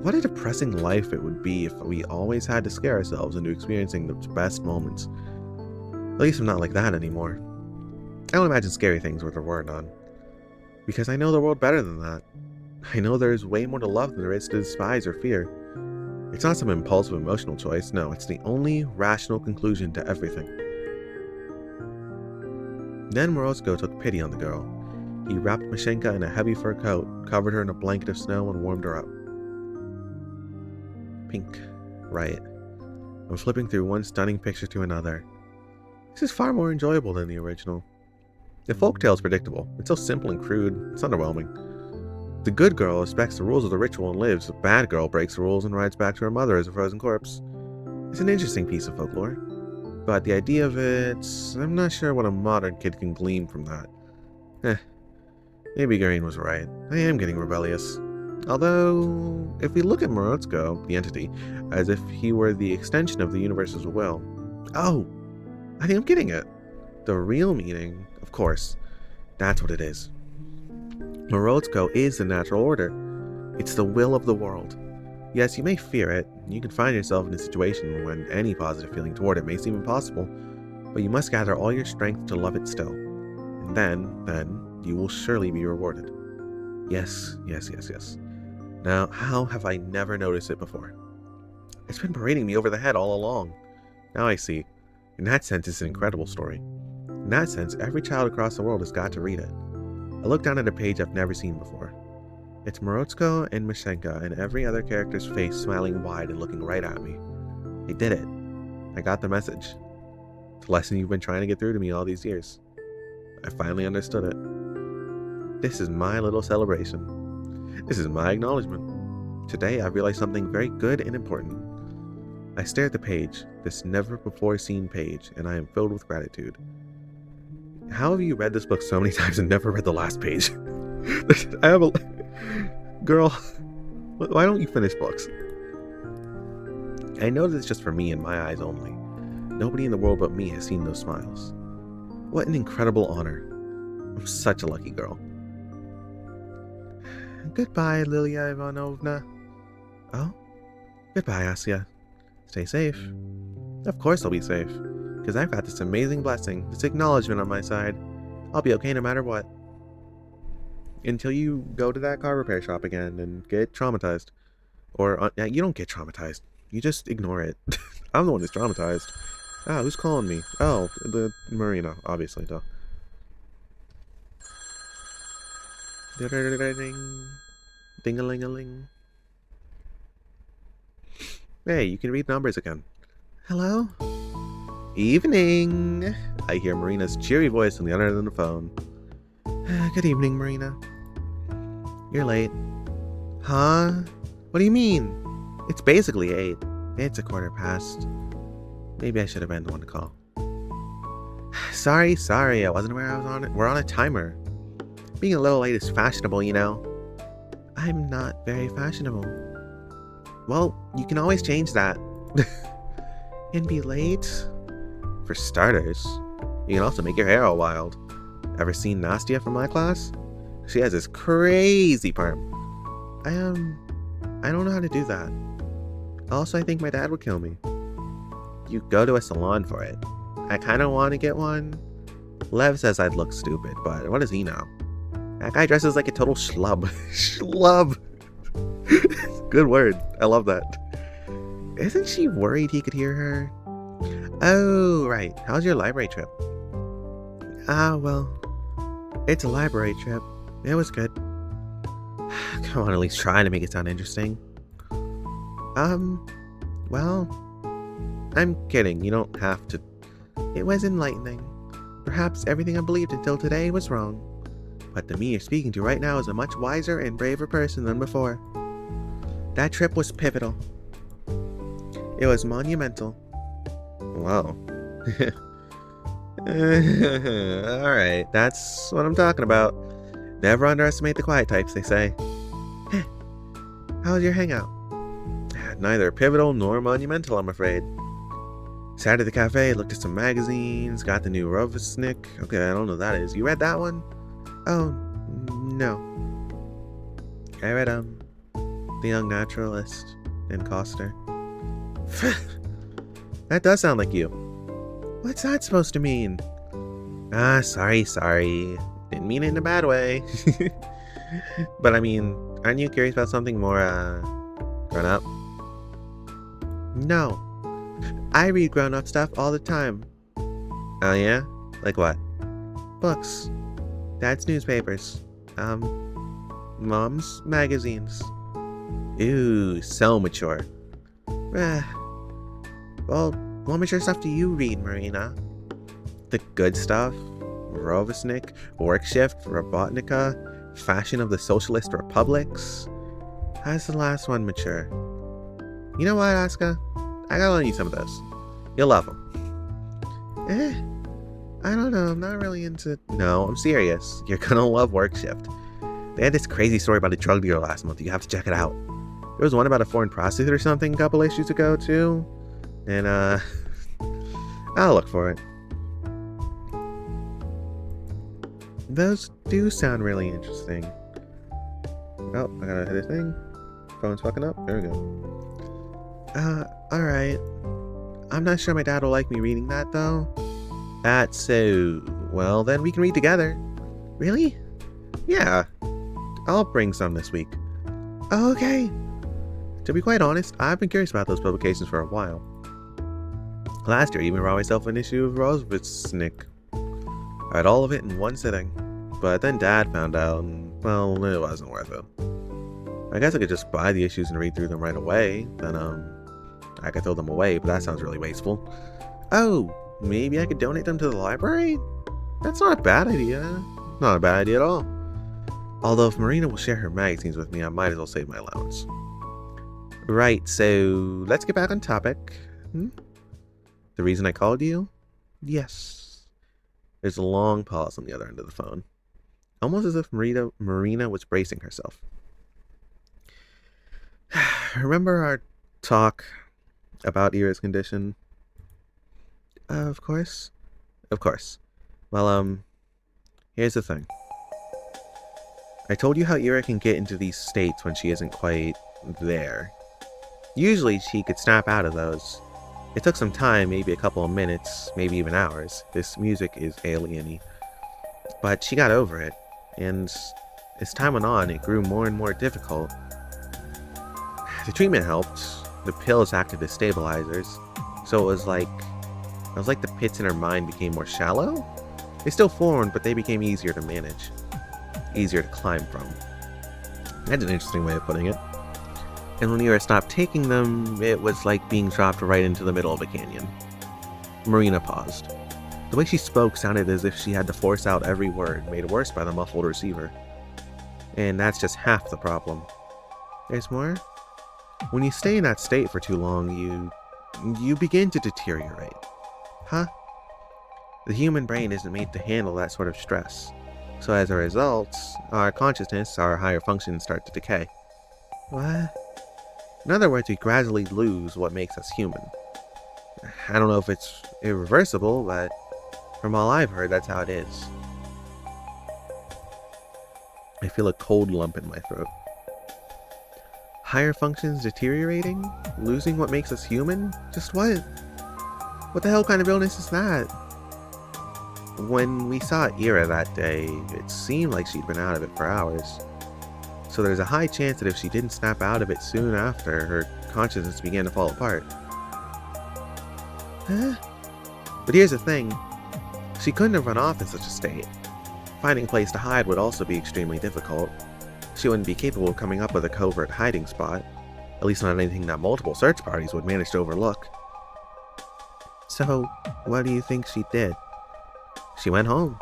What a depressing life it would be if we always had to scare ourselves into experiencing the best moments. At least I'm not like that anymore. I don't imagine scary things where there were none. Because I know the world better than that. I know there's way more to love than there is to despise or fear. It's not some impulsive emotional choice, no, it's the only rational conclusion to everything. Then Morozko took pity on the girl. He wrapped Mashenka in a heavy fur coat, covered her in a blanket of snow, and warmed her up. Pink. Right. I'm flipping through one stunning picture to another. This is far more enjoyable than the original. The folktale is predictable. It's so simple and crude, it's underwhelming. The good girl respects the rules of the ritual and lives. The bad girl breaks the rules and rides back to her mother as a frozen corpse. It's an interesting piece of folklore. But the idea of it, I'm not sure what a modern kid can glean from that. Maybe Garin was right. I am getting rebellious. Although, if we look at Morozko, the entity, as if he were the extension of the universe's will. Oh, I think I'm getting it. The real meaning, of course, that's what it is. Morozko is the natural order. It's the will of the world. Yes, you may fear it. You can find yourself in a situation when any positive feeling toward it may seem impossible, but you must gather all your strength to love it still. And then, you will surely be rewarded. Yes. Now, how have I never noticed it before? It's been parading me over the head all along. Now I see. In that sense, it's an incredible story. In that sense, every child across the world has got to read it. I look down at a page I've never seen before. It's Morozko and Mashenka and every other character's face smiling wide and looking right at me. I did it. I got the message. It's a lesson you've been trying to get through to me all these years. I finally understood it. This is my little celebration. This is my acknowledgement. Today I realized something very good and important. I stare at the page, this never-before-seen page, and I am filled with gratitude. How have you read this book so many times and never read the last page? I have a... Girl, why don't you finish books? I know that it's just for me and my eyes only. Nobody in the world but me has seen those smiles. What an incredible honor. I'm such a lucky girl. Goodbye, Lilia Ivanovna. Oh? Goodbye, Asya. Stay safe. Of course I'll be safe, because I've got this amazing blessing, this acknowledgement on my side. I'll be okay no matter what. Until you go to that car repair shop again and get traumatized. Or, you don't get traumatized. You just ignore it. I'm the one who's traumatized. Ah, who's calling me? Oh, the Marina, obviously, though. Ding-a-ling-a-ling. Hey, you can read numbers again. Hello? Evening! I hear Marina's cheery voice on the other end of the phone. Good evening, Marina. You're late. Huh? What do you mean? It's basically 8. It's a quarter past. Maybe I should have been the one to call. Sorry. I wasn't aware I was on it. We're on a timer. Being a little late is fashionable, you know. I'm not very fashionable. Well, you can always change that. And be late? For starters, you can also make your hair all wild. Ever seen Nastya from my class? She has this crazy perm. I don't know how to do that. Also, I think my dad would kill me. You go to a salon for it. I kind of want to get one. Lev says I'd look stupid, but what does he know? That guy dresses like a total schlub. Schlub! Good word. I love that. Isn't she worried he could hear her? Oh, right. How's your library trip? Well, it's a library trip. It was good. Come on, at least try to make it sound interesting. Well, I'm kidding. You don't have to. It was enlightening. Perhaps everything I believed until today was wrong. But the me you're speaking to right now is a much wiser and braver person than before. That trip was pivotal. It was monumental. Wow. Alright, that's what I'm talking about. Never underestimate the quiet types, they say. How was your hangout? Neither pivotal nor monumental, I'm afraid. Sat at the cafe, looked at some magazines, got the new Rovesnik. Okay, I don't know what that is. You read that one? Oh, no. I read, The Young Naturalist and Coster. That does sound like you. What's that supposed to mean? Sorry. Didn't mean it in a bad way. But I mean, aren't you curious about something more, grown up? No. I read grown-up stuff all the time. Oh yeah? Like what? Books. Dad's newspapers. Mom's magazines. Ooh, so mature. Well, what mature stuff do you read, Marina? The good stuff? Rovesnik, Workshift, Robotnica, Fashion of the Socialist Republics? How's the last one mature? You know what, Asuka? I gotta lend you some of those. You'll love them. I don't know, I'm not really into... No, I'm serious. You're gonna love Workshift. They had this crazy story about a drug dealer last month. You have to check it out. There was one about a foreign prostitute or something a couple issues ago, too. And, I'll look for it. Those do sound really interesting. Oh, I gotta hit a thing. Phone's fucking up. There we go. Alright. I'm not sure my dad will like me reading that, though. That's so... Well, then we can read together. Really? Yeah. I'll bring some this week. Okay. To be quite honest, I've been curious about those publications for a while. Last year, I even brought myself an issue of Rosevitsnik. I read all of it in one sitting. But then Dad found out, and, well, it wasn't worth it. I guess I could just buy the issues and read through them right away. Then, I could throw them away, but that sounds really wasteful. Oh, maybe I could donate them to the library? That's not a bad idea. Not a bad idea at all. Although if Marina will share her magazines with me, I might as well save my allowance. Right, so let's get back on topic. The reason I called you? Yes. There's a long pause on the other end of the phone. Almost as if Marina was bracing herself. Remember our talk about Ira's condition? Of course. Of course. Well, here's the thing. I told you how Ira can get into these states when she isn't quite there. Usually she could snap out of those. It took some time, maybe a couple of minutes, maybe even hours. This music is alien-y. But she got over it, and as time went on, it grew more and more difficult. The treatment helped. The pills acted as stabilizers, so it was like the pits in her mind became more shallow. They still formed, but they became easier to manage, easier to climb from. That's an interesting way of putting it. And when Ira stopped taking them, it was like being dropped right into the middle of a canyon. Marina paused. The way she spoke sounded as if she had to force out every word, made worse by the muffled receiver. And that's just half the problem. There's more? When you stay in that state for too long, you begin to deteriorate. Huh? The human brain isn't made to handle that sort of stress. So as a result, our consciousness, our higher functions start to decay. What? In other words, we gradually lose what makes us human. I don't know if it's irreversible, but from all I've heard, that's how it is. I feel a cold lump in my throat. Higher functions deteriorating? Losing what makes us human? Just what? What the hell kind of illness is that? When we saw Ira that day, it seemed like she'd been out of it for hours. So there's a high chance that if she didn't snap out of it soon after, her consciousness began to fall apart. Huh? But here's the thing. She couldn't have run off in such a state. Finding a place to hide would also be extremely difficult. She wouldn't be capable of coming up with a covert hiding spot. At least not anything that multiple search parties would manage to overlook. So, what do you think she did? She went home.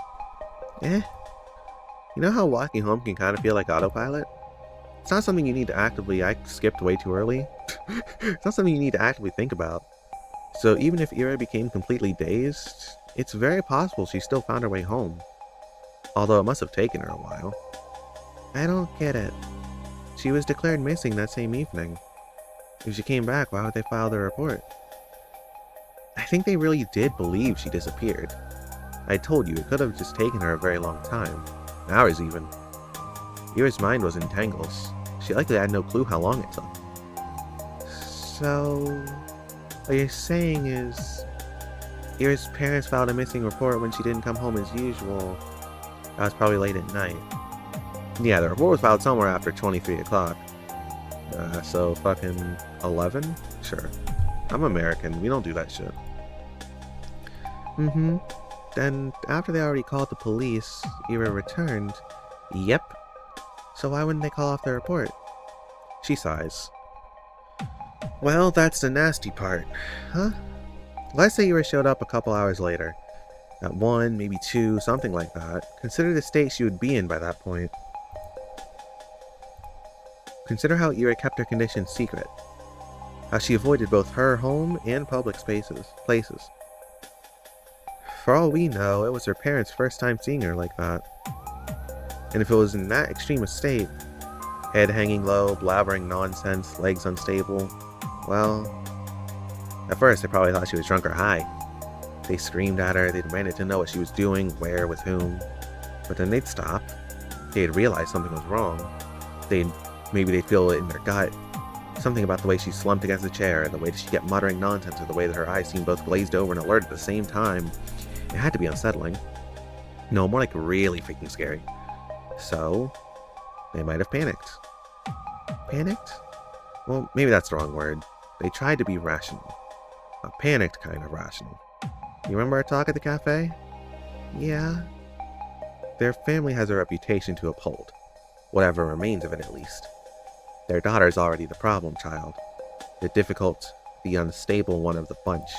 You know how walking home can kind of feel like autopilot? It's not something you need to actively, I skipped way too early. It's not something you need to actively think about. So even if Ira became completely dazed, it's very possible she still found her way home. Although it must have taken her a while. I don't get it. She was declared missing that same evening. If she came back, why would they file the report? I think they really did believe she disappeared. I told you, it could have just taken her a very long time. Hours even. Ira's mind was in tangles. She likely had no clue how long it took. So, what you're saying is, Ira's parents filed a missing report when she didn't come home as usual. That was probably late at night. Yeah, the report was filed somewhere after 23 o'clock. So fucking 11? Sure. I'm American, we don't do that shit. Then, after they already called the police, Ira returned. Yep. So why wouldn't they call off the report? She sighs. Well, that's the nasty part. Huh? Let's say Ira showed up a couple hours later. At 1, maybe 2, something like that. Consider the state she would be in by that point. Consider how Ira kept her condition secret. How she avoided both her home and public places. For all we know, it was her parents' first time seeing her like that. And if it was in that extreme a state, head hanging low, blabbering nonsense, legs unstable, well, at first they probably thought she was drunk or high. They screamed at her, they demanded to know what she was doing, where, with whom. But then they'd stop. They'd realize something was wrong. Maybe they'd feel it in their gut. Something about the way she slumped against the chair, the way that she kept muttering nonsense, or the way that her eyes seemed both glazed over and alert at the same time. It had to be unsettling. No, more like really freaking scary. So, they might have panicked. Panicked? Well, maybe that's the wrong word. They tried to be rational. A panicked kind of rational. You remember our talk at the cafe? Yeah. Their family has a reputation to uphold. Whatever remains of it, at least. Their daughter's already the problem child. The difficult, the unstable one of the bunch.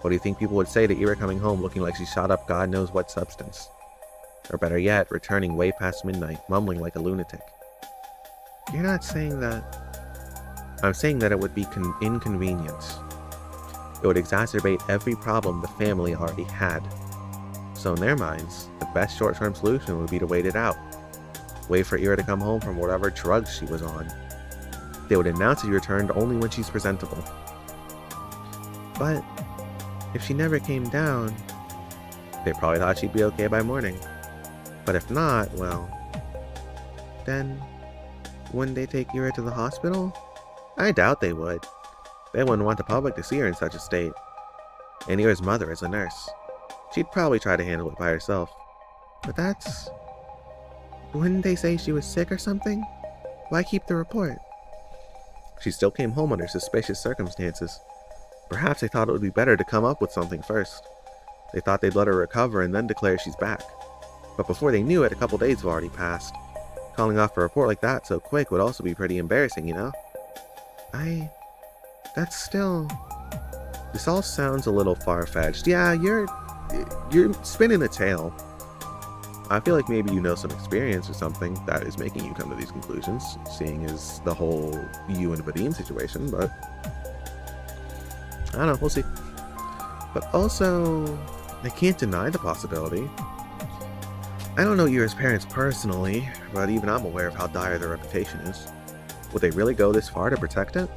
What do you think people would say to Ira coming home looking like she shot up God knows what substance? Or better yet, returning way past midnight, mumbling like a lunatic. You're not saying that... I'm saying that it would be inconvenient. It would exacerbate every problem the family already had. So in their minds, the best short-term solution would be to wait it out. Wait for Ira to come home from whatever drugs she was on. They would announce she returned only when she's presentable. But if she never came down, they probably thought she'd be okay by morning. But if not, well, Then, wouldn't they take Ira to the hospital? I doubt they would. They wouldn't want the public to see her in such a state. And Ira's mother is a nurse. She'd probably try to handle it by herself. But that's... Wouldn't they say she was sick or something? Why keep the report? She still came home under suspicious circumstances. Perhaps they thought it would be better to come up with something first. They thought they'd let her recover and then declare she's back. But before they knew it, a couple days have already passed. Calling off a report like that so quick would also be pretty embarrassing, you know? That's still... This all sounds a little far-fetched. Yeah, you're spinning a tale. I feel like maybe you know some experience or something that is making you come to these conclusions, seeing as the whole you and Vadim situation, but... I don't know, we'll see. But also, I can't deny the possibility. I don't know Ira's parents personally, but even I'm aware of how dire their reputation is. Would they really go this far to protect it?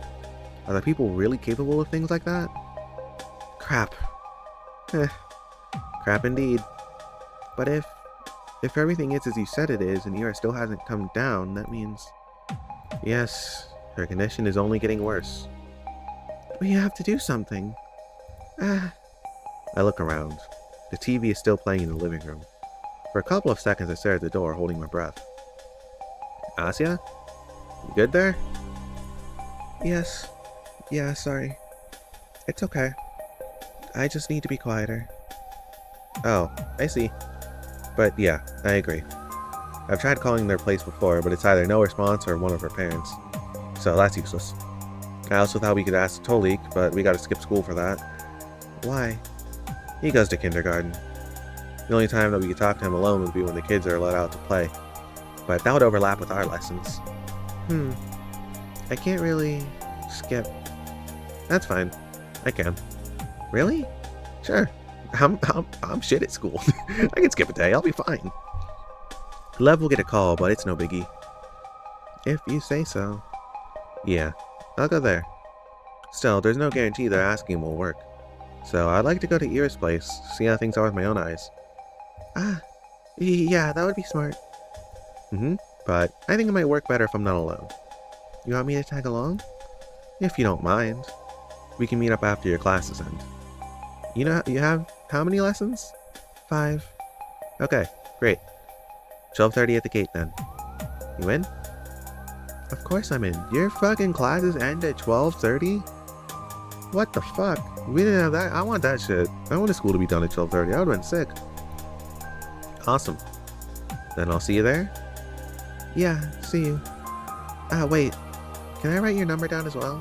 Are the people really capable of things like that? Crap. Crap indeed. But if everything is as you said it is, and Ira still hasn't come down, that means... Yes, her condition is only getting worse. We have to do something. I look around. The TV is still playing in the living room. For a couple of seconds I stare at the door, holding my breath. Asya? You good there? Yes. Yeah, sorry. It's okay. I just need to be quieter. Oh, I see. But yeah, I agree. I've tried calling their place before, but it's either no response or one of her parents. So that's useless. I also thought we could ask Tolik, but we gotta skip school for that. Why? He goes to kindergarten. The only time that we could talk to him alone would be when the kids are let out to play. But that would overlap with our lessons. I can't really skip. That's fine. I can. Really? Sure. I'm shit at school. I can skip a day. I'll be fine. Lev will get a call, but it's no biggie. If you say so. Yeah, I'll go there. Still, there's no guarantee that asking will work. So I'd like to go to Ira's place, see how things are with my own eyes. Yeah, that would be smart. But I think it might work better if I'm not alone. You want me to tag along? If you don't mind. We can meet up after your classes end. You know, you have how many lessons? 5. Okay, great. 12:30 at the gate then. You in? Of course I'm in. Your fucking classes end at 12:30? What the fuck? We didn't have that. I want that shit. I wanted school to be done at 12:30. I would've been sick. Awesome. Then I'll see you there? Yeah, see you. Wait. Can I write your number down as well?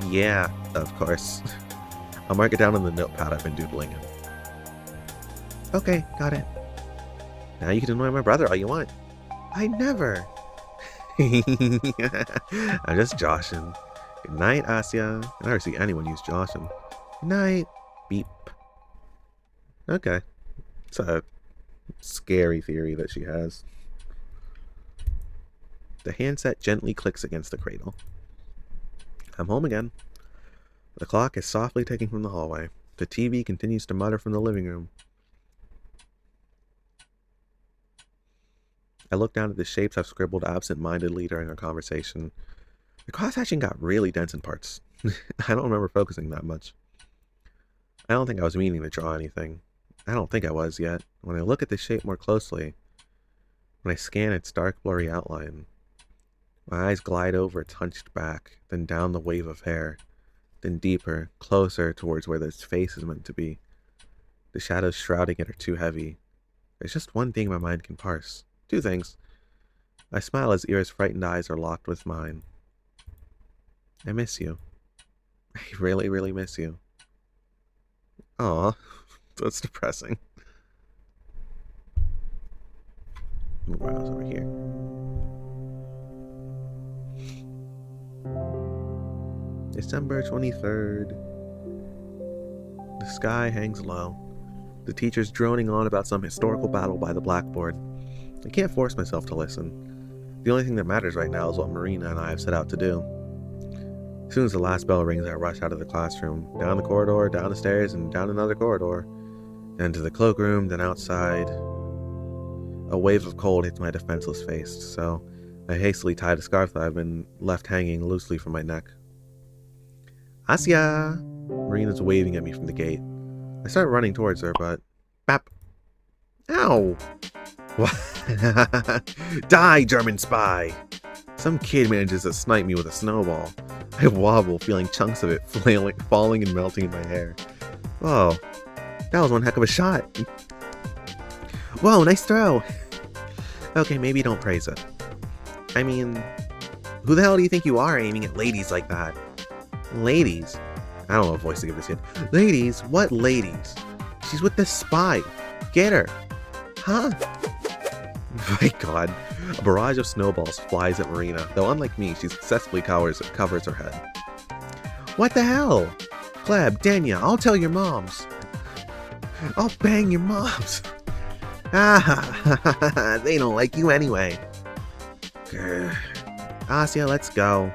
Yeah, of course. I'll mark it down on the notepad I've been doodling in. Okay, got it. Now you can annoy my brother all you want. I never. I'm just joshing. Good night, Asya. I never see anyone use joshing. Good night. Beep. Okay. It's a scary theory that she has. The handset gently clicks against the cradle. I'm home again. The clock is softly ticking from the hallway. The TV continues to mutter from the living room. I look down at the shapes I've scribbled absent-mindedly during our conversation. The cross-hatching got really dense in parts. I don't remember focusing that much. I don't think I was meaning to draw anything. I don't think I was yet. When I look at the shape more closely, when I scan its dark, blurry outline, my eyes glide over its hunched back, then down the wave of hair, then deeper, closer towards where this face is meant to be. The shadows shrouding it are too heavy. There's just one thing my mind can parse. 2 things. I smile as Ira's frightened eyes are locked with mine. I miss you. I really, really miss you. Aw, that's depressing. Move my mouse over here. December 23rd. The sky hangs low. The teacher's droning on about some historical battle by the blackboard. I can't force myself to listen. The only thing that matters right now is what Marina and I have set out to do. As soon as the last bell rings, I rush out of the classroom, down the corridor, down the stairs, and down another corridor, and to the cloakroom, then outside. A wave of cold hits my defenseless face, so I hastily tied a scarf that I've been left hanging loosely from my neck. Asya! Marina's waving at me from the gate. I start running towards her, but... Bap! Ow! What? Die, German spy! Some kid manages to snipe me with a snowball. I wobble, feeling chunks of it falling and melting in my hair. Whoa, that was one heck of a shot. Whoa, nice throw! Okay, maybe don't praise it. I mean, who the hell do you think you are aiming at ladies like that? Ladies? I don't know what voice to give this kid. Ladies? What ladies? She's with this spy. Get her. Huh? My god. A barrage of snowballs flies at Marina, though unlike me, she successfully covers her head. What the hell? Kleb, Denya, I'll tell your moms. I'll bang your moms. Ah, they don't like you anyway. Grr. Asya, let's go.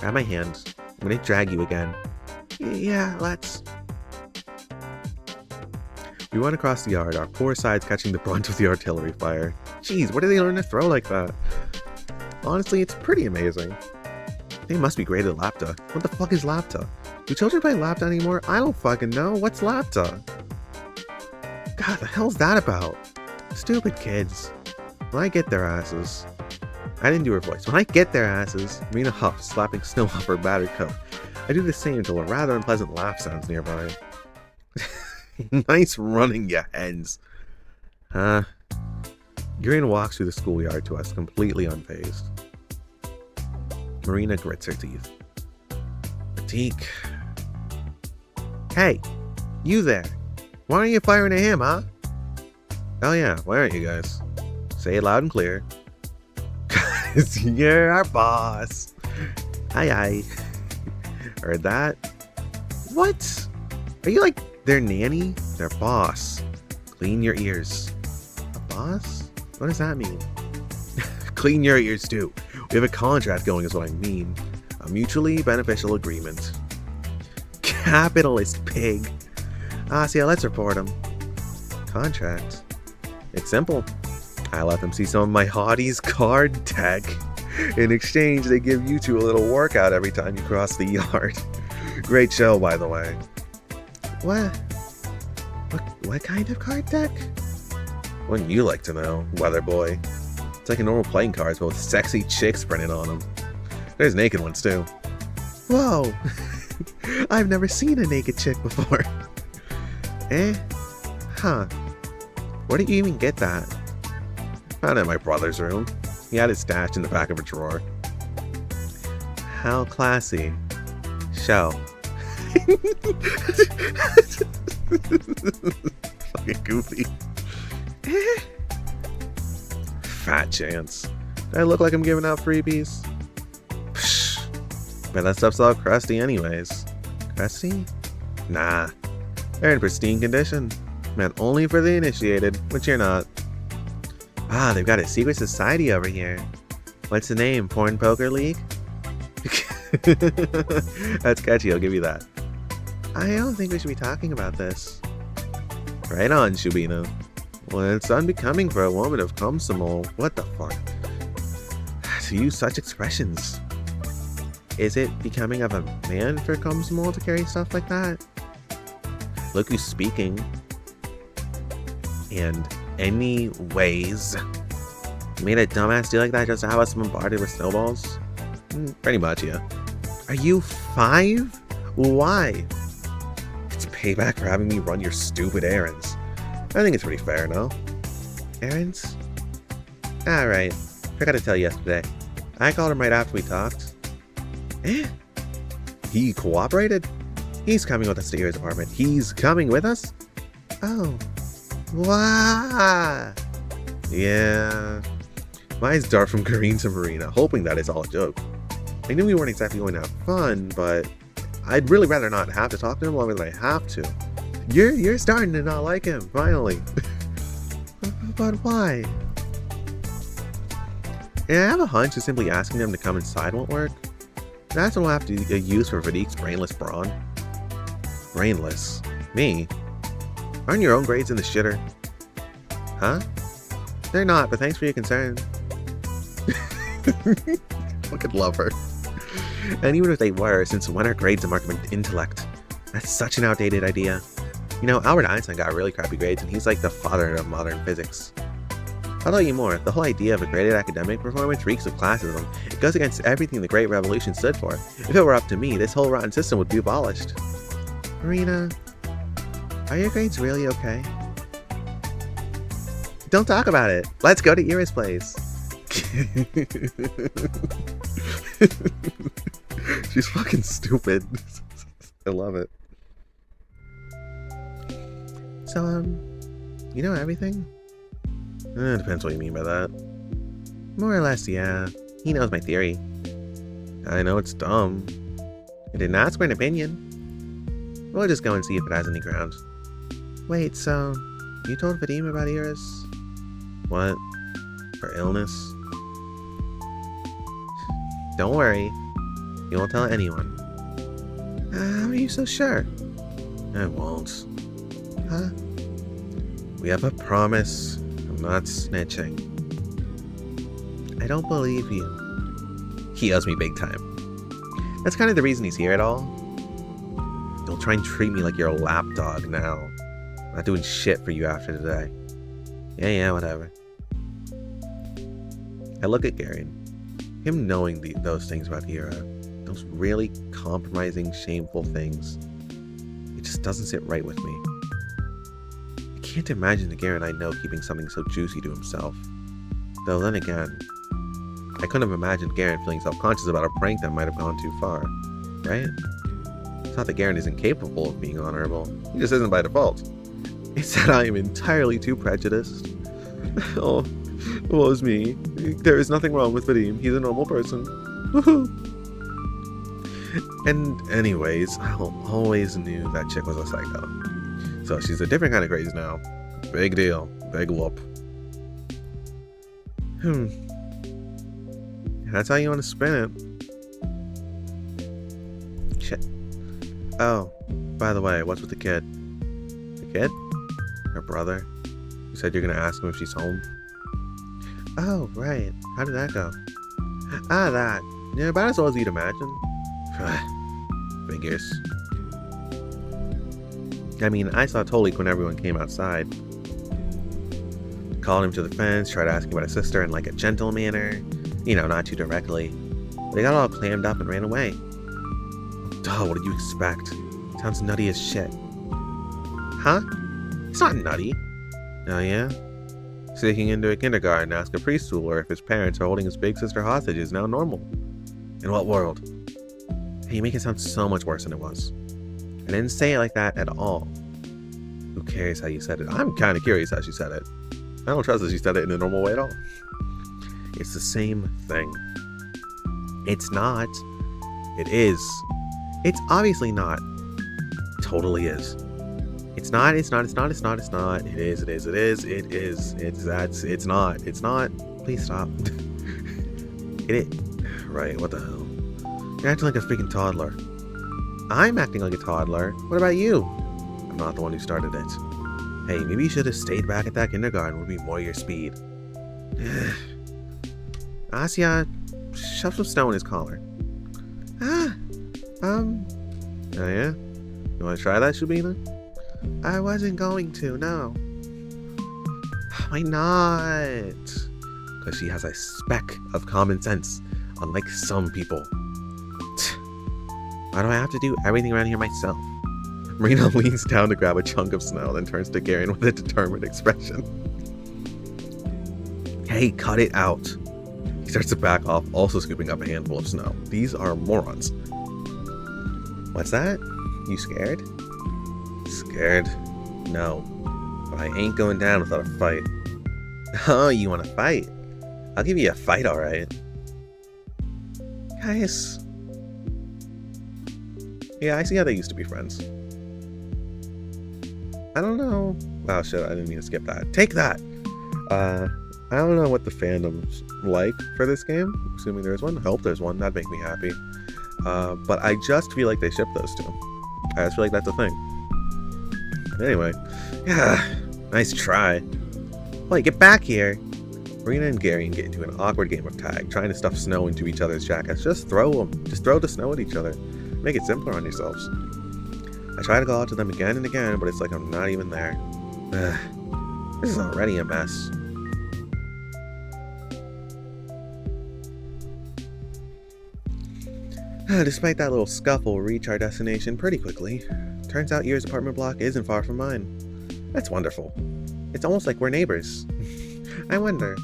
Grab my hand. I'm gonna drag you again. Yeah, let's. We run across the yard, our poor sides catching the brunt of the artillery fire. Jeez, where do they learn to throw like that? Honestly, it's pretty amazing. They must be great at Lapta. What the fuck is Lapta? Do children play Lapta anymore? I don't fucking know. What's Lapta? God, the hell's that about? Stupid kids. When I get their asses... I didn't do her voice. When I get their asses, Marina huffs, slapping snow off her battered coat. I do the same until a rather unpleasant laugh sounds nearby. Nice running, you hens. Arent walks through the schoolyard to us, completely unfazed. Marina grits her teeth. Pratik. Hey, you there. Why aren't you firing at him, huh? Oh yeah, why aren't you guys? Say it loud and clear. 'Cause you're our boss. Aye aye. Heard that? What? Are you like their nanny? Their boss. Clean your ears. A boss? What does that mean? Clean your ears too. We have a contract going is what I mean. A mutually beneficial agreement. Capitalist pig. Asya, let's report him. Contract? It's simple. I let them see some of my hotties card tech. In exchange, they give you two a little workout every time you cross the yard. Great show, by the way. What kind of card deck? Wouldn't you like to know, weather boy? It's like a normal playing cards, but with sexy chicks printed on them. There's naked ones too. Whoa! I've never seen a naked chick before. Eh? Huh. Where did you even get that? Found it in my brother's room. He had it stashed in the back of a drawer. How classy. Show. Fucking goofy. Fat chance. Do I look like I'm giving out freebies? Psh. Bet that stuff's all crusty anyways. Crusty? Nah. They're in pristine condition. Meant only for the initiated, which you're not. Ah, they've got a secret society over here. What's the name? Porn Poker League? That's catchy, I'll give you that. I don't think we should be talking about this. Right on, Shubina. Well, it's unbecoming for a woman of Komsomol. What the fuck? To use such expressions. Is it becoming of a man for Komsomol to carry stuff like that? Look who's speaking. And anyways, you made a dumbass deal like that just to have us bombarded with snowballs? Pretty much, yeah. Are you 5? Why? It's payback for having me run your stupid errands. I think it's pretty fair, no? Errands? Alright, forgot to tell you yesterday. I called him right after we talked. Eh? He cooperated? He's coming with us to his apartment. He's coming with us? Oh. Wow. Yeah. My eyes dart from Kareen to Marina, hoping that it's all a joke. I knew we weren't exactly going to have fun, but I'd really rather not have to talk to him longer than I have to. You're starting to not like him, finally. But why? And I have a hunch that simply asking them to come inside won't work. That's what we'll have to use for Vadik's brainless brawn. Brainless? Me? Aren't your own grades in the shitter? Huh? They're not, but thanks for your concern. Fucking love her. And even if they were, since when are grades a mark of intellect? That's such an outdated idea. You know, Albert Einstein got really crappy grades, and he's like the father of modern physics. I'll tell you more, the whole idea of a graded academic performance reeks of classism. It goes against everything the Great Revolution stood for. If it were up to me, this whole rotten system would be abolished. Marina, are your grades really okay? Don't talk about it. Let's go to Ira's place. She's fucking stupid. I love it. So, you know everything? Depends what you mean by that. More or less, yeah. He knows my theory. I know it's dumb. I didn't ask for an opinion. We'll just go and see if it has any ground. Wait, so you told Vadim about Iris? What? Her illness? Don't worry. You won't tell anyone. How are you so sure? I won't. Huh? We have a promise. I'm not snitching. I don't believe you. He owes me big time. That's kind of the reason he's here at all. Don't try and treat me like you're a lapdog now. I'm not doing shit for you after today. Yeah, whatever. I look at Garen. Him knowing those things about Ira, those really compromising, shameful things, it just doesn't sit right with me. I can't imagine the Garen I know keeping something so juicy to himself. Though then again, I couldn't have imagined Garen feeling self-conscious about a prank that might have gone too far, right? It's not that Garen is incapable of being honorable, he just isn't by default. It's that I am entirely too prejudiced. Oh, woe is me. There is nothing wrong with Vadim. He's a normal person. Woohoo! And anyways, I always knew that chick was a psycho. So she's a different kind of craze now. Big deal. Big whoop. That's how you want to spin it. Shit. Oh, by the way, what's with the kid? The kid? Her brother? You said you're gonna ask him if she's home? Oh, right. How did that go? Ah, that. Yeah, about as well as you'd imagine. Figures. I mean, I saw Tolik when everyone came outside. Called him to the fence, tried asking about his sister in like a gentle manner. You know, not too directly. They got all clammed up and ran away. Duh, what did you expect? Sounds nutty as shit. Huh? It's not nutty. Oh yeah? Sneaking into a kindergarten to ask a preschooler if his parents are holding his big sister hostage is now normal. In what world? Hey, you make it sound so much worse than it was. I didn't say it like that at all. Who cares how you said it? I'm kind of curious how she said it. I don't trust that she said it in a normal way at all. It's the same thing. It's not. It is. It's obviously not. It totally is. It's not. It is. It is. It's not. Please stop. Right, what the hell? You're acting like a freaking toddler. I'm acting like a toddler. What about you? I'm not the one who started it. Hey, maybe you should have stayed back at that kindergarten. Would be more your speed. Asya, shove some snow in his collar. Oh yeah? You want to try that, Shubina? I wasn't going to, no. Why not? Because she has a speck of common sense, unlike some people. Why do I have to do everything around here myself? Marina leans down to grab a chunk of snow, then turns to Garen with a determined expression. Hey, cut it out. He starts to back off, also scooping up a handful of snow. These are morons. What's that? You scared? Scared? No. But I ain't going down without a fight. Oh, you want to fight? I'll give you a fight, alright. Guys. Yeah, I see how they used to be friends. I don't know. Oh shit, I didn't mean to skip that. Take that! I don't know what the fandom's like for this game. Assuming there's one. I hope there's one. That'd make me happy. But I just feel like they ship those two. I just feel like that's a thing. Anyway. Yeah. Nice try. Wait, get back here. Marina and Gary get into an awkward game of tag, trying to stuff snow into each other's jackets. Just throw them. Just throw the snow at each other. Make it simpler on yourselves. I try to go out to them again and again, but it's like I'm not even there. Ugh. This is already a mess. Despite that little scuffle, we reach our destination pretty quickly. Turns out Ira's apartment block isn't far from mine. That's wonderful. It's almost like we're neighbors. I wonder,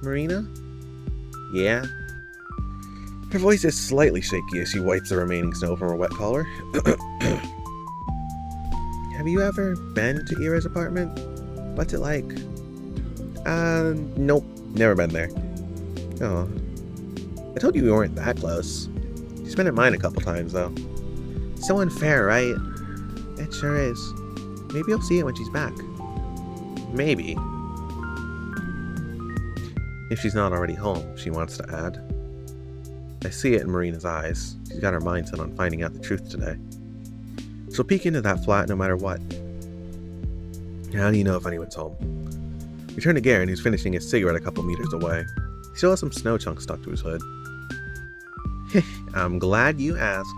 Marina? Yeah? Her voice is slightly shaky as she wipes the remaining snow from her wet collar. Have you ever been to Ira's apartment? What's it like? Nope. Never been there. Oh. I told you we weren't that close. She's been at mine a couple times, though. So unfair, right? It sure is. Maybe you'll see it when she's back. Maybe. If she's not already home, she wants to add. I see it in Marina's eyes. She's got her mind set on finding out the truth today. She'll peek into that flat no matter what. How do you know if anyone's home? We turn to Garen, who's finishing his cigarette a couple meters away. He still has some snow chunks stuck to his hood. I'm glad you asked.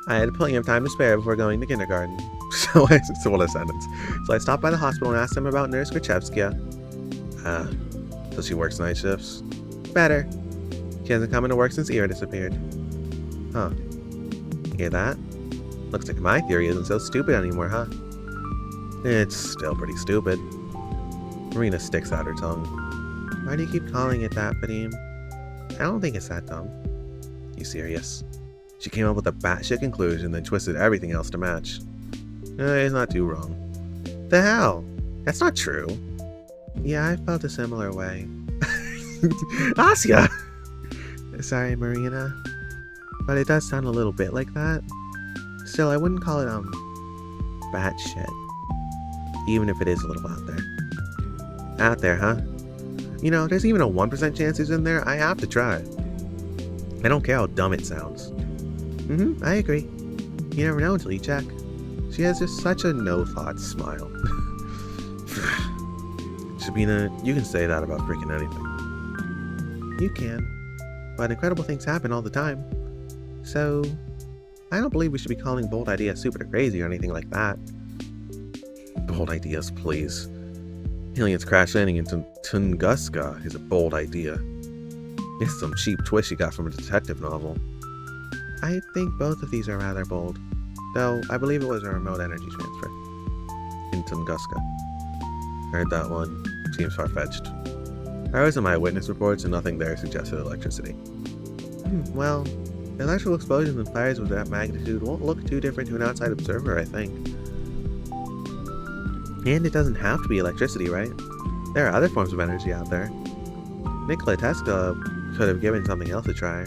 I had plenty of time to spare before going to kindergarten. So what a sentence. So I stopped by the hospital and asked them about Nurse Krachevskia. So she works night shifts? Better. She hasn't come into work since Ira disappeared. Huh. You hear that? Looks like my theory isn't so stupid anymore, huh? It's still pretty stupid. Marina sticks out her tongue. Why do you keep calling it that, Vadim? I don't think it's that dumb. You serious? She came up with a batshit conclusion, then twisted everything else to match. It's not too wrong. The hell? That's not true. Yeah, I felt a similar way. Asya! Sorry, Marina. But it does sound a little bit like that. Still, I wouldn't call it, batshit. Even if it is a little out there. Out there, huh? You know, there's even a 1% chance he's in there. I have to try. I don't care how dumb it sounds. I agree. You never know until you check. She has just such a no-thoughts smile. Sabina, you can say that about freaking anything. You can. But incredible things happen all the time. So, I don't believe we should be calling bold ideas super crazy or anything like that. Bold ideas, please. Aliens crash landing into Tunguska is a bold idea. It's some cheap twist you got from a detective novel. I think both of these are rather bold, though I believe it was a remote energy transfer in Tunguska. Heard that one. Seems far-fetched. I was in my witness reports and nothing there suggested electricity. Well, electrical explosions and fires of that magnitude won't look too different to an outside observer, I think. And it doesn't have to be electricity, right? There are other forms of energy out there. Nikola Tesla could have given something else a try.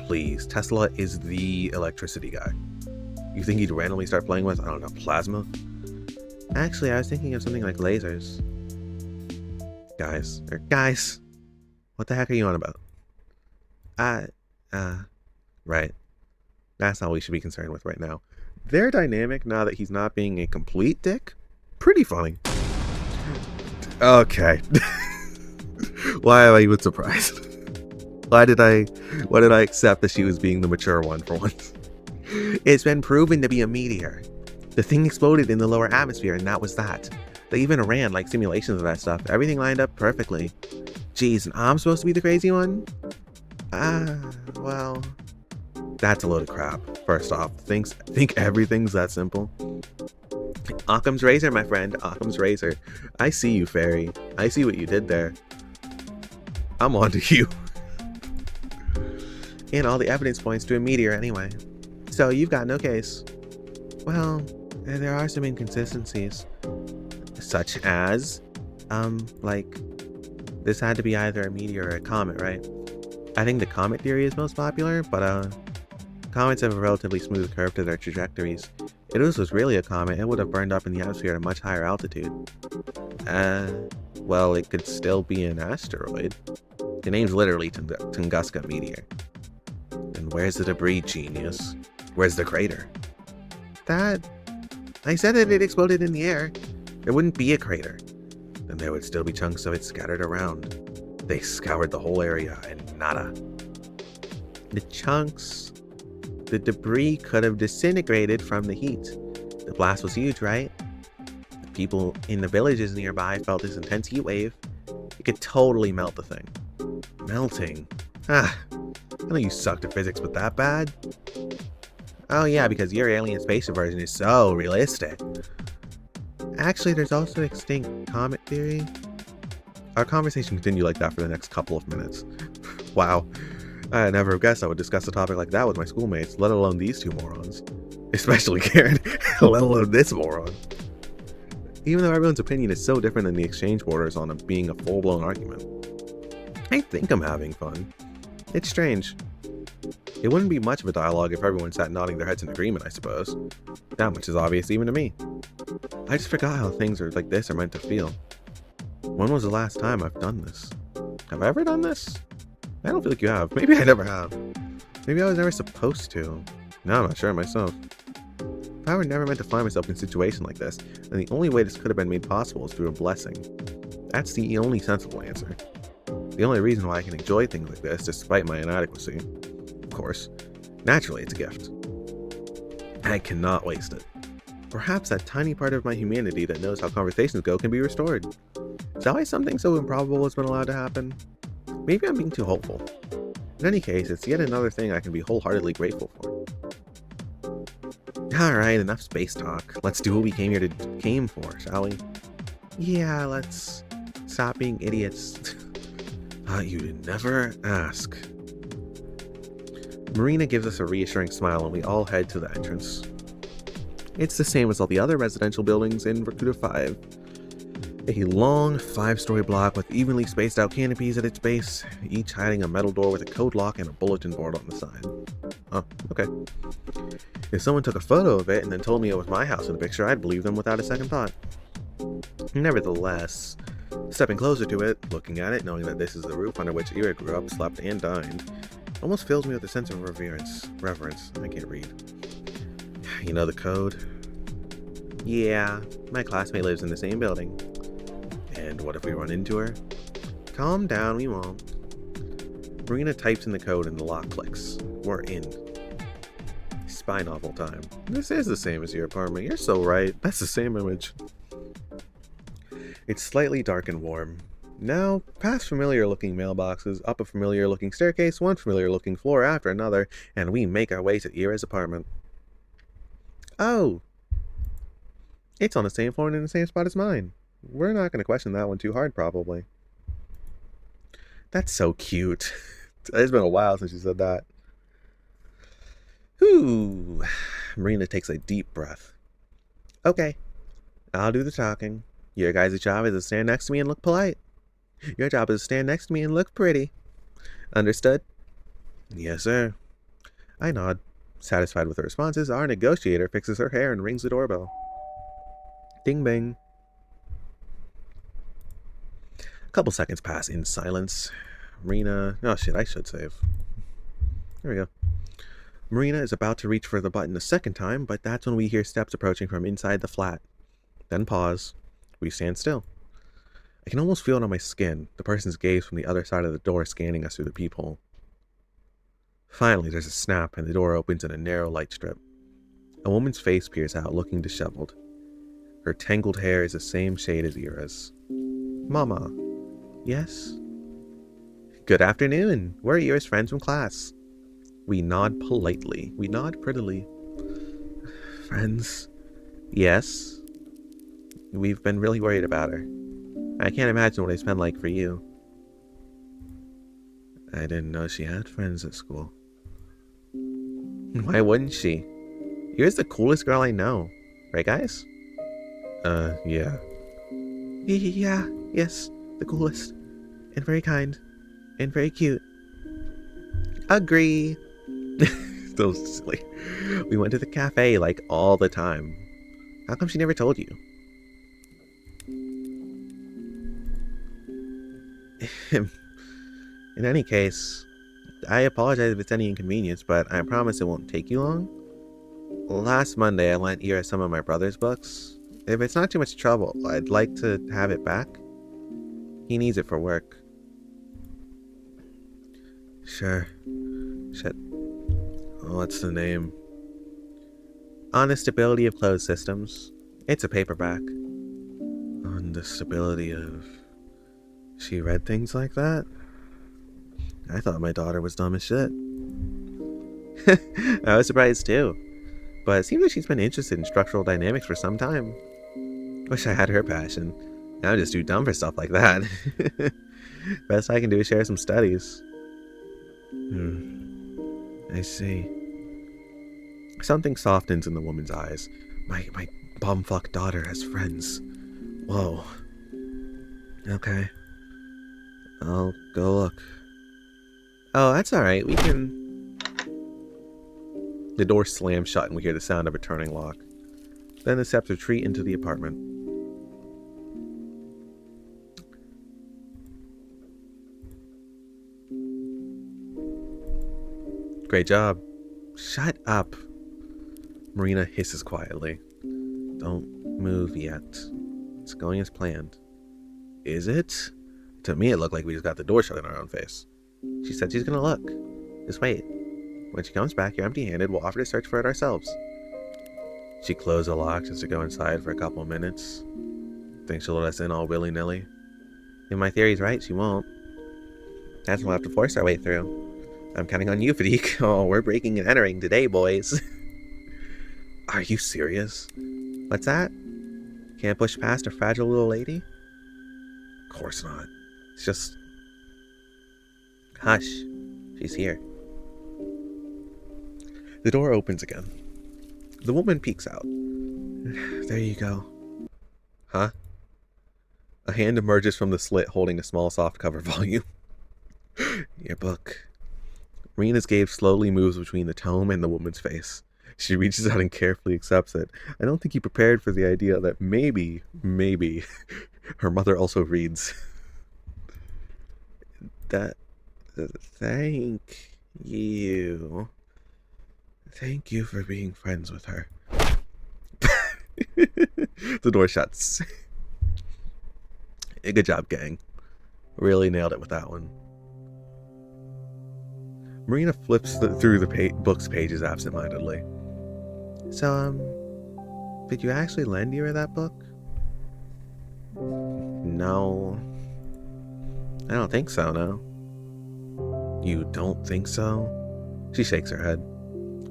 Please, Tesla is the electricity guy. You think he'd randomly start playing with, I don't know, plasma? Actually, I was thinking of something like lasers. Guys, what the heck are you on about? Right. That's all we should be concerned with right now. Their dynamic, now that he's not being a complete dick, pretty funny. Okay. Why am I even surprised? Why did I accept that she was being the mature one for once? It's been proven to be a meteor. The thing exploded in the lower atmosphere, and that was that. They even ran like simulations of that stuff. Everything lined up perfectly. Jeez, and I'm supposed to be the crazy one? Well, that's a load of crap. First off, think everything's that simple. Occam's razor, my friend. Occam's razor. I see you, fairy. I see what you did there. I'm on to you. And all the evidence points to a meteor anyway. So you've got no case. Well, there are some inconsistencies. Such as, like, this had to be either a meteor or a comet, right? I think the comet theory is most popular, but comets have a relatively smooth curve to their trajectories. If this was really a comet, it would have burned up in the atmosphere at a much higher altitude. Well, it could still be an asteroid. The name's literally Tunguska Meteor. And where's the debris, genius? Where's the crater? I said that it exploded in the air. There wouldn't be a crater. then there would still be chunks of it scattered around. They scoured the whole area and nada. The chunks, the debris could have disintegrated from the heat. The blast was huge, right? The people in the villages nearby felt this intense heat wave. It could totally melt the thing. Melting? I know you sucked at physics, but that bad? Oh yeah, because your alien spaceship version is so realistic. Actually, there's also extinct comet theory. Our conversation continued like that for the next couple of minutes. Wow, I never guessed I would discuss a topic like that with my schoolmates, let alone these two morons. Especially Karen, let alone this moron. Even though everyone's opinion is so different than the exchange borders on it being a full-blown argument. I think I'm having fun. It's strange. It wouldn't be much of a dialogue if everyone sat nodding their heads in agreement, I suppose. That much is obvious even to me. I just forgot how things are like this are meant to feel. When was the last time I've done this? Have I ever done this? I don't feel like you have. Maybe I never have. Maybe I was never supposed to. No, I'm not sure myself. If I were never meant to find myself in a situation like this, then the only way this could have been made possible is through a blessing. That's the only sensible answer. The only reason why I can enjoy things like this, despite my inadequacy. Of course, naturally it's a gift. I cannot waste it. Perhaps that tiny part of my humanity that knows how conversations go can be restored. Is that why something so improbable has been allowed to happen? Maybe I'm being too hopeful. In any case, it's yet another thing I can be wholeheartedly grateful for. Alright, enough space talk. Let's do what we came for, shall we? Yeah, let's stop being idiots. You'd never ask. Marina gives us a reassuring smile and we all head to the entrance. It's the same as all the other residential buildings in Recruiter 5. A long 5-story block with evenly spaced out canopies at its base, each hiding a metal door with a code lock and a bulletin board on the side. Oh, okay. If someone took a photo of it and then told me it was my house in the picture, I'd believe them without a second thought. Nevertheless, stepping closer to it, looking at it, knowing that this is the roof under which Ira grew up, slept, and dined, almost fills me with a sense of reverence. I can't read. You know the code? Yeah, my classmate lives in the same building. And what if we run into her? Calm down, we won't. Marina types in the code and the lock clicks. We're in. Spy novel time. This is the same as your apartment. You're so right. That's the same image. It's slightly dark and warm. Now, past familiar-looking mailboxes, up a familiar-looking staircase, one familiar-looking floor after another, and we make our way to Ira's apartment. Oh! It's on the same floor and in the same spot as mine. We're not going to question that one too hard, probably. That's so cute. It's been a while since you said that. Whew. Marina takes a deep breath. Okay, I'll do the talking. Your guys' job is to stand next to me and look polite. Your job is to stand next to me and look pretty. Understood? Yes, sir. I nod. Satisfied with her responses, our negotiator fixes her hair and rings the doorbell. Ding bang. A couple seconds pass in silence. Marina... Oh shit, I should save. There we go. Marina is about to reach for the button a second time, but that's when we hear steps approaching from inside the flat. Then pause. We stand still. I can almost feel it on my skin, the person's gaze from the other side of the door scanning us through the peephole. Finally, there's a snap and the door opens in a narrow light strip. A woman's face peers out, looking disheveled. Her tangled hair is the same shade as Ira's. Mama. Yes? Good afternoon. We're Ira's friends from class. We nod politely. We nod prettily. Friends? Yes? We've been really worried about her. I can't imagine what it's been like for you. I didn't know she had friends at school. Why wouldn't she? Ira's the coolest girl I know. Right, guys? Yeah. Yeah, yes, the coolest. And very kind. And very cute. Agree. So silly. We went to the cafe, like, all the time. How come she never told you? In any case, I apologize if it's any inconvenience, but I promise it won't take you long. Last Monday, I lent Ira some of my brother's books. If it's not too much trouble, I'd like to have it back. He needs it for work. Sure. Shit. What's the name? On the Stability of Closed Systems. It's a paperback. On the stability of... She read things like that? I thought my daughter was dumb as shit. I was surprised too. But it seems like she's been interested in structural dynamics for some time. Wish I had her passion. I'm just too dumb for stuff like that. Best I can do is share some studies. I see. Something softens in the woman's eyes. My bumfuck daughter has friends. Whoa. Okay. I'll go look. Oh, that's alright. We can... The door slams shut and we hear the sound of a turning lock. Then the steps retreat into the apartment. Great job. Shut up. Marina hisses quietly. Don't move yet. It's going as planned. Is it? To me, it looked like we just got the door shut in our own face. She said she's gonna look. Just wait. When she comes back, you're empty-handed. We'll offer to search for it ourselves. She closed the lock just to go inside for a couple of minutes. Think she'll let us in all willy-nilly? If my theory's right, she won't. That's what we'll have to force our way through. I'm counting on you, Fatigue. Oh, we're breaking and entering today, boys. Are you serious? What's that? Can't push past a fragile little lady? Of course not. It's just... Hush. She's here. The door opens again. The woman peeks out. There you go. Huh? A hand emerges from the slit holding a small softcover volume. Your book. Marina's gaze slowly moves between the tome and the woman's face. She reaches out and carefully accepts it. I don't think he prepared for the idea that maybe, her mother also reads. Thank you. Thank you for being friends with her. The door shuts. Good job, gang. Really nailed it with that one. Marina flips through the book's pages absentmindedly. So, did you actually lend Ira that book? No. I don't think so, no. You don't think so? She shakes her head.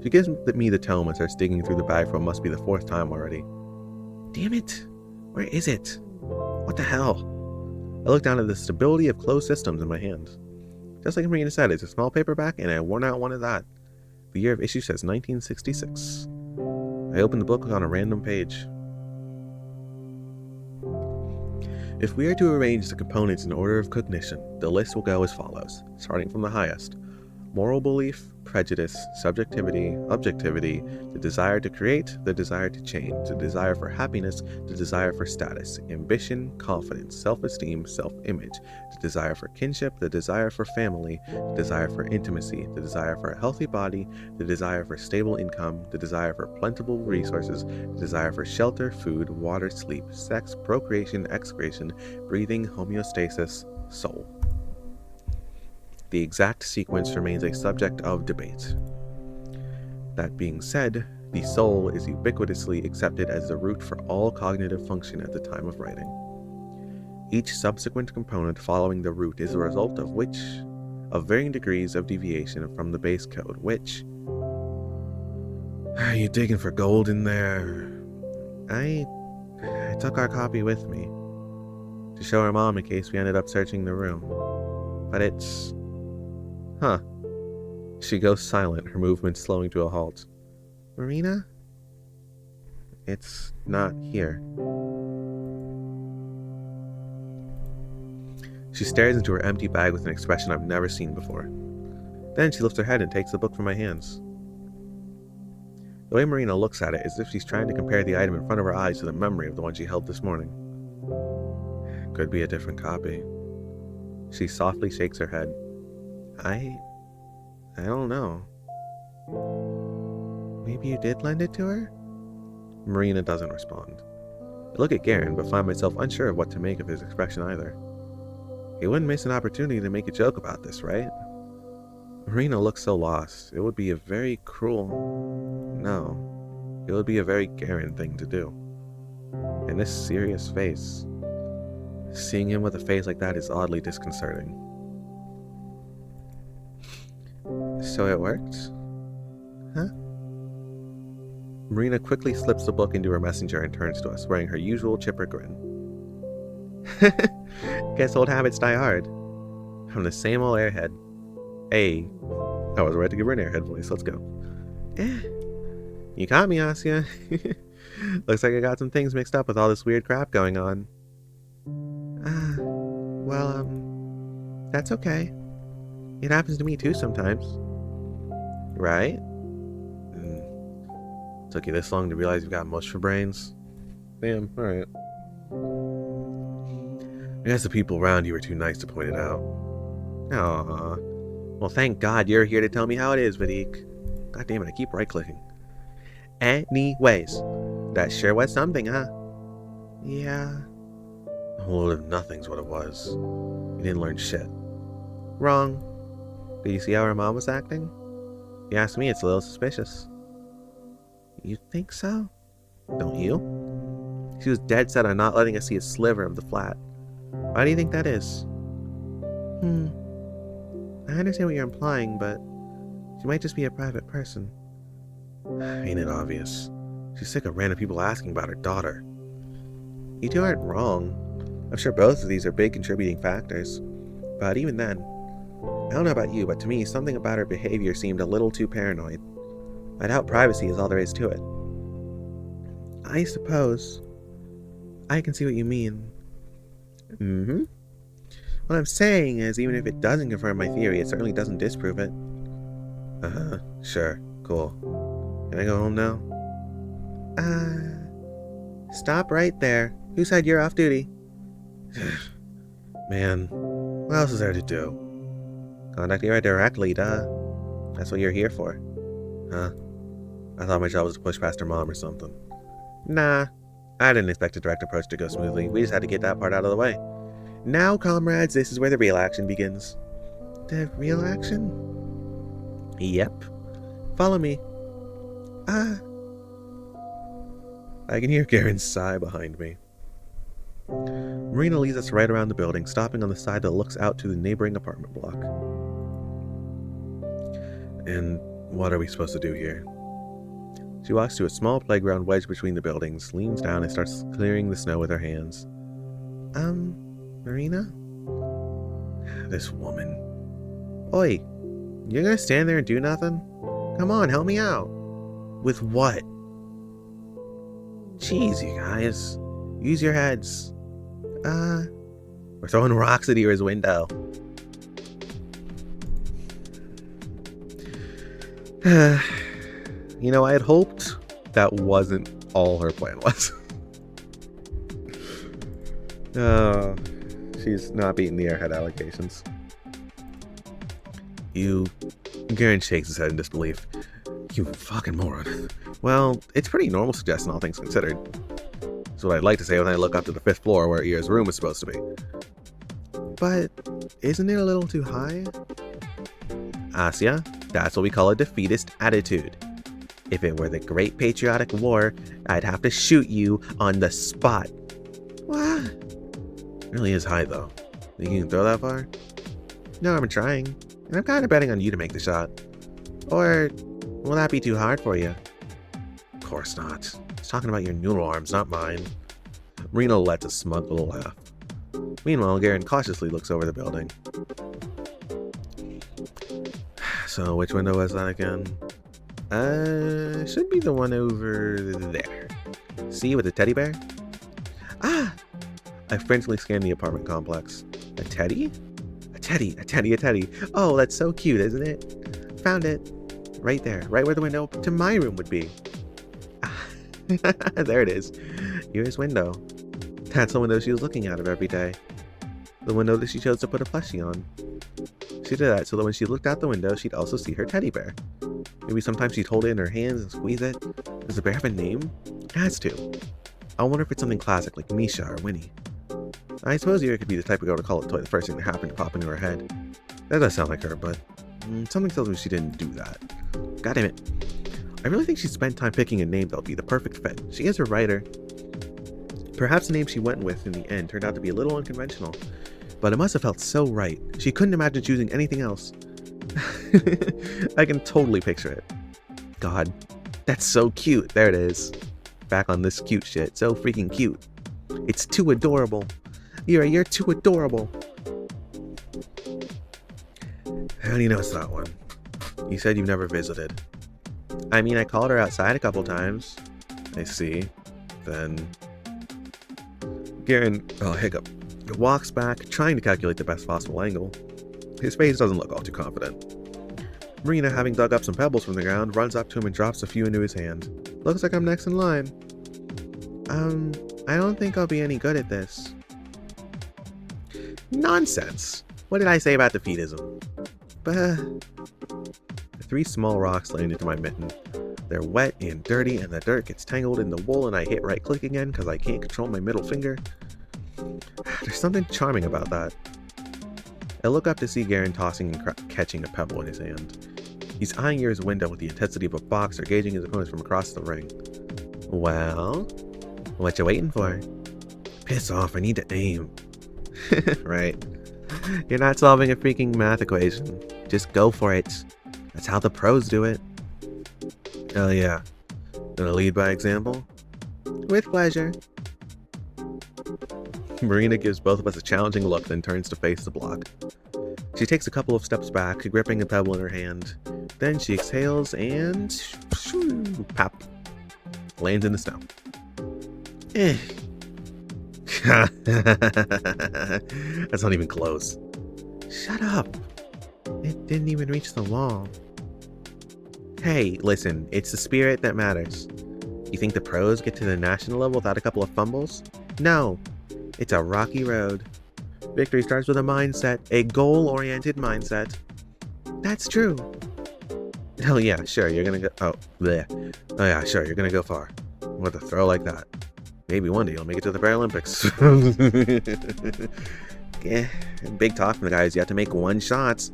She gives me the tome and starts digging through the bag for what must be the 4th time already. Damn it! Where is it? What the hell? I look down at the Stability of Closed Systems in my hand. Just like Marina said, it's a small paperback and a worn-out one at that. The year of issue says 1966. I open the book on a random page. If we are to arrange the components in order of cognition, the list will go as follows, starting from the highest. Moral belief, prejudice, subjectivity, objectivity, the desire to create, the desire to change, the desire for happiness, the desire for status, ambition, confidence, self-esteem, self-image, the desire for kinship, the desire for family, the desire for intimacy, the desire for a healthy body, the desire for stable income, the desire for plentiful resources, the desire for shelter, food, water, sleep, sex, procreation, excretion, breathing, homeostasis, soul. The exact sequence remains a subject of debate. That being said, the soul is ubiquitously accepted as the root for all cognitive function at the time of writing. Each subsequent component following the root is a result of varying degrees of deviation from the base code, which... Are you digging for gold in there? I took our copy with me to show her mom in case we ended up searching the room. But it's... Huh. She goes silent, her movements slowing to a halt. Marina? It's not here. She stares into her empty bag with an expression I've never seen before. Then she lifts her head and takes the book from my hands. The way Marina looks at it is as if she's trying to compare the item in front of her eyes to the memory of the one she held this morning. Could be a different copy. She softly shakes her head. I don't know. Maybe you did lend it to her? Marina doesn't respond. I look at Garen, but find myself unsure of what to make of his expression either. He wouldn't miss an opportunity to make a joke about this, right? Marina looks so lost. It would be a very cruel... No. It would be a very Arent thing to do. And this serious face. Seeing him with a face like that is oddly disconcerting. So it worked? Huh? Marina quickly slips the book into her messenger and turns to us, wearing her usual chipper grin. Guess old habits die hard. I'm the same old airhead. Hey, I was ready to give her an airhead voice. Let's go. You caught me, Asya. Looks like I got some things mixed up with all this weird crap going on. That's okay. It happens to me too sometimes. Right? Took you this long to realize you've got mush for brains? Damn, alright. I guess the people around you were too nice to point it out. Aww. Well, thank God you're here to tell me how it is, Vadik. God damn it, I keep right-clicking. Anyways, that sure was something, huh? Yeah. A whole load of nothing's what it was. You didn't learn shit. Wrong. Did you see how her mom was acting? If you ask me, it's a little suspicious. You think so? Don't you? She was dead set on not letting us see a sliver of the flat. Why do you think that is? I understand what you're implying, but she might just be a private person. Ain't it obvious? She's sick of random people asking about her daughter. You two aren't wrong. I'm sure both of these are big contributing factors. But even then, I don't know about you, but to me, something about her behavior seemed a little too paranoid. I doubt privacy is all there is to it. I suppose. I can see what you mean. What I'm saying is, even if it doesn't confirm my theory, it certainly doesn't disprove it. Sure, cool. Can I go home now? Stop right there. Who said you're off duty? Man, what else is there to do? Contact you directly, duh. That's what you're here for. Huh? I thought my job was to push past her mom or something. Nah, I didn't expect a direct approach to go smoothly. We just had to get that part out of the way. Now, comrades, this is where the real action begins. The real action? Yep. Follow me. I can hear Garen's sigh behind me. Marina leads us right around the building, stopping on the side that looks out to the neighboring apartment block. And what are we supposed to do here? She walks to a small playground wedged between the buildings, leans down, and starts clearing the snow with her hands. Marina? This woman. Oi, you're gonna stand there and do nothing? Come on, help me out. With what? Jeez, you guys. Use your heads. We're throwing rocks at his window. You know, I had hoped that wasn't all her plan was. She's not beating the airhead allegations. Garen shakes his head in disbelief. You fucking moron. Well, it's pretty normal suggestion, all things considered. That's what I'd like to say when I look up to the 5th floor where Ira's room is supposed to be. But isn't it a little too high? Asya, that's what we call a defeatist attitude. If it were the Great Patriotic War, I'd have to shoot you on the spot. What? It really is high, though. Think you can throw that far? No, I'm trying. And I'm kind of betting on you to make the shot. Or will that be too hard for you? Of course not. I was talking about your noodle arms, not mine. Marina lets a smug little laugh. Meanwhile, Garen cautiously looks over the building. So, which window was that again? Should be the one over there. See, with the teddy bear? Ah! I frantically scanned the apartment complex. A teddy? A teddy. Oh, that's so cute, isn't it? Found it. Right there, right where the window to my room would be. There it is. Ira's window. That's the window she was looking out of every day. The window that she chose to put a plushie on. She did that so that when she looked out the window, she'd also see her teddy bear. Maybe sometimes she'd hold it in her hands and squeeze it. Does the bear have a name? It has to. I wonder if it's something classic like Misha or Winnie. I suppose you could be the type of girl to call a toy the first thing that happened to pop into her head. That does sound like her, but something tells me she didn't do that. God damn it. I really think she spent time picking a name that'll be the perfect fit. She is a writer. Perhaps the name she went with in the end turned out to be a little unconventional, but it must have felt so right. She couldn't imagine choosing anything else. I can totally picture it. God, that's so cute. There it is. Back on this cute shit. So freaking cute. It's too adorable. You're too adorable. How do you know it's that one? You said you've never visited. I mean, I called her outside a couple times. I see. Then Garen, hiccup, walks back, trying to calculate the best possible angle. His face doesn't look all too confident. Marina, having dug up some pebbles from the ground, runs up to him and drops a few into his hand. Looks like I'm next in line. I don't think I'll be any good at this. Nonsense. What did I say about defeatism? The 3 small rocks land into my mitten. They're wet and dirty, and the dirt gets tangled in the wool, and I hit right click again because I can't control my middle finger. There's something charming about that. I look up to see Garen tossing and catching a pebble in his hand. He's eyeing Year's window with the intensity of a boxer gauging his opponents from across the ring. Well, what you waiting for? Piss off, I need to aim. Right. You're not solving a freaking math equation. Just go for it. That's how the pros do it. Hell yeah. Gonna lead by example? With pleasure. Marina gives both of us a challenging look, then turns to face the block. She takes a couple of steps back, gripping a pebble in her hand. Then she exhales and pop. Lands in the snow. That's not even close. Shut up. It didn't even reach the wall. Hey, listen, it's the spirit that matters. You think the pros get to the national level without a couple of fumbles? No. It's a rocky road. Victory starts with a mindset, a goal-oriented mindset. That's true. Oh yeah, sure, you're gonna go... Oh yeah, sure, you're gonna go far. With a throw like that. Maybe one day you'll make it to the Paralympics. Yeah, big talk from the guys. You have to make 1 shot.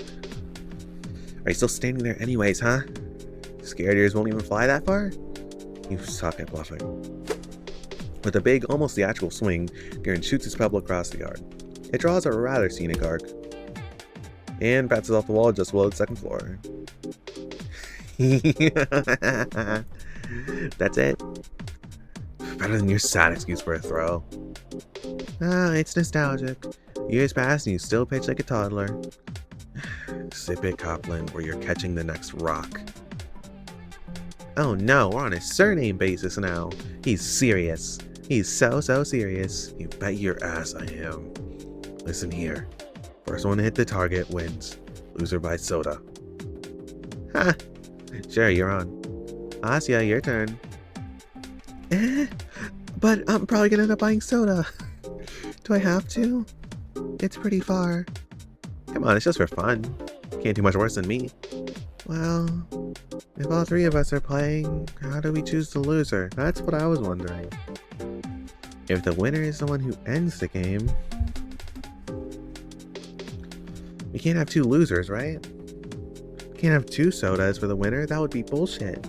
Are you still standing there anyways, huh? Scared yours won't even fly that far? You suck at bluffing. With a big, almost theatrical swing, Garen shoots his pebble across the yard. It draws a rather scenic arc. And bounces off the wall just below the 2nd floor. That's it. Better than your sad excuse for a throw. It's nostalgic. Years pass and you still pitch like a toddler. Sip it, Copland, or you're catching the next rock. Oh no, we're on a surname basis now. He's serious. He's so serious. You bet your ass I am. Listen here. First one to hit the target wins. Loser buys soda. Ha! Sure, you're on. Asya, your turn. But I'm probably gonna end up buying soda. Do I have to? It's pretty far. Come on, it's just for fun. Can't do much worse than me. Well, if all 3 of us are playing, how do we choose the loser? That's what I was wondering. If the winner is the one who ends the game, we can't have 2 losers, right? We can't have 2 sodas for the winner. That would be bullshit.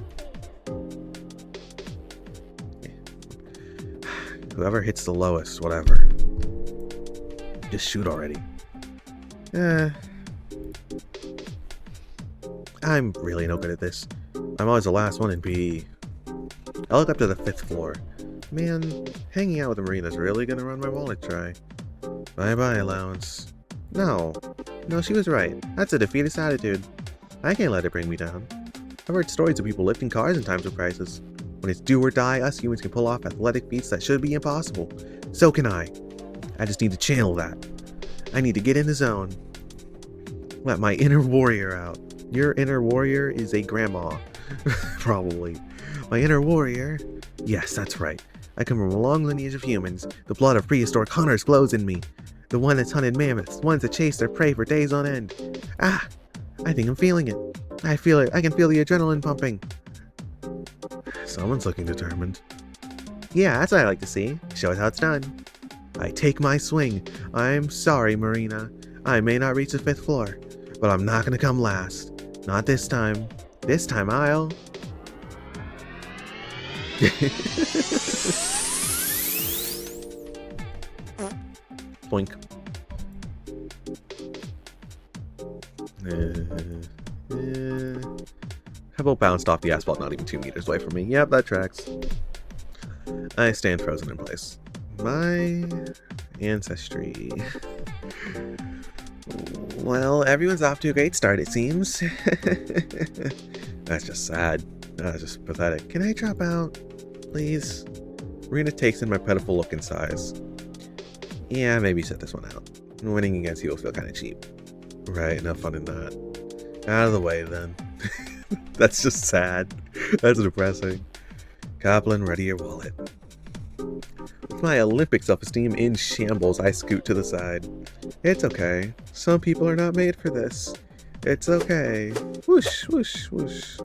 Whoever hits the lowest, whatever. Just shoot already. I'm really no good at this. I'm always the last one in PE. I look up to the 5th floor. Man, hanging out with Marina's really gonna run my wallet dry. Bye-bye, allowance. No, she was right. That's a defeatist attitude. I can't let it bring me down. I've heard stories of people lifting cars in times of crisis. When it's do or die, us humans can pull off athletic feats that should be impossible. So can I. I just need to channel that. I need to get in the zone. Let my inner warrior out. Your inner warrior is a grandma. Probably. My inner warrior? Yes, that's right. I come from a long lineage of humans. The blood of prehistoric hunters flows in me. The one that's hunted mammoths, ones that chase their prey for days on end. Ah! I think I'm feeling it. I feel it. I can feel the adrenaline pumping. Someone's looking determined. Yeah, that's what I like to see. Show us how it's done. I take my swing. I'm sorry, Marina. I may not reach the 5th floor, but I'm not gonna come last. Not this time. This time I'll... Boink. Pebble bounced off the asphalt not even 2 meters away from me. Yep, that tracks. I stand frozen in place. My ancestry. Well, everyone's off to a great start, it seems. That's just sad. That's just pathetic. Can I drop out, please? Marina takes in my pitiful look and sighs. Yeah, maybe sit this one out. Winning against you will feel kind of cheap. Right, enough fun in that. Out of the way, then. That's just sad. That's depressing. Goblin, ready your wallet. With my Olympic self-esteem in shambles, I scoot to the side. It's okay. Some people are not made for this. It's okay. Whoosh, whoosh, whoosh.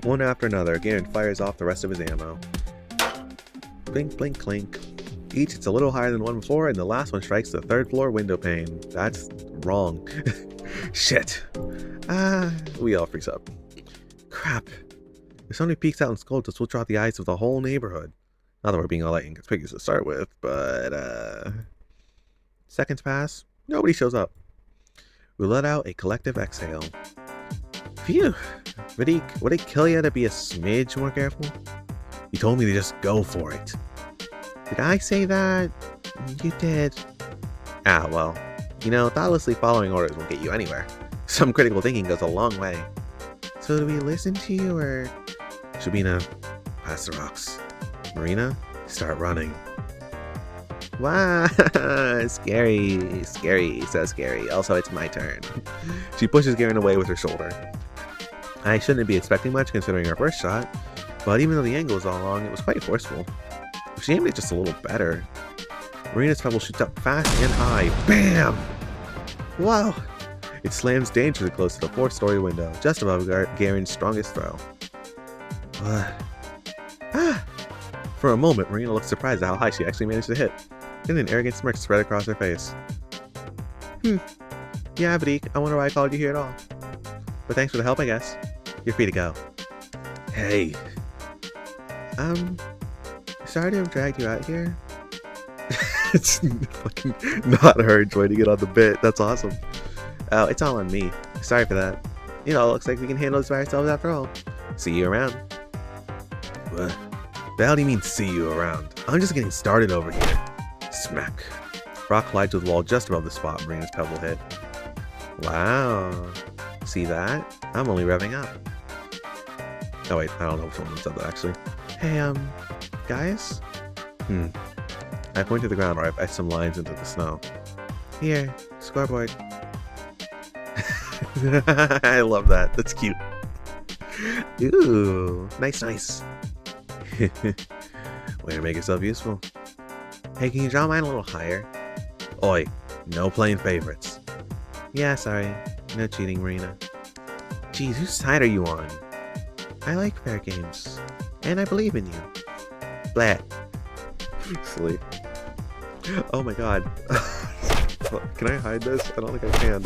One after another, Arent fires off the rest of his ammo. Blink, blink, clink. Each hits a little higher than the one before, and the last one strikes the 3rd floor window pane. That's wrong. Shit. We all freeze up. Crap. If somebody peeks out and scolds us, we'll draw the eyes of the whole neighborhood. Not that we're being all that inconspicuous to start with, but, Seconds pass. Nobody shows up. We let out a collective exhale. Phew. Would it kill you to be a smidge more careful? You told me to just go for it. Did I say that? You did. Ah, well. You know, thoughtlessly following orders won't get you anywhere. Some critical thinking goes a long way. So do we listen to you, or... Shabina, pass the rocks. Marina, start running. Wow, scary, scary, so scary. Also, it's my turn. She pushes Garen away with her shoulder. I shouldn't be expecting much considering our first shot, but even though the angle was all wrong, it was quite forceful. If she aimed it just a little better. Marina's pebble shoots up fast and high. BAM! Wow! It slams dangerously close to the 4th-story window, just above Garen's strongest throw. For a moment, Marina looked surprised at how high she actually managed to hit. Then an arrogant smirk spread across her face. Yeah, Vadik, I wonder why I called you here at all. But thanks for the help, I guess. You're free to go. Hey. Sorry to have dragged you out here. It's fucking not her joining it on the bit. That's awesome. Oh, it's all on me. Sorry for that. You know, looks like we can handle this by ourselves after all. See you around. What? The hell do you mean, see you around? I'm just getting started over here. Smack. Rock collides with the wall just above the spot Marina's pebble hit. Wow. See that? I'm only revving up. Oh wait, I don't know which one said that actually. Hey, guys? I point to the ground where I've etched some lines into the snow. Here, scoreboard. I love that. That's cute. Ooh, nice, nice. Way to make yourself useful. Hey, can you draw mine a little higher? Oi, no playing favorites. Yeah, sorry. No cheating, Marina. Geez, whose side are you on? I like fair games. And I believe in you. Blah. Silly. Oh my god. Can I hide this? I don't think I can.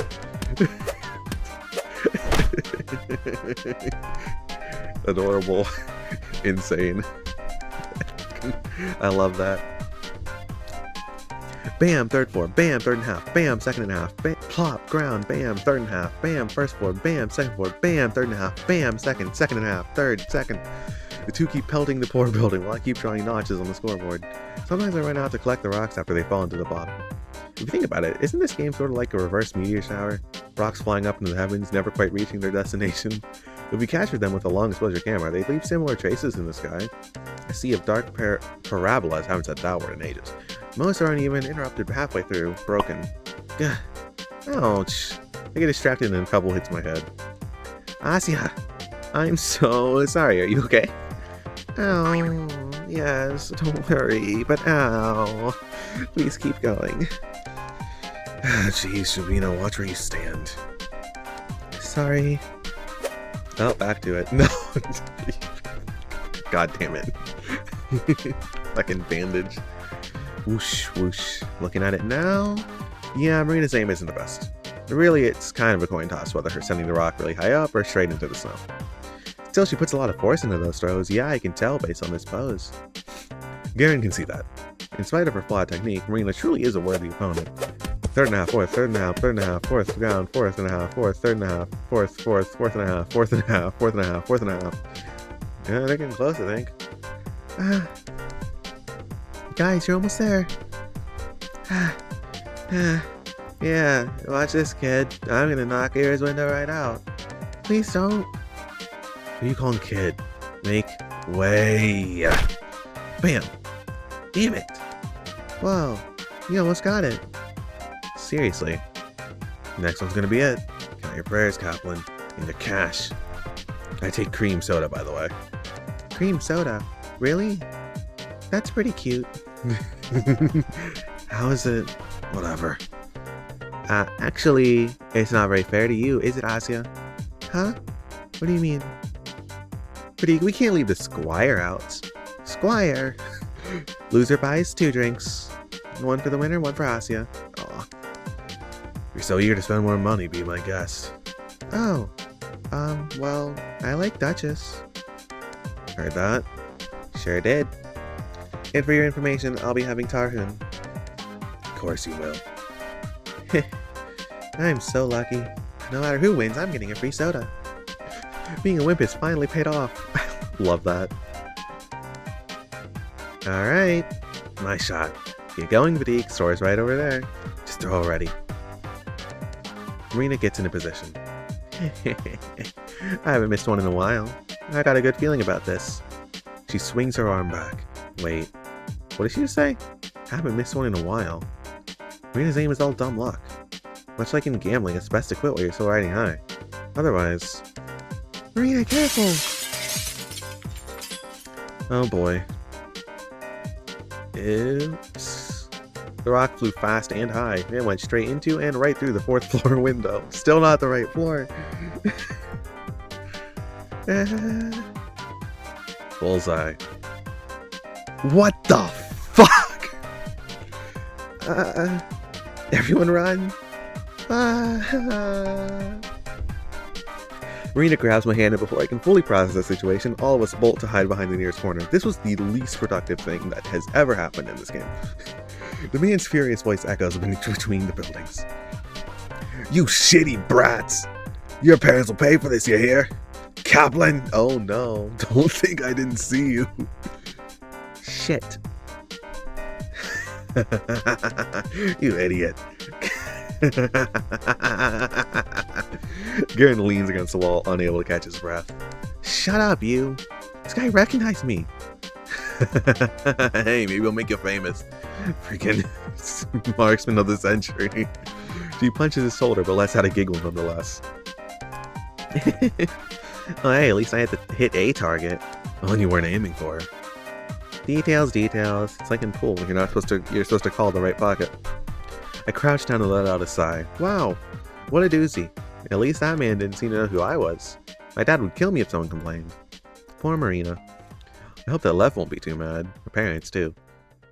Adorable. Insane. I love that. Bam, 3rd floor. Bam, 3rd and half. Bam, 2nd and half. Bam, plop, ground. Bam, 3rd and half. Bam, 1st floor. Bam, 2nd floor. Bam, 3rd and half. Bam, 2nd, 2nd and half. 3rd, 2nd. The two keep pelting the poor building while I keep drawing notches on the scoreboard. Sometimes I run out to collect the rocks after they fall into the bottom. If you think about it, isn't this game sort of like a reverse meteor shower? Rocks flying up into the heavens, never quite reaching their destination. If we captured them with a long exposure camera, they'd leave similar traces in the sky. A sea of dark parabolas, haven't said that word in ages. Most aren't even interrupted halfway through, broken. Gah. Ouch. I get distracted and a couple hits my head. Asya, I'm so sorry, are you okay? Ow, yes, don't worry, but ow. Please keep going. Jeez, Shabina, watch where you stand. Sorry. Oh, back to it. No. God damn it. Fucking bandage. Whoosh, whoosh. Looking at it now, yeah, Marina's aim isn't the best. Really, it's kind of a coin toss whether her sending the rock really high up or straight into the snow. Still, she puts a lot of force into those throws. Yeah, I can tell based on this pose. Garen can see that. In spite of her flawed technique, Marina truly is a worthy opponent. Third and a half, fourth, third and a half, third and a half, fourth down, fourth and a half, fourth, third and a half, fourth, fourth and a half, fourth and a half, fourth and a half, fourth and a half. Yeah, they're getting close, I think. Guys, you're almost there. Yeah, watch this, kid. I'm gonna knock Air's window right out. Please don't. Who are you calling kid? Make way. Bam. Damn it. Whoa, you almost got it. Seriously. Next one's gonna be it. Count your prayers, Kaplan. And your cash. I take cream soda, by the way. Cream soda? Really? That's pretty cute. How is it? Whatever. Actually, it's not very fair to you, is it, Asya? Huh? What do you mean? We can't leave the Squire out. Squire? Loser buys 2 drinks. One for the winner, one for Asya. Aw. You're so eager to spend more money, be my guest. Oh. Well, I like Duchess. Heard that? Sure did. And for your information, I'll be having Tarhun. Of course you will. I'm so lucky. No matter who wins, I'm getting a free soda. Being a wimp is finally paid off. Love that. Alright. My shot. Get going, Vadik. Store's right over there. Just throw already. Marina gets into position. I haven't missed one in a while. I got a good feeling about this. She swings her arm back. Wait. What did she just say? Haven't missed one in a while. Marina's aim is all dumb luck. Much like in gambling, it's best to quit while you're still riding high. Otherwise... Marina, careful! Oh boy. Oops. The rock flew fast and high. It went straight into and right through the 4th floor window. Still not the right floor. Bullseye. What the fuck? Everyone run. Marina grabs my hand, and before I can fully process the situation, all of us bolt to hide behind the nearest corner. This was the least productive thing that has ever happened in this game. The man's furious voice echoes between the buildings. You shitty brats! Your parents will pay for this, you hear? Kaplan! Oh no, don't think I didn't see you. Shit. You idiot. Garen leans against the wall, unable to catch his breath. Shut up, you. This guy recognized me. Hey, maybe we'll make you famous. Freaking marksman of the century. She punches his shoulder, but lets out a giggle nonetheless. Well, hey, at least I had to hit a target. One you weren't aiming for. Details, details. It's like in pool. You're supposed to call the right pocket. I crouched down and let out a sigh. Wow, what a doozy. At least that man didn't seem to know who I was. My dad would kill me if someone complained. Poor Marina. I hope that Lev won't be too mad. Her parents, too.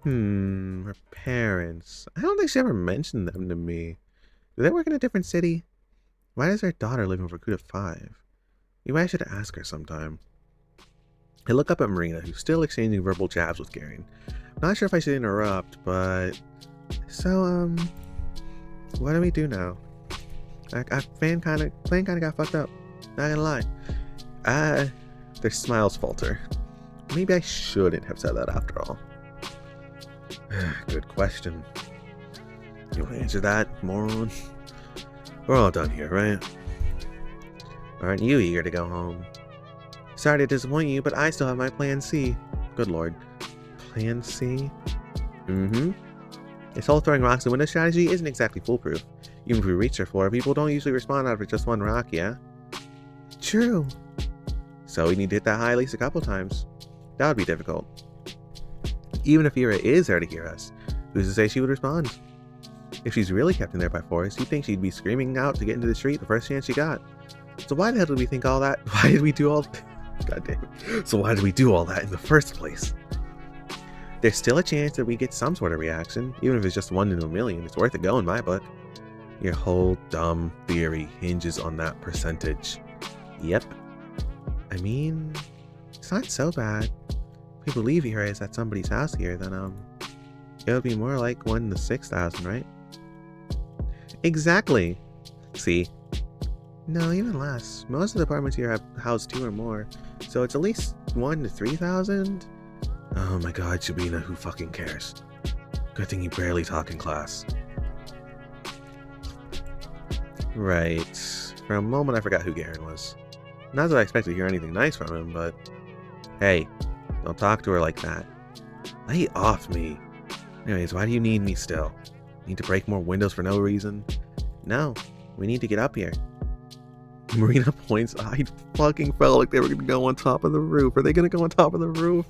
Her parents. I don't think she ever mentioned them to me. Do they work in a different city? Why does her daughter live in Verkuta 5? Maybe I should ask her sometime. I look up at Marina, who's still exchanging verbal jabs with Garen. Not sure if I should interrupt, but... So, what do we do now? Plan kind of got fucked up. Not gonna lie. Their smiles falter. Maybe I shouldn't have said that after all. Good question. You want to answer that, moron? We're all done here, right? Aren't you eager to go home? Sorry to disappoint you, but I still have my plan C. Good lord. Plan C? This whole throwing rocks in window strategy isn't exactly foolproof. Even if we reach their floor, people don't usually respond out of just one rock, yeah? True. So we need to hit that high at least a couple times. That would be difficult. Even if Ira is there to hear us, who's to say she would respond? If she's really kept in there by force, you'd think she'd be screaming out to get into the street the first chance she got. So why the hell did we think all that? Why did we do all... God damn it. So why did we do all that in the first place? There's still a chance that we get some sort of reaction, even if it's just 1 in a million. It's worth a go in my book. Your whole dumb theory hinges on that percentage. Yep. I mean, it's not so bad. If we believe here is at somebody's house here, then it would be more like 1 to 6,000, right? Exactly. See? No, even less. Most of the apartments here have housed 2 or more, so it's at least 1 to 3,000. Oh my god, Shabina, who fucking cares? Good thing you barely talk in class. Right. For a moment I forgot who Garen was. Not that I expected to hear anything nice from him, but... Hey, don't talk to her like that. Lay off me. Anyways, why do you need me still? Need to break more windows for no reason? No, we need to get up here. Marina points. I fucking felt like they were gonna go on top of the roof. Are they gonna go on top of the roof?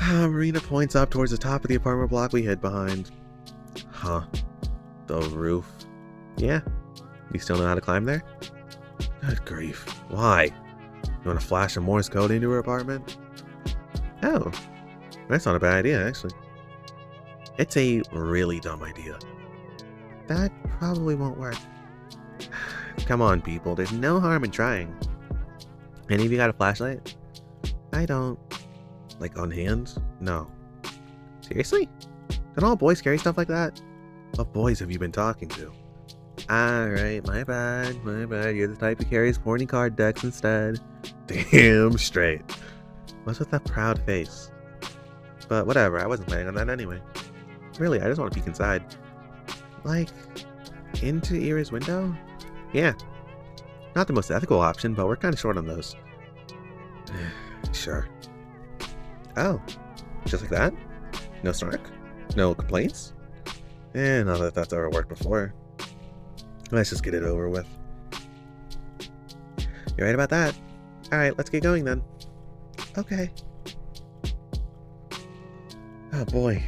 Marina points up towards the top of the apartment block we hid behind. Huh. The roof. Yeah. You still know how to climb there? Good grief. Why? You want to flash a Morse code into her apartment? Oh. That's not a bad idea, actually. It's a really dumb idea. That probably won't work. Come on, people. There's no harm in trying. Any of you got a flashlight? I don't. Like on hand? No. Seriously? Don't all boys carry stuff like that? What boys have you been talking to? Alright, my bad. You're the type who carries horny card decks instead. Damn straight. What's with that proud face? But whatever, I wasn't planning on that anyway. Really, I just want to peek inside. Like, into Ira's window? Yeah. Not the most ethical option, but we're kind of short on those. Sure. Oh, just like that? No snark? No complaints? Not that that's ever worked before. Let's just get it over with. You're right about that. Alright, let's get going then. Okay. Oh boy.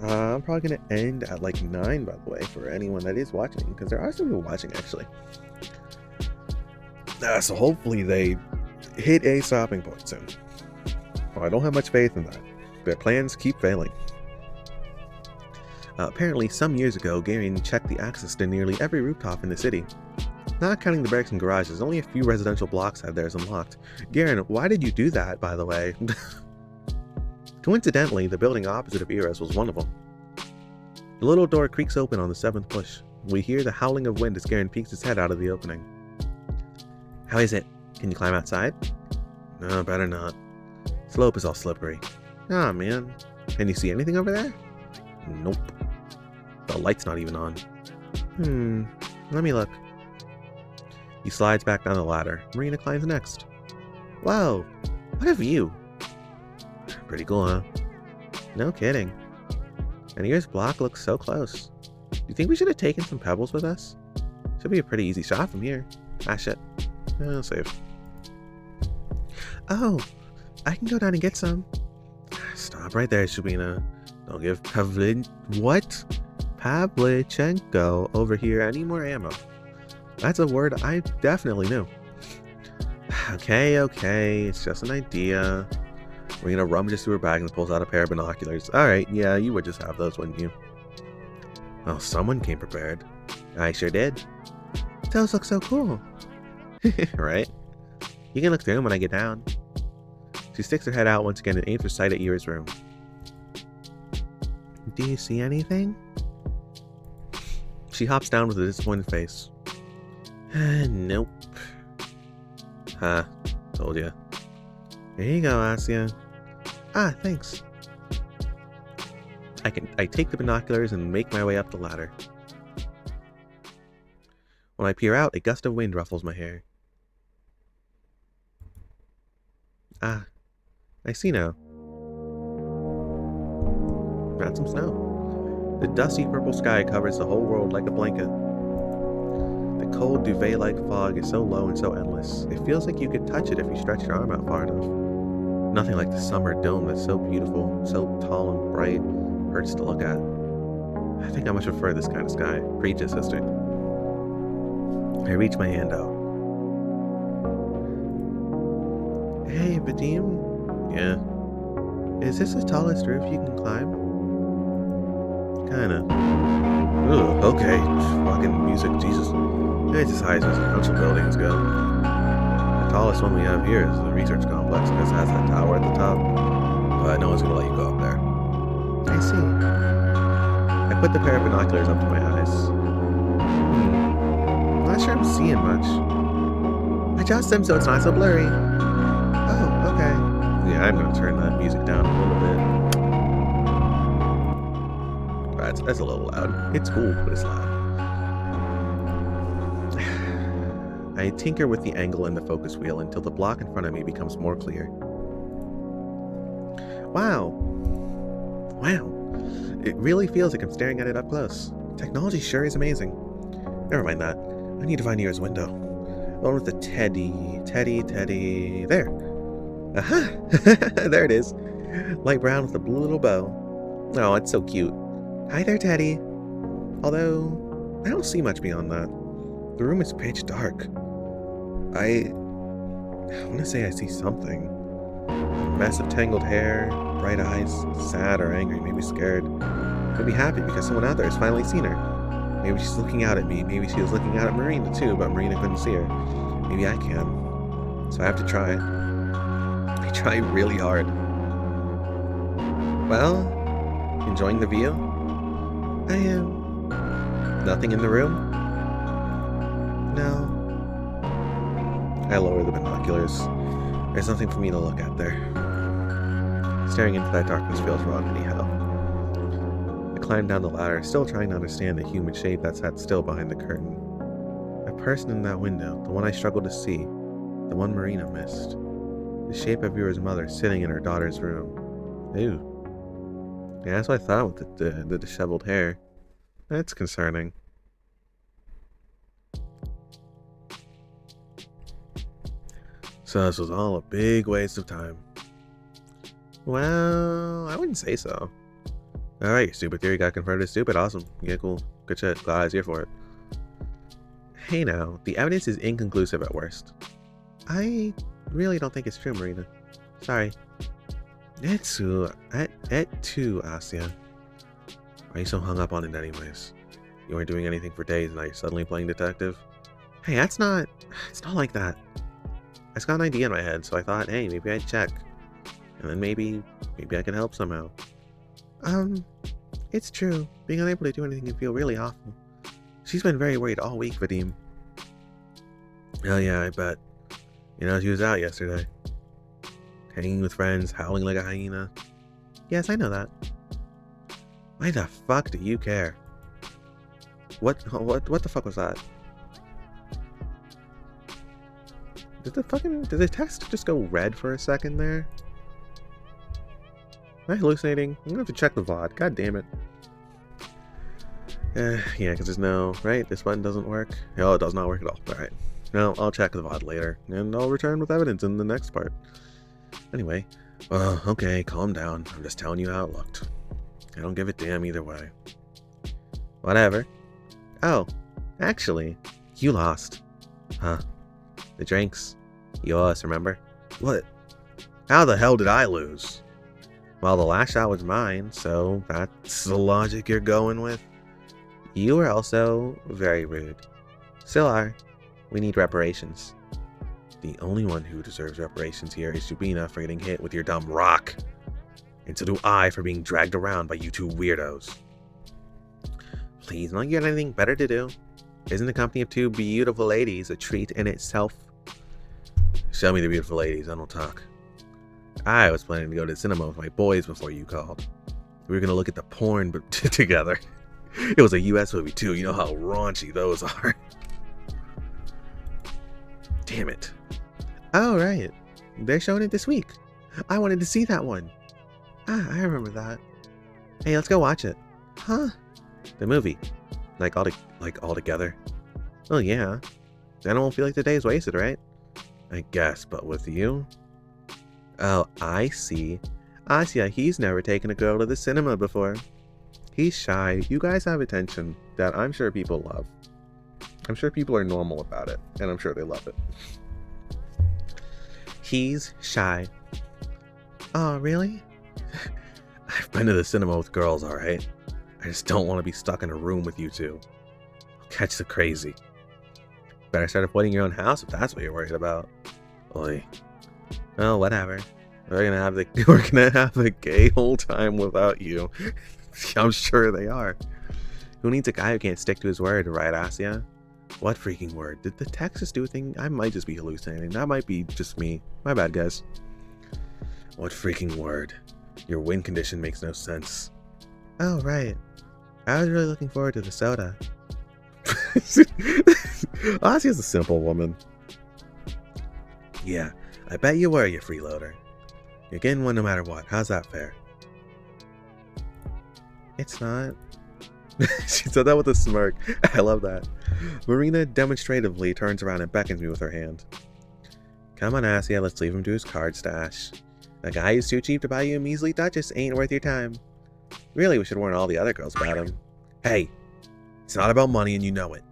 I'm probably going to end at like 9, by the way, for anyone that is watching, because there are some people watching, actually. So hopefully they hit a stopping point soon. Well, I don't have much faith in that. Their plans keep failing. Apparently, some years ago, Garen checked the access to nearly every rooftop in the city. Not counting the barracks and garages, only a few residential blocks had theirs unlocked. Garen, why did you do that, by the way? Coincidentally, the building opposite of Ira's was one of them. The little door creaks open on the 7th push. We hear the howling of wind as Garen peeks his head out of the opening. How is it? Can you climb outside? No, better not. Slope is all slippery. Ah, man. Can you see anything over there? Nope. The light's not even on. Let me look. He slides back down the ladder. Marina climbs next. Whoa! What a view! Pretty cool, huh? No kidding. And here's block looks so close. Do you think we should have taken some pebbles with us? Should be a pretty easy shot from here. Ah, shit. I'll save. Oh! I can go down and get some. Stop right there, Shabina. Don't give Pavlichenko over here any more ammo. That's a word I definitely knew. Okay, it's just an idea. Marina rummages through her bag and pulls out a pair of binoculars. Alright, yeah, you would just have those, wouldn't you? Well, someone came prepared. I sure did. Those look so cool. Right? You can look through them when I get down. She sticks her head out once again and aims her sight at Ira's room. Do you see anything? She hops down with a disappointed face. Nope. Told ya. Here you go, Asya. Ah, thanks. I take the binoculars and make my way up the ladder. When I peer out, a gust of wind ruffles my hair. Ah, I see now. Found some snow. The dusty purple sky covers the whole world like a blanket. The cold duvet-like fog is so low and so endless. It feels like you could touch it if you stretched your arm out far enough. Nothing like the summer dome that's so beautiful, so tall and bright, hurts to look at. I think I much prefer this kind of sky, pre-statistic. I reach my hand out. Hey, Vadim? Yeah? Is this the tallest roof you can climb? Kinda. Ugh, okay. Fucking music, Jesus. It's as high as those council buildings go. The tallest one we have here is the research complex because it has that tower at the top. But no one's gonna let you go up there. I see. I put the pair of binoculars up to my eyes. I'm not sure I'm seeing much. Adjust them so it's not so blurry. Oh, okay. Yeah, I'm gonna turn that music down a little bit. That's a little loud. It's cool, but it's loud. I tinker with the angle and the focus wheel until the block in front of me becomes more clear. Wow. Wow. It really feels like I'm staring at it up close. Technology sure is amazing. Never mind that. I need to find nearest window. The one with the Teddy. There. Aha! There it is. Light brown with a blue little bow. Oh, it's so cute. Hi there, Teddy. Although, I don't see much beyond that. The room is pitch dark. I want to say I see something. A mess of tangled hair, bright eyes, sad or angry, maybe scared. Could be happy because someone out there has finally seen her. Maybe she's looking out at me. Maybe she was looking out at Marina too, but Marina couldn't see her. Maybe I can. So I have to try. I try really hard. Well, enjoying the view? I am. Nothing in the room? No. I lower the binoculars. There's nothing for me to look at there. Staring into that darkness feels wrong anyhow. I climb down the ladder, still trying to understand the human shape that sat still behind the curtain. A person in that window, the one I struggled to see, the one Marina missed. The shape of Vera's mother sitting in her daughter's room. Ew. Yeah, that's what I thought with the disheveled hair. That's concerning. So this was all a big waste of time. Well, I wouldn't say so. Alright, your stupid theory got confirmed as stupid. Awesome. Yeah, cool. Good shit. Glad I was here for it. Hey now, the evidence is inconclusive at worst. I really don't think it's true, Marina. Sorry. Et tu, Asya. Why are you so hung up on it anyways? You weren't doing anything for days and now you're suddenly playing detective? Hey, it's not like that. I just got an idea in my head, so I thought, hey, maybe I'd check. And then maybe I could help somehow. It's true. Being unable to do anything can feel really awful. She's been very worried all week, Vadim. Hell yeah, I bet. You know, she was out yesterday. Hanging with friends, howling like a hyena. Yes, I know that. Why the fuck do you care? What the fuck was that? Did the text just go red for a second there? Am I hallucinating? I'm gonna have to check the VOD. God damn it. Yeah, because there's no... Right? This button doesn't work? Oh, it does not work at all. Alright. No, I'll check the VOD later. And I'll return with evidence in the next part. Anyway. Well, okay, calm down. I'm just telling you how it looked. I don't give a damn either way. Whatever. Oh, actually, you lost. Huh. The drinks. Yours, remember? What? How the hell did I lose? Well, the last shot was mine, so that's the logic you're going with. You were also very rude. Still are. We need reparations. The only one who deserves reparations here is Shubina for getting hit with your dumb rock. And so do I for being dragged around by you two weirdos. Please, don't you got anything better to do? Isn't the company of two beautiful ladies a treat in itself? Show me the beautiful ladies, I don't talk. I was planning to go to the cinema with my boys before you called. We were going to look at the porn but together. It was a US movie too, you know how raunchy those are. Damn it. Oh, right. They're showing it this week. I wanted to see that one. Ah, I remember that. Hey, let's go watch it. Huh? The movie. Like all together. Well, yeah. Then it won't feel like the day's wasted, right? I guess, but with you? Oh, I see. Asya, he's never taken a girl to the cinema before. He's shy. You guys have attention that I'm sure people love. I'm sure people are normal about it, and I'm sure they love it. He's shy. Oh, really? I've been to the cinema with girls, alright? I just don't want to be stuck in a room with you two. I'll catch the crazy. Better start avoiding your own house if that's what you're worried about. Oy. Well, whatever. We're gonna have a gay whole time without you. I'm sure they are. Who needs a guy who can't stick to his word, right, Asya? What freaking word? Did the text just do a thing? I might just be hallucinating. That might be just me. My bad, guys. What freaking word? Your win condition makes no sense. Oh, right. I was really looking forward to the soda. Asya's a simple woman. Yeah, I bet you were, you freeloader. You're getting one no matter what. How's that fair? It's not. She said that with a smirk. I love that. Marina demonstratively turns around and beckons me with her hand. Come on, Asya, let's leave him to his card stash. A guy who's too cheap to buy you a measly Duchess ain't worth your time. Really, we should warn all the other girls about him. Hey, it's not about money and you know it.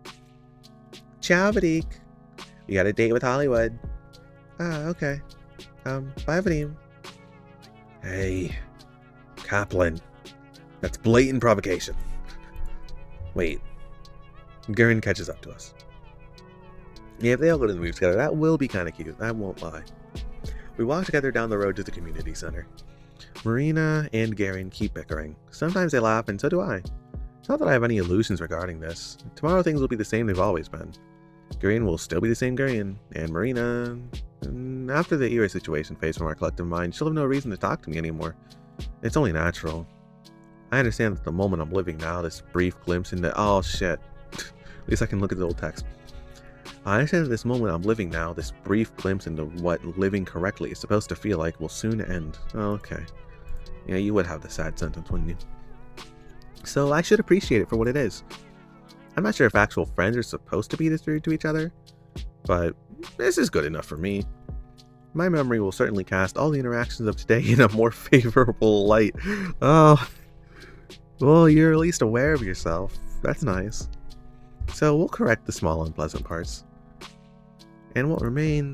Ciao, Vadik. You got a date with Hollywood. Ah, okay. Bye, Vadim. Hey, Kaplan. That's blatant provocation. Wait. Garen catches up to us. Yeah, if they all go to the movies together, that will be kind of cute. I won't lie. We walk together down the road to the community center. Marina and Garen keep bickering. Sometimes they laugh, and so do I. It's not that I have any illusions regarding this. Tomorrow things will be the same they've always been. Garen will still be the same Garen, and Marina... after the Ira situation fades from our collective mind, she'll have no reason to talk to me anymore. It's only natural. I understand that the moment I'm living now, this brief glimpse into... Oh, shit. At least I can look at the old text. I understand that this moment I'm living now, this brief glimpse into what living correctly is supposed to feel like, will soon end. Oh, okay. Yeah, you would have the sad sentence, wouldn't you? So I should appreciate it for what it is. I'm not sure if actual friends are supposed to be this rude to each other, but this is good enough for me. My memory will certainly cast all the interactions of today in a more favorable light. Oh, well, you're at least aware of yourself. That's nice. So we'll correct the small unpleasant parts. And what will remain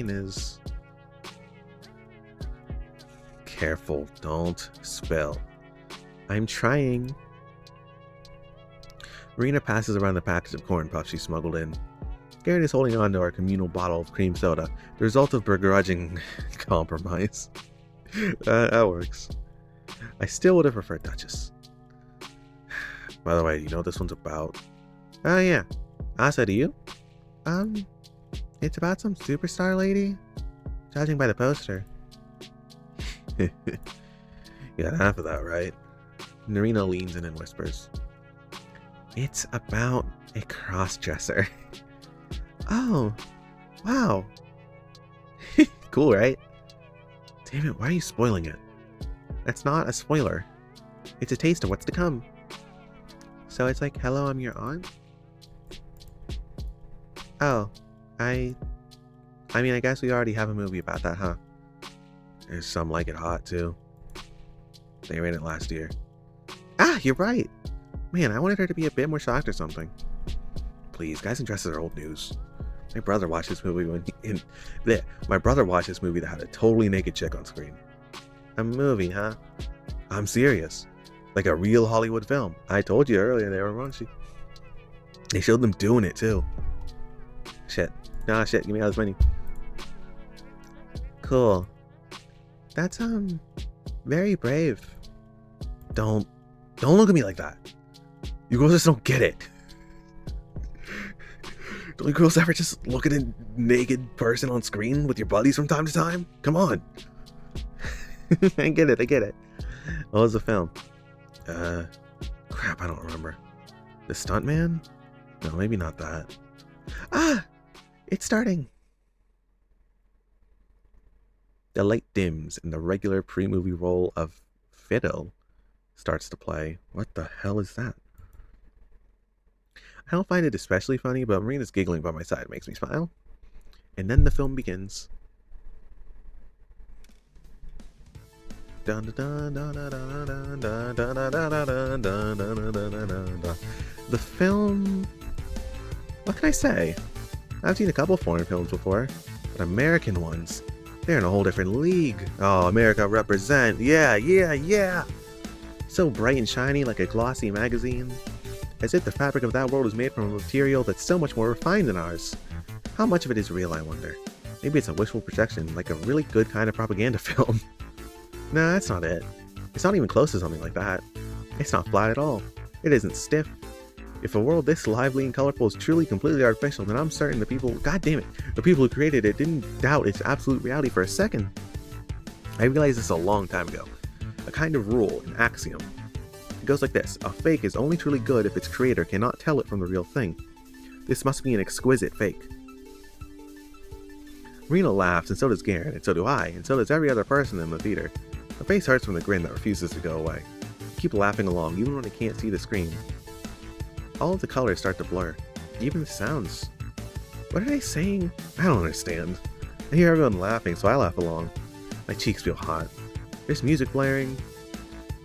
is... Careful, don't spill. I'm trying. Marina passes around the package of corn puffs she smuggled in. Garen is holding on to our communal bottle of cream soda, the result of begrudging compromise. That works. I still would have preferred Duchess. By the way, you know what this one's about? Oh yeah. Asa, do you? It's about some superstar lady? Judging by the poster. You got half of that, right? Narina leans in and whispers. It's about a cross-dresser. Oh, wow. Cool, right? Damn it, why are you spoiling it? That's not a spoiler. It's a taste of what's to come. So it's like, hello, I'm your aunt? Oh, I mean, I guess we already have a movie about that, huh? There's some like it hot, too. They ran it last year. Ah, you're right! Man, I wanted her to be a bit more shocked or something. Please, guys in dresses are old news. My brother watched this movie my brother watched this movie that had a totally naked chick on screen. A movie, huh? I'm serious. Like a real Hollywood film. I told you earlier they were raunchy. They showed them doing it too. Shit. Nah, shit. Give me all this money. Cool. That's, very brave. Don't look at me like that. You girls just don't get it. Don't you girls ever just look at a naked person on screen with your buddies from time to time? Come on. I get it. What was the film? Crap, I don't remember. The Stuntman? No, maybe not that. Ah! It's starting! The light dims and the regular pre-movie roll of fiddle starts to play. What the hell is that? I don't find it especially funny, but Marina's giggling by my side makes me smile. And then the film begins. The film... What can I say? I've seen a couple foreign films before, but American ones, They're in a whole different league. Oh, America represent. Yeah, yeah, yeah. So bright and shiny like a glossy magazine. As if the fabric of that world is made from a material that's so much more refined than ours. How much of it is real, I wonder? Maybe it's a wishful projection, like a really good kind of propaganda film. Nah, that's not it. It's not even close to something like that. It's not flat at all. It isn't stiff. If a world this lively and colorful is truly completely artificial, then I'm certain the people, god damn it, the people who created it didn't doubt its absolute reality for a second. I realized this a long time ago. A kind of rule, an axiom. It goes like this: a fake is only truly good if its creator cannot tell it from the real thing. This must be an exquisite fake. Rena laughs, and so does Garen, and so do I, and so does every other person in the theater. My face hurts from the grin that refuses to go away. I keep laughing along, even when I can't see the screen. All of the colors start to blur. Even the sounds. What are they saying? I don't understand. I hear everyone laughing, so I laugh along. My cheeks feel hot. There's music blaring.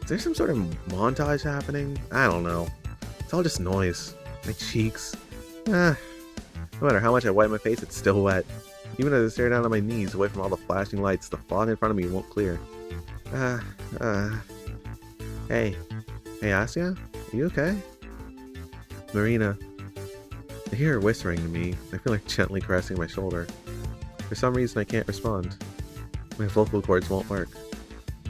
Is there some sort of montage happening? I don't know. It's all just noise. My cheeks. No matter how much I wipe my face, it's still wet. Even as I stare down on my knees, away from all the flashing lights, the fog in front of me won't clear. Hey, Asya? Are you okay? Marina. I hear her whispering to me. I feel like gently caressing my shoulder. For some reason, I can't respond. My vocal cords won't work.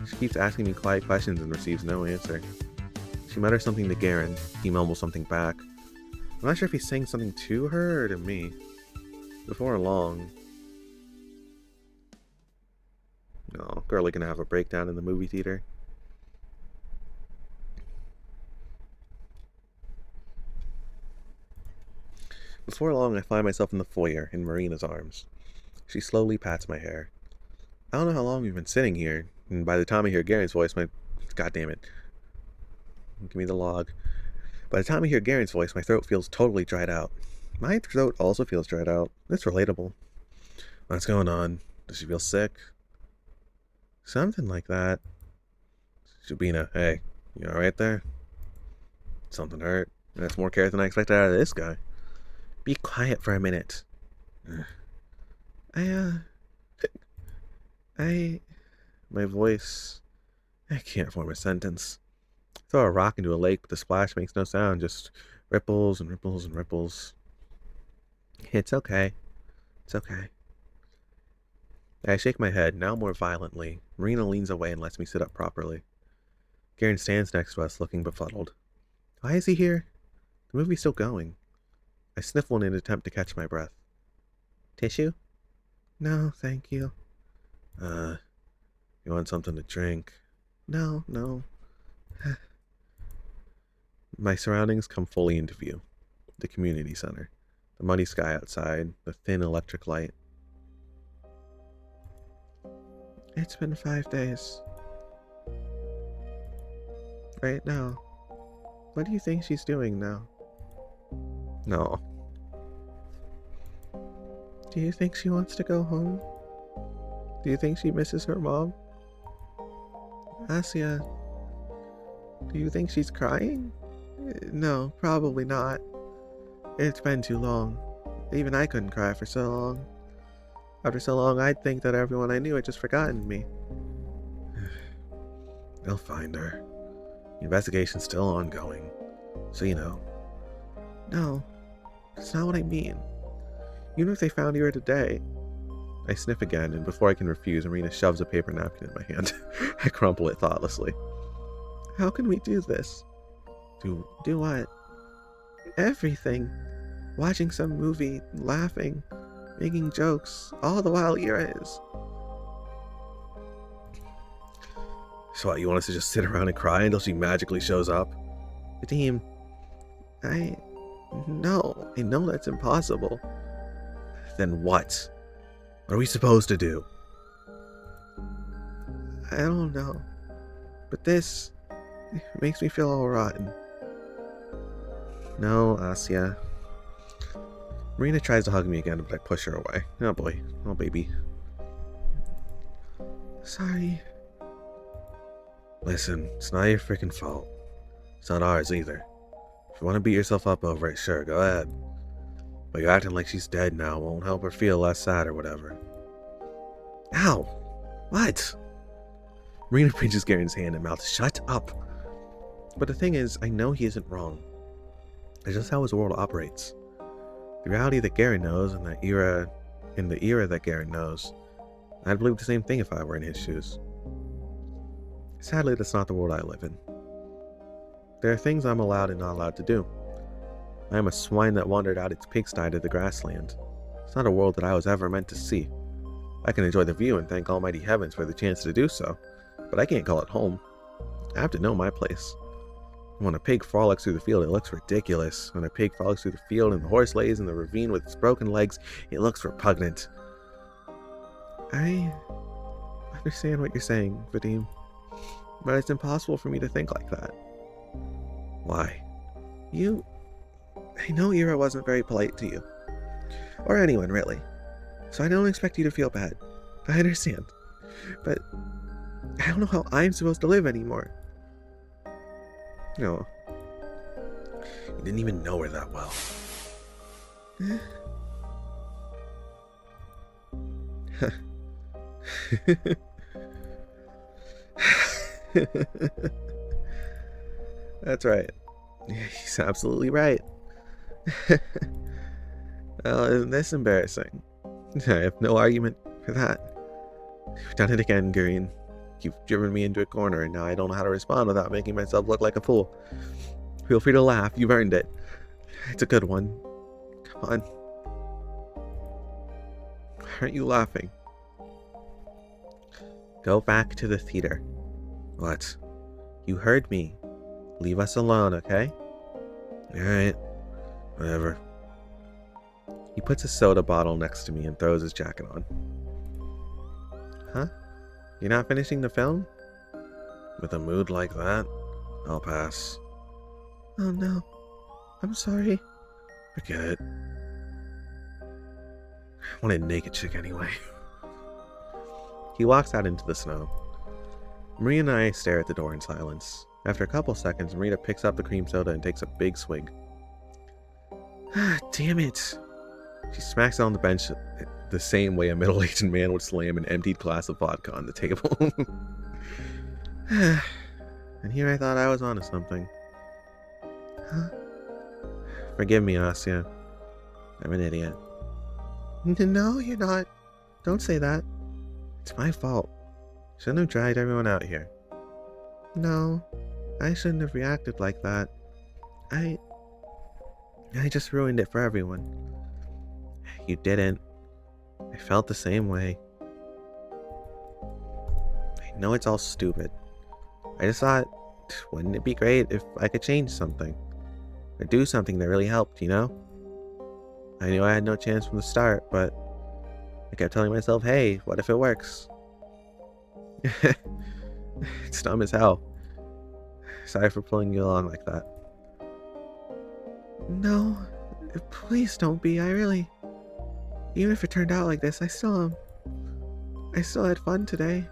She keeps asking me quiet questions and receives no answer. She mutters something to Garen. He mumbles something back. I'm not sure if he's saying something to her or to me. Before long... Oh, girlie gonna have a breakdown in the movie theater. Before long, I find myself in the foyer, in Marina's arms. She slowly pats my hair. I don't know how long we've been sitting here, and by the time I hear Garen's voice, my... God damn it. Give me the log. By the time I hear Garen's voice, my throat feels totally dried out. My throat also feels dried out. It's relatable. What's going on? Does she feel sick? Something like that. Shubina, hey, you alright there? Something hurt. That's more care than I expected out of this guy. Be quiet for a minute. My voice... I can't form a sentence. Throw a rock into a lake, but the splash makes no sound, just ripples and ripples and ripples. It's okay. It's okay. I shake my head, now more violently. Marina leans away and lets me sit up properly. Garen stands next to us, looking befuddled. Why is he here? The movie's still going. I sniffle in an attempt to catch my breath. Tissue? No, thank you. You want something to drink? No. My surroundings come fully into view. The community center. The muddy sky outside. The thin electric light. It's been 5 days. Right now. What do you think she's doing now? No. Do you think she wants to go home? Do you think she misses her mom? Asya, do you think she's crying? No, probably not. It's been too long. Even I couldn't cry for so long. After so long, I'd think that everyone I knew had just forgotten me. They'll find her. The investigation's still ongoing, so you know. No, that's not what I mean. Even if they found you here today... I sniff again, and before I can refuse, Marina shoves a paper napkin in my hand. I crumple it thoughtlessly. How can we do this? Do what? Everything. Watching some movie, laughing, making jokes, all the while Ira is. So what, you want us to just sit around and cry until she magically shows up? Vadim, I know that's impossible. Then what? What are we supposed to do? I don't know. But this makes me feel all rotten. No, Asya. Marina tries to hug me again, but I push her away. Oh boy. Oh baby. Sorry. Listen, it's not your freaking fault. It's not ours either. If you want to beat yourself up over it, sure, go ahead. But you're acting like she's dead now won't help her feel less sad or whatever. Ow! What? Marina pinches Garen's hand and mouths, "Shut up!" But the thing is, I know he isn't wrong. It's just how his world operates. The reality that Garen knows, and in the era that Garen knows, I'd believe the same thing if I were in his shoes. Sadly, that's not the world I live in. There are things I'm allowed and not allowed to do. I am a swine that wandered out its pigsty to the grassland. It's not a world that I was ever meant to see. I can enjoy the view and thank almighty heavens for the chance to do so, but I can't call it home. I have to know my place. When a pig frolics through the field, it looks ridiculous. When a pig frolics through the field and the horse lays in the ravine with its broken legs, it looks repugnant. I understand what you're saying, Vadim, but it's impossible for me to think like that. Why? I know Ira wasn't very polite to you. Or anyone, really. So I don't expect you to feel bad. I understand. But I don't know how I'm supposed to live anymore. No. You didn't even know her that well. That's right. He's absolutely right. Well, isn't this embarrassing? I have no argument for that. You've done it again, Green. You've driven me into a corner, and now I don't know how to respond without making myself look like a fool. Feel free to laugh. You've earned it. It's a good one. Come on. Why aren't you laughing? Go back to the theater. What? You heard me. Leave us alone, okay? Alright. Whatever. He puts a soda bottle next to me and throws his jacket on. Huh? You're not finishing the film? With a mood like that, I'll pass. Oh no. I'm sorry. Forget it. I want a naked chick anyway. He walks out into the snow. Maria and I stare at the door in silence. After a couple seconds, Marina picks up the cream soda and takes a big swig. Ah, damn it. She smacks it on the bench the same way a middle-aged man would slam an emptied glass of vodka on the table. And here I thought I was onto something. Huh? Forgive me, Asya. I'm an idiot. No, you're not. Don't say that. It's my fault. Shouldn't have dragged everyone out here. No, I shouldn't have reacted like that. I just ruined it for everyone. You didn't. I felt the same way. I know it's all stupid. I just thought, wouldn't it be great if I could change something? Or do something that really helped, you know? I knew I had no chance from the start, but I kept telling myself, hey, what if it works? It's dumb as hell. Sorry for pulling you along like that. No, please don't be. Even if it turned out like this, I still had fun today.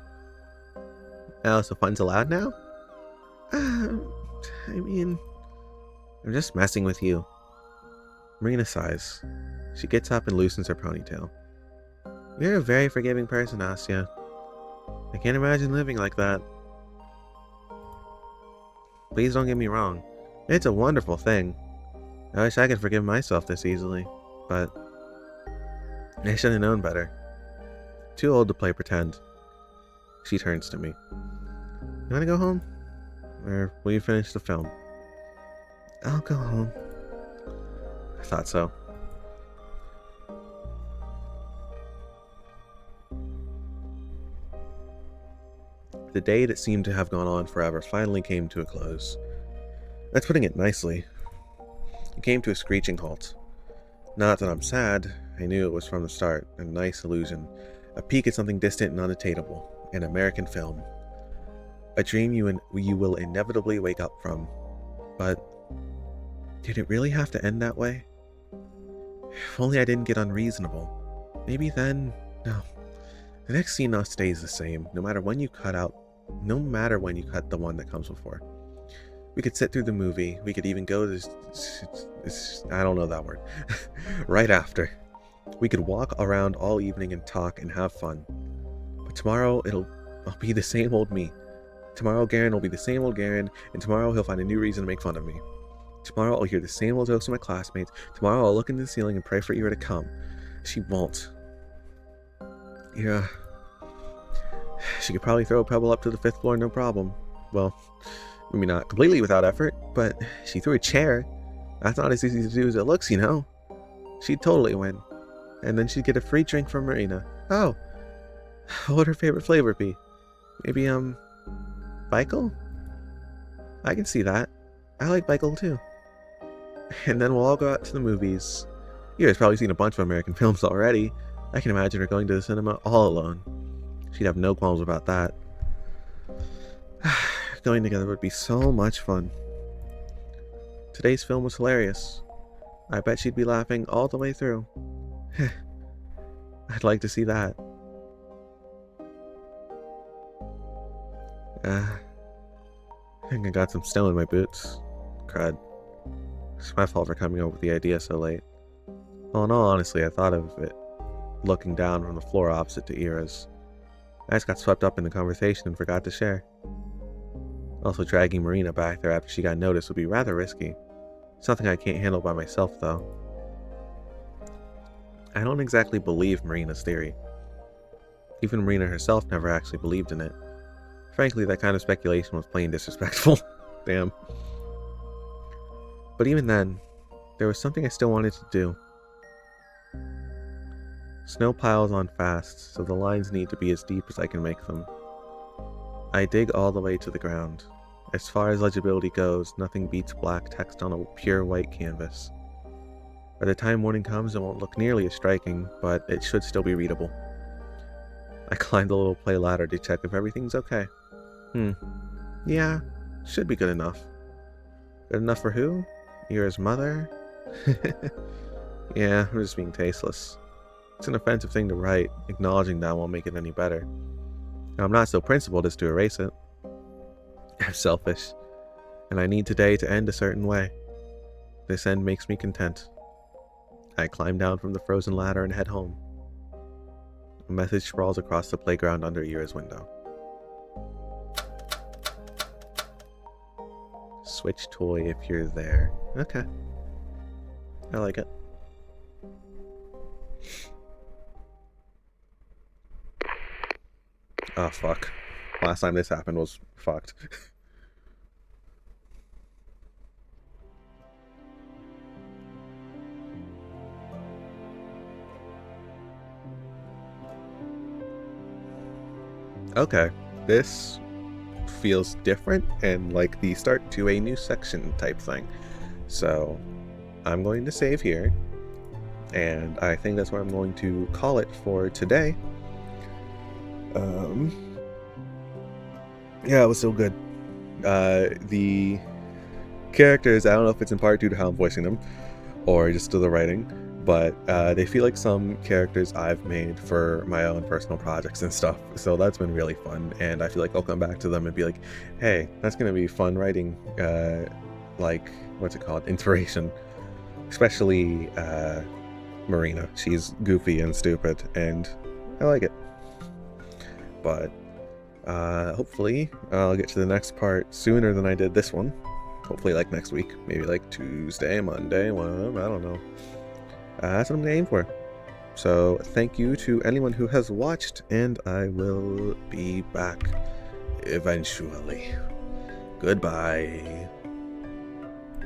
Oh, so fun's allowed now? I mean, I'm just messing with you. Marina sighs. She gets up and loosens her ponytail. You're a very forgiving person, Asya. I can't imagine living like that. Please don't get me wrong. It's a wonderful thing. I wish I could forgive myself this easily, but I should have known better. Too old to play pretend. She turns to me. You want to go home? Or will you finish the film? I'll go home. I thought so. The day that seemed to have gone on forever finally came to a close. That's putting it nicely. It came to a screeching halt. Not that I'm sad, I knew it was from the start, a nice illusion, a peek at something distant and unattainable, an American film. A dream you will inevitably wake up from. But did it really have to end that way? If only I didn't get unreasonable. Maybe then, no. The next scene now stays the same, no matter when you cut the one that comes before. We could sit through the movie, we could even go to I don't know that word. Right after. We could walk around all evening and talk and have fun. But tomorrow I'll be the same old me. Tomorrow Garen will be the same old Garen, and tomorrow he'll find a new reason to make fun of me. Tomorrow I'll hear the same old jokes from my classmates. Tomorrow I'll look into the ceiling and pray for Ira to come. She won't. Yeah. She could probably throw a pebble up to the 5th floor, no problem. Well, maybe not completely without effort, but she threw a chair. That's not as easy to do as it looks, you know. She'd totally win. And then she'd get a free drink from Marina. Oh. What would her favorite flavor be? Maybe, Bicel? I can see that. I like Bicel too. And then we'll all go out to the movies. Ira's probably seen a bunch of American films already. I can imagine her going to the cinema all alone. She'd have no qualms about that. Going together would be so much fun. Today's film was hilarious. I bet she'd be laughing all the way through. I'd like to see that. I think I got some snow in my boots. Crud. It's my fault for coming up with the idea so late. Well, in all honesty, I thought of it looking down from the floor opposite to Ira's. I just got swept up in the conversation and forgot to share. Also, dragging Marina back there after she got noticed would be rather risky. Something I can't handle by myself, though. I don't exactly believe Marina's theory. Even Marina herself never actually believed in it. Frankly, that kind of speculation was plain disrespectful. Damn. But even then, there was something I still wanted to do. Snow piles on fast, so the lines need to be as deep as I can make them. I dig all the way to the ground. As far as legibility goes, nothing beats black text on a pure white canvas. By the time morning comes, it won't look nearly as striking, but it should still be readable. I climbed the little play ladder to check if everything's okay. Yeah, should be good enough. Good enough for who? Ira's mother? Yeah, I'm just being tasteless. It's an offensive thing to write. Acknowledging that won't make it any better. Now, I'm not so principled as to erase it. I'm selfish, and I need today to end a certain way. This end makes me content. I climb down from the frozen ladder and head home. A message sprawls across the playground under Ira's window. Switch toy if you're there. Okay. I like it. Oh, fuck. Last time this happened was fucked. Okay, this feels different and like the start to a new section type thing. So I'm going to save here, and I think that's what I'm going to call it for today. Yeah, it was so good. The characters, I don't know if it's in part due to how I'm voicing them or just to the writing, but they feel like some characters I've made for my own personal projects and stuff. So that's been really fun, and I feel like I'll come back to them and be like, hey, that's gonna be fun writing, like, what's it called, inspiration. Especially Marina. She's goofy and stupid, and I like it. But hopefully I'll get to the next part sooner than I did this one. Hopefully like next week, maybe like Tuesday, Monday, one of them, I don't know. That's what I'm gonna aim for. So thank you to anyone who has watched, and I will be back eventually. Goodbye.